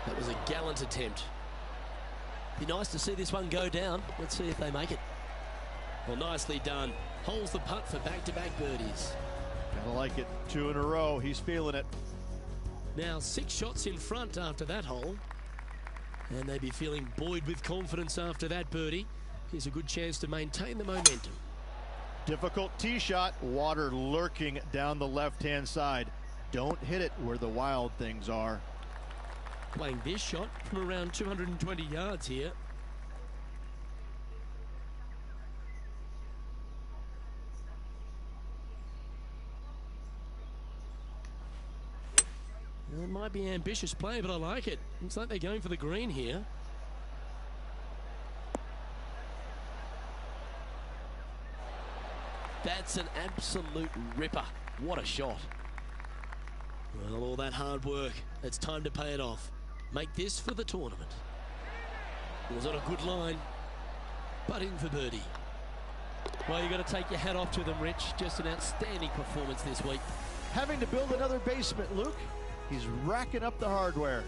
That was a gallant attempt. Be nice to see this one go down. Let's see if they make it. Well, nicely done. Holds the putt for back-to-back birdies. Kinda like it. 2 in a row. He's feeling it. Now 6 shots in front after that hole. And they'd be feeling buoyed with confidence after that birdie. Here's a good chance to maintain the momentum. Difficult tee shot. Water lurking down the left-hand side. Don't hit it where the wild things are. Playing this shot from around 220 yards here. It might be ambitious play, but I like it. Looks like they're going for the green here. That's an absolute ripper. What a shot. Well, all that hard work, it's time to pay it off. Make this for the tournament. It was on a good line, but in for birdie. Well, you've got to take your hat off to them, Rich. Just an outstanding performance this week. Having to build another basement, Luke. He's racking up the hardware.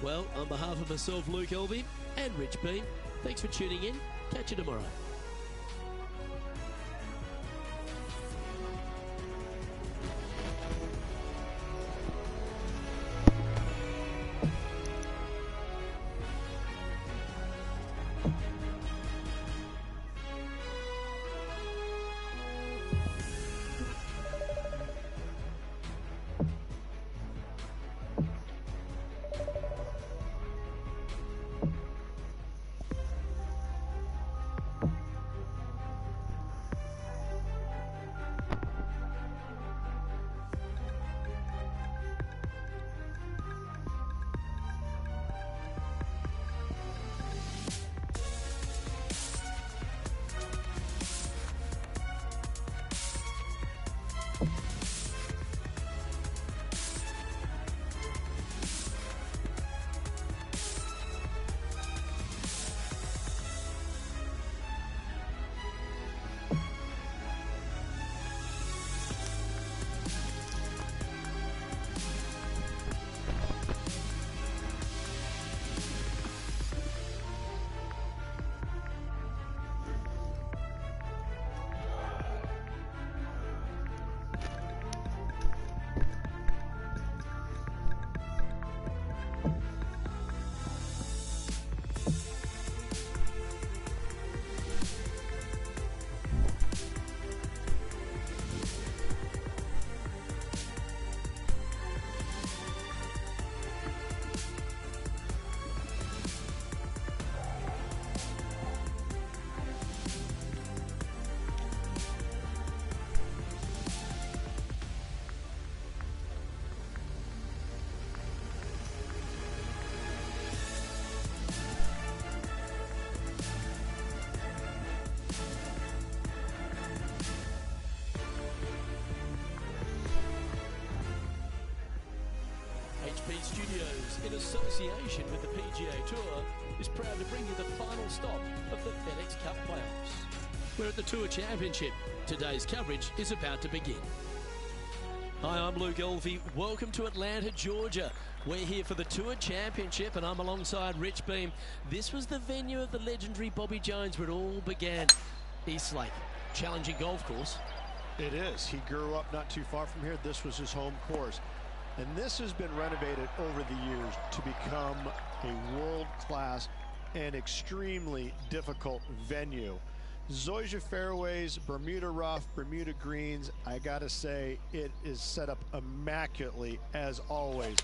Well, on behalf of myself, Luke Elvey, and Rich Beam, thanks for tuning in. Catch you tomorrow. Studios, in association with the PGA Tour, is proud to bring you the final stop of the FedEx Cup playoffs. We're at the Tour Championship. Today's coverage is about to begin. Hi, I'm Luke Elvey. Welcome to Atlanta, Georgia. We're here for the Tour Championship, and I'm alongside Rich Beam. This was the venue of the legendary Bobby Jones where it all began. East Lake, challenging golf course. It is. He grew up not too far from here. This was his home course. And this has been renovated over the years to become a world-class and extremely difficult venue. Zoysia fairways, Bermuda rough, Bermuda greens. I gotta say, it is set up immaculately as always.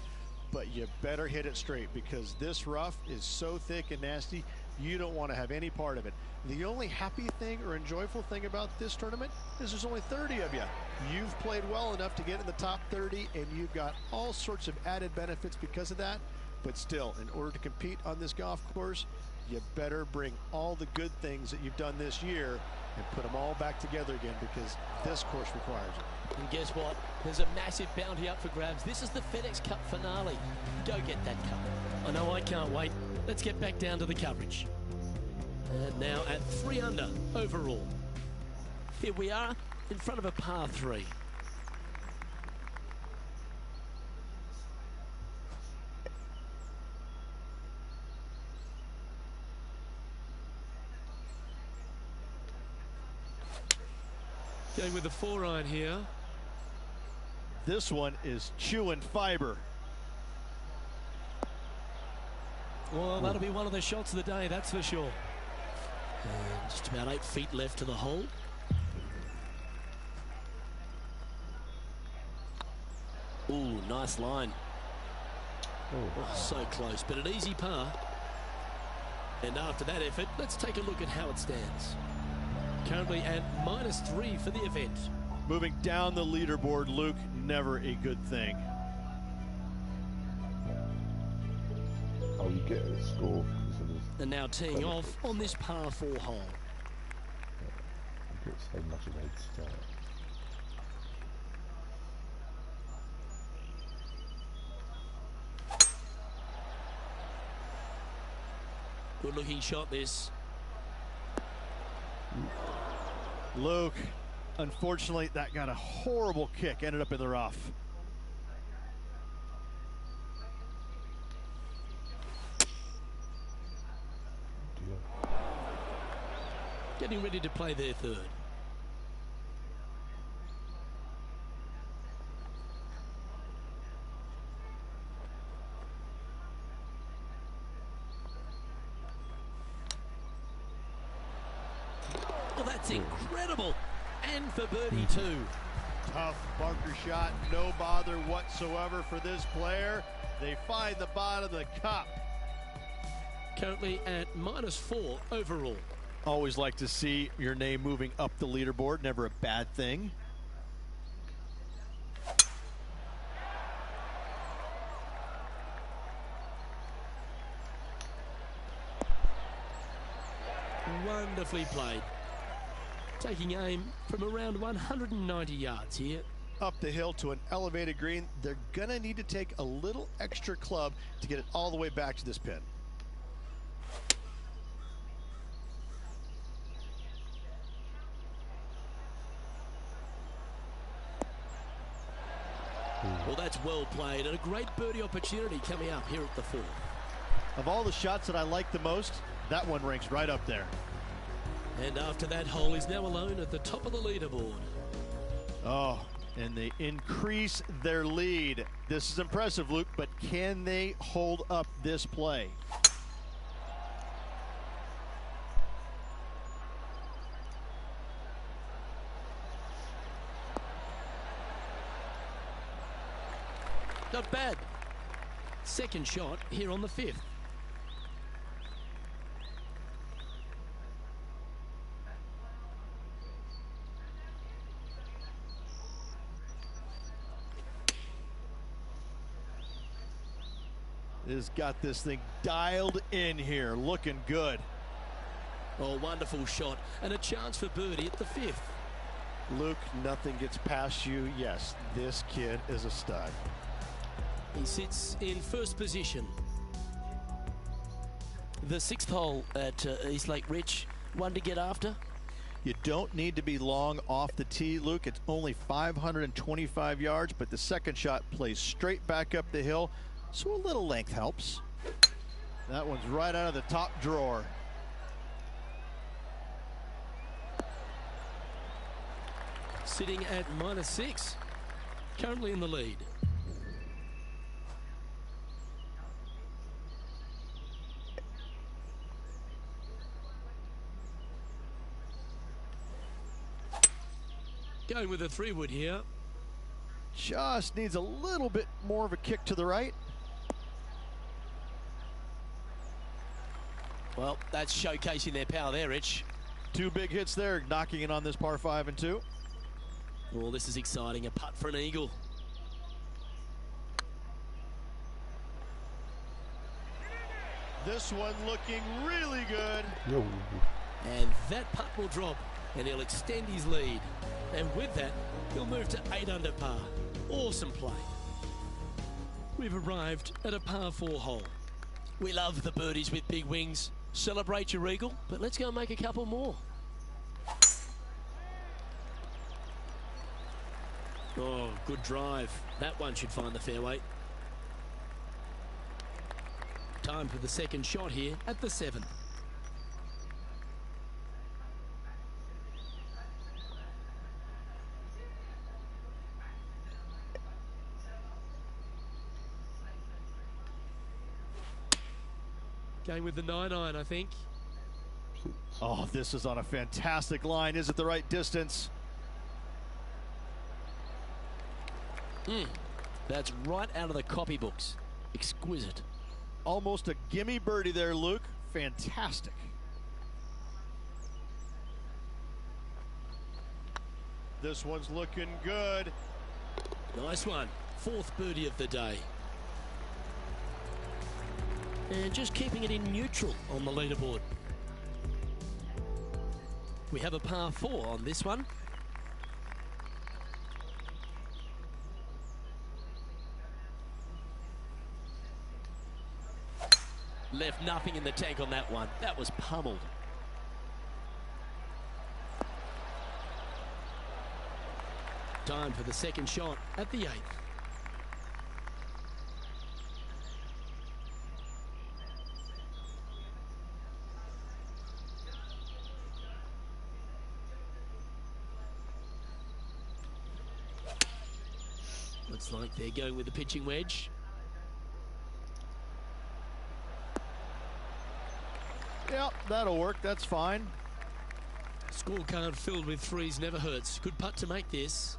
But you better hit it straight, because this rough is so thick and nasty, you don't want to have any part of it. The only happy thing or enjoyable thing about this tournament is there's only 30 of you. You've played well enough to get in the top 30, and you've got all sorts of added benefits because of that. But still, in order to compete on this golf course, you better bring all the good things that you've done this year and put them all back together again, because this course requires it. And guess what? There's a massive bounty up for grabs. This is the FedEx Cup finale. Go get that cup. I know I can't wait. Let's get back down to the coverage. And now at 3 under overall. Here we are in front of a par 3. Going with the 4-iron here. This one is chewing fiber. Well, that'll be one of the shots of the day, that's for sure. And just about 8 feet left to the hole. Ooh, nice line. Oh, so close, but an easy par. And after that effort, let's take a look at how it stands. Currently at -3 for the event. Moving down the leaderboard, Luke, never a good thing. Oh, you get a score. And now teeing off on this par 4 hole. It's so much of a head start. Good looking shot this. Luke, unfortunately, that got a horrible kick, ended up in the rough. Getting ready to play their third. Well, that's incredible. And for birdie too. Tough bunker shot, no bother whatsoever for this player. They find the bottom of the cup. Currently at -4 overall. Always like to see your name moving up the leaderboard. Never a bad thing. Wonderfully played. Taking aim from around 190 yards here. Up the hill to an elevated green. They're going to need to take a little extra club to get it all the way back to this pin. Well, that's well played, and a great birdie opportunity coming up here at the 4th. Of all the shots that I like the most, that one ranks right up there. And after that hole, he's now alone at the top of the leaderboard. Oh, and they increase their lead. This is impressive, Luke, but can they hold up this play? Not bad. Second shot here on the 5th. Has got this thing dialed in here, looking good. Oh, wonderful shot, and a chance for birdie at the 5th. Luke, nothing gets past you. Yes, this kid is a stud. He sits in first position. The 6th hole at East Lake Rich, one to get after. You don't need to be long off the tee, Luke. It's only 525 yards, but the second shot plays straight back up the hill, so a little length helps. That one's right out of the top drawer. Sitting at -6, currently in the lead. Going with a 3-wood here. Just needs a little bit more of a kick to the right. Well, that's showcasing their power there, Rich. Two big hits there, knocking it on this par 5 and 2. Oh, this is exciting. A putt for an eagle. This one looking really good. And that putt will drop, and he'll extend his lead. And with that, he'll move to 8 under par. Awesome play. We've arrived at a par 4 hole. We love the birdies with big wings. Celebrate your eagle, but let's go and make a couple more. Oh, good drive. That one should find the fairway. Time for the second shot here at the 7th. Going with the 9-iron, I think. Oh, this is on a fantastic line. Is it the right distance? That's right out of the copybooks. Exquisite. Almost a gimme birdie there, Luke. Fantastic. This one's looking good. Nice one. 4th birdie of the day. And just keeping it in neutral on the leaderboard. We have a par 4 on this one. Left nothing in the tank on that one. That was pummeled. Time for the second shot at the 8th. Looks like they're going with the pitching wedge. Yep, that'll work. That's fine. Scorecard filled with threes never hurts. Good putt to make this.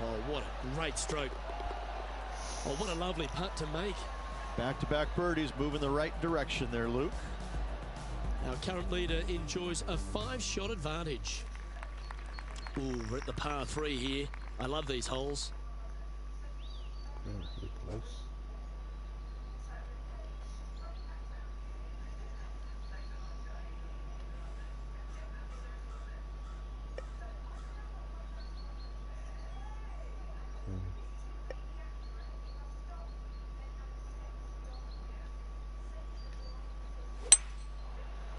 Oh, what a great stroke. Oh, what a lovely putt to make. Back-to-back birdies, moving the right direction there, Luke. Our current leader enjoys a 5-shot advantage. Ooh, we're at the par 3 here. I love these holes. Pretty close.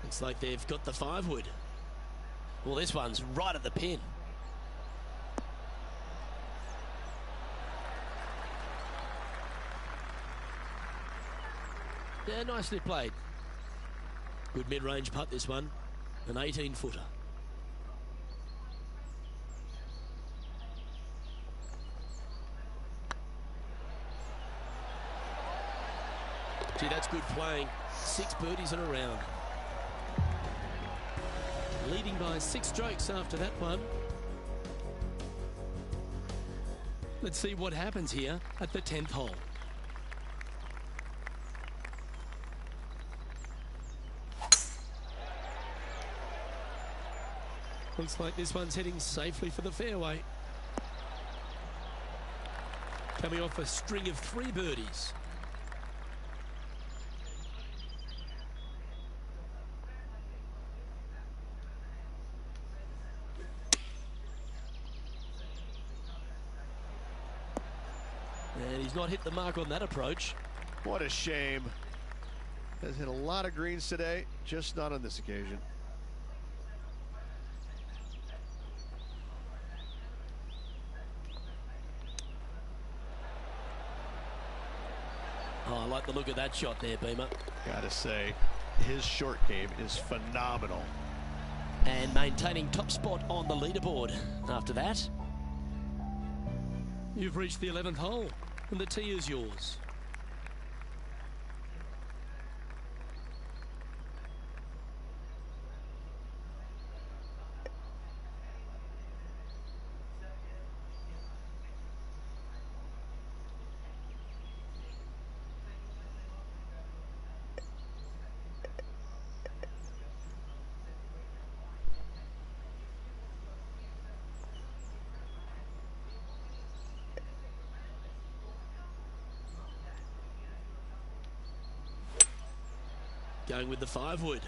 Looks like they've got the 5-wood. Well, this one's right at the pin. Yeah, nicely played. Good mid-range putt, this one. An 18-footer. Gee, that's good playing. 6 birdies in a round. Leading by 6 strokes after that one. Let's see what happens here at the 10th hole. Looks like this one's heading safely for the fairway. Coming off a string of 3 birdies. And he's not hit the mark on that approach. What a shame. Has hit a lot of greens today, just not on this occasion. Oh, I like the look of that shot there, Beamer. Gotta say, his short game is phenomenal. And maintaining top spot on the leaderboard after that. You've reached the 11th hole, and the tee is yours. Going with the 5-wood.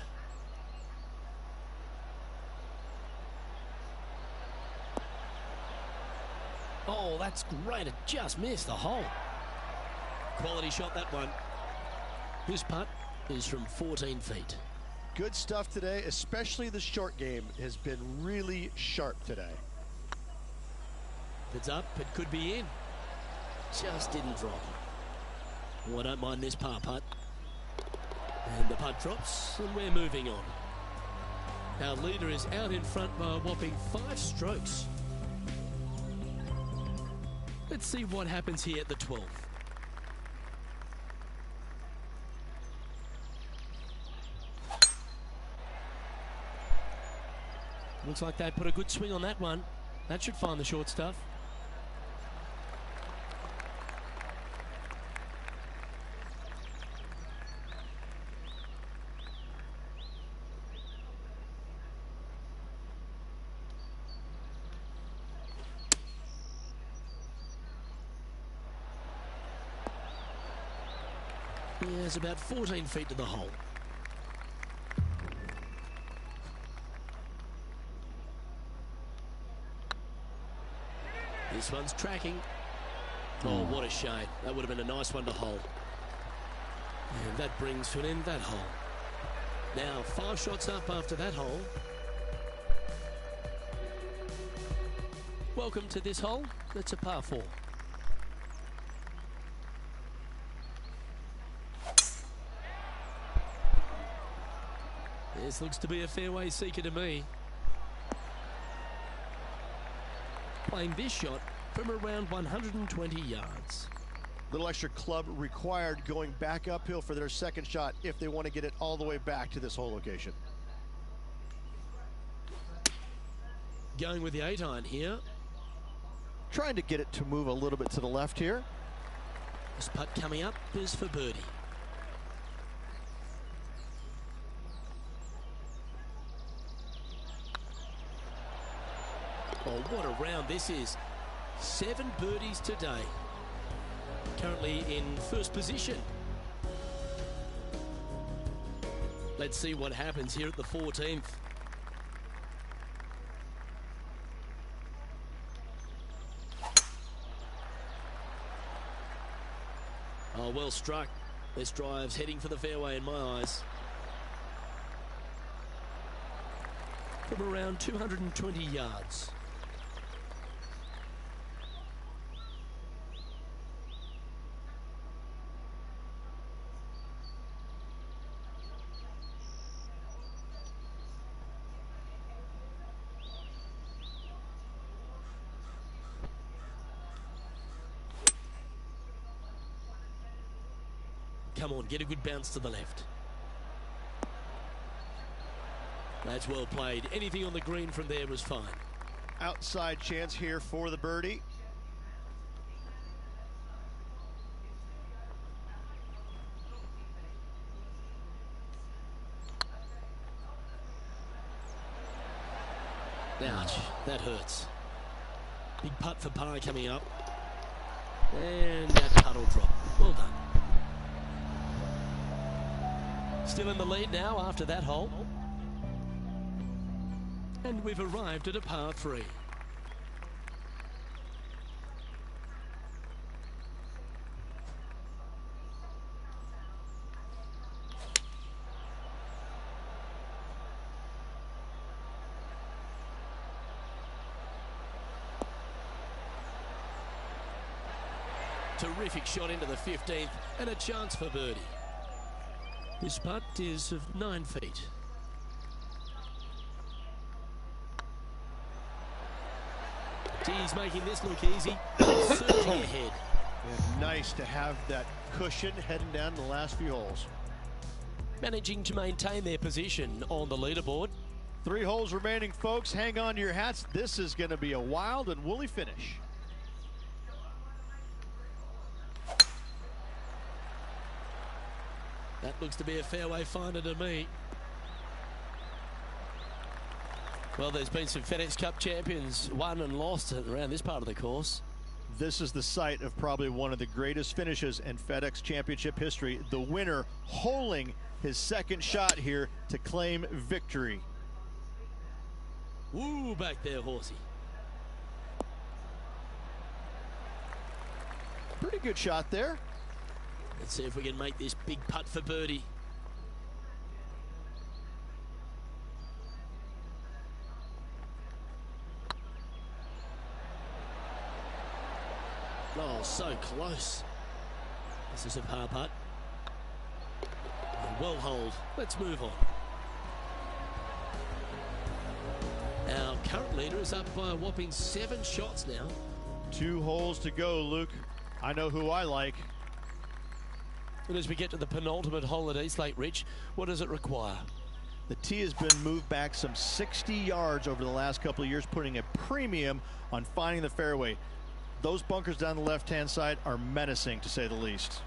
Oh, that's great. It just missed the hole. Quality shot, that one. His putt is from 14 feet. Good stuff today, especially the short game has been really sharp today. If it's up, it could be in. Just didn't drop. Oh, I don't mind this par putt. And the putt drops, and we're moving on. Our leader is out in front by a whopping 5 strokes. Let's see what happens here at the 12th. Looks like they put a good swing on that one. That should find the short stuff. Yeah, it's about 14 feet to the hole. This one's tracking. Oh, what a shame. That would have been a nice one to hold. And that brings to an end that hole. Now 5 shots up after that hole. Welcome to this hole. That's a par 4. This looks to be a fairway seeker to me. Playing this shot from around 120 yards. Little extra club required going back uphill for their second shot if they want to get it all the way back to this hole location. Going with the 8-iron here. Trying to get it to move a little bit to the left here. This putt coming up is for birdie. Oh, what a round this is. 7 birdies today. Currently in first position. Let's see what happens here at the 14th. Oh, well struck. This drive's heading for the fairway in my eyes. From around 220 yards. Come on, get a good bounce to the left. That's well played. Anything on the green from there was fine. Outside chance here for the birdie. Ouch, that hurts. Big putt for par coming up. And that putt will drop. Well done. Still in the lead now after that hole. And we've arrived at a par 3. Terrific shot into the 15th and a chance for birdie. This putt is of 9 feet. He's making this look easy. Surging ahead. And nice to have that cushion heading down the last few holes. Managing to maintain their position on the leaderboard. 3 holes remaining, folks. Hang on to your hats. This is going to be a wild and woolly finish. That looks to be a fairway finder to me. Well, there's been some FedEx Cup champions won and lost around this part of the course. This is the site of probably one of the greatest finishes in FedEx Championship history. The winner holing his second shot here to claim victory. Woo, back there, horsey. Pretty good shot there. Let's see if we can make this big putt for birdie. Oh, so close. This is a par putt. Well holed. Let's move on. Our current leader is up by a whopping 7 shots now. 2 holes to go, Luke. I know who I like. And as we get to the penultimate hole at East Lake, Rich, what does it require? The tee has been moved back some 60 yards over the last couple of years, putting a premium on finding the fairway. Those bunkers down the left-hand side are menacing, to say the least.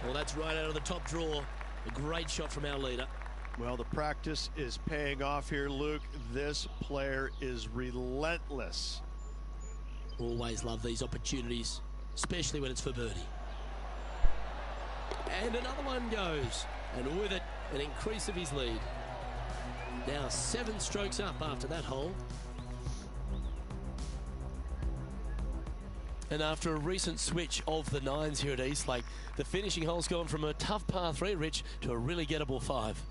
Well, that's right out of the top draw. A great shot from our leader. Well, the practice is paying off here, Luke. This player is relentless. Always love these opportunities, especially when it's for birdie. And another one goes, and with it, an increase of his lead. Now 7 strokes up after that hole. And after a recent switch of the 9s here at Eastlake, the finishing hole's gone from a tough par 3, Rich, to a really gettable 5.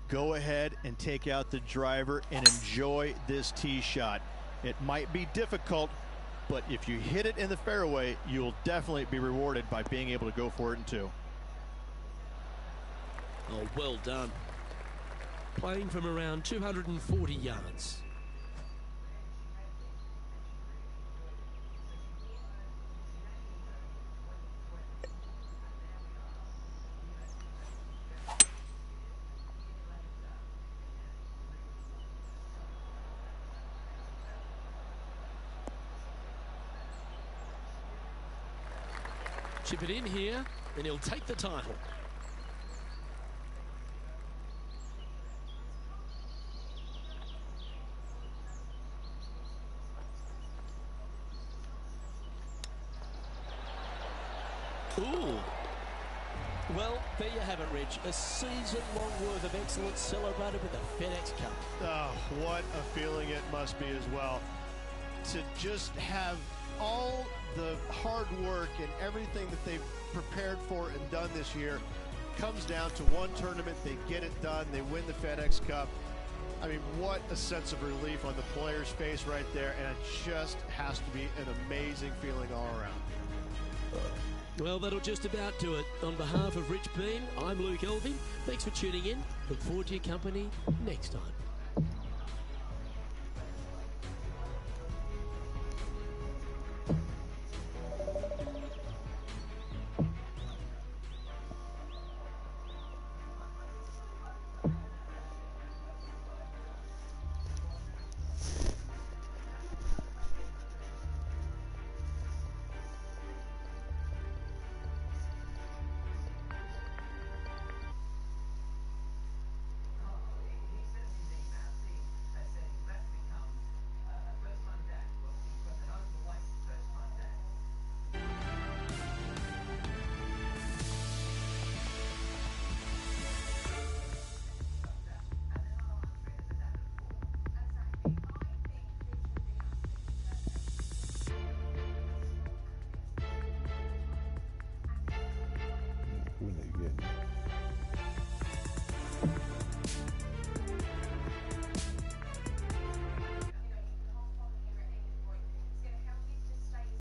Go ahead and take out the driver and enjoy this tee shot. It might be difficult, but if you hit it in the fairway, you'll definitely be rewarded by being able to go for it in 2. Oh, well done. Playing from around 240 yards. Chip it in here, and he'll take the title. Ooh. Well, there you have it, Rich. A season-long worth of excellence celebrated with the FedEx Cup. Oh, what a feeling it must be as well. To just have all the hard work and everything that they've prepared for and done this year comes down to one tournament. They get it done. They win the FedEx Cup. I mean, what a sense of relief on the player's face right there, and it just has to be an amazing feeling all around. Well, that'll just about do it. On behalf of Rich Bean, I'm Luke Elving. Thanks for tuning in. Look forward to your company next time. Win it again.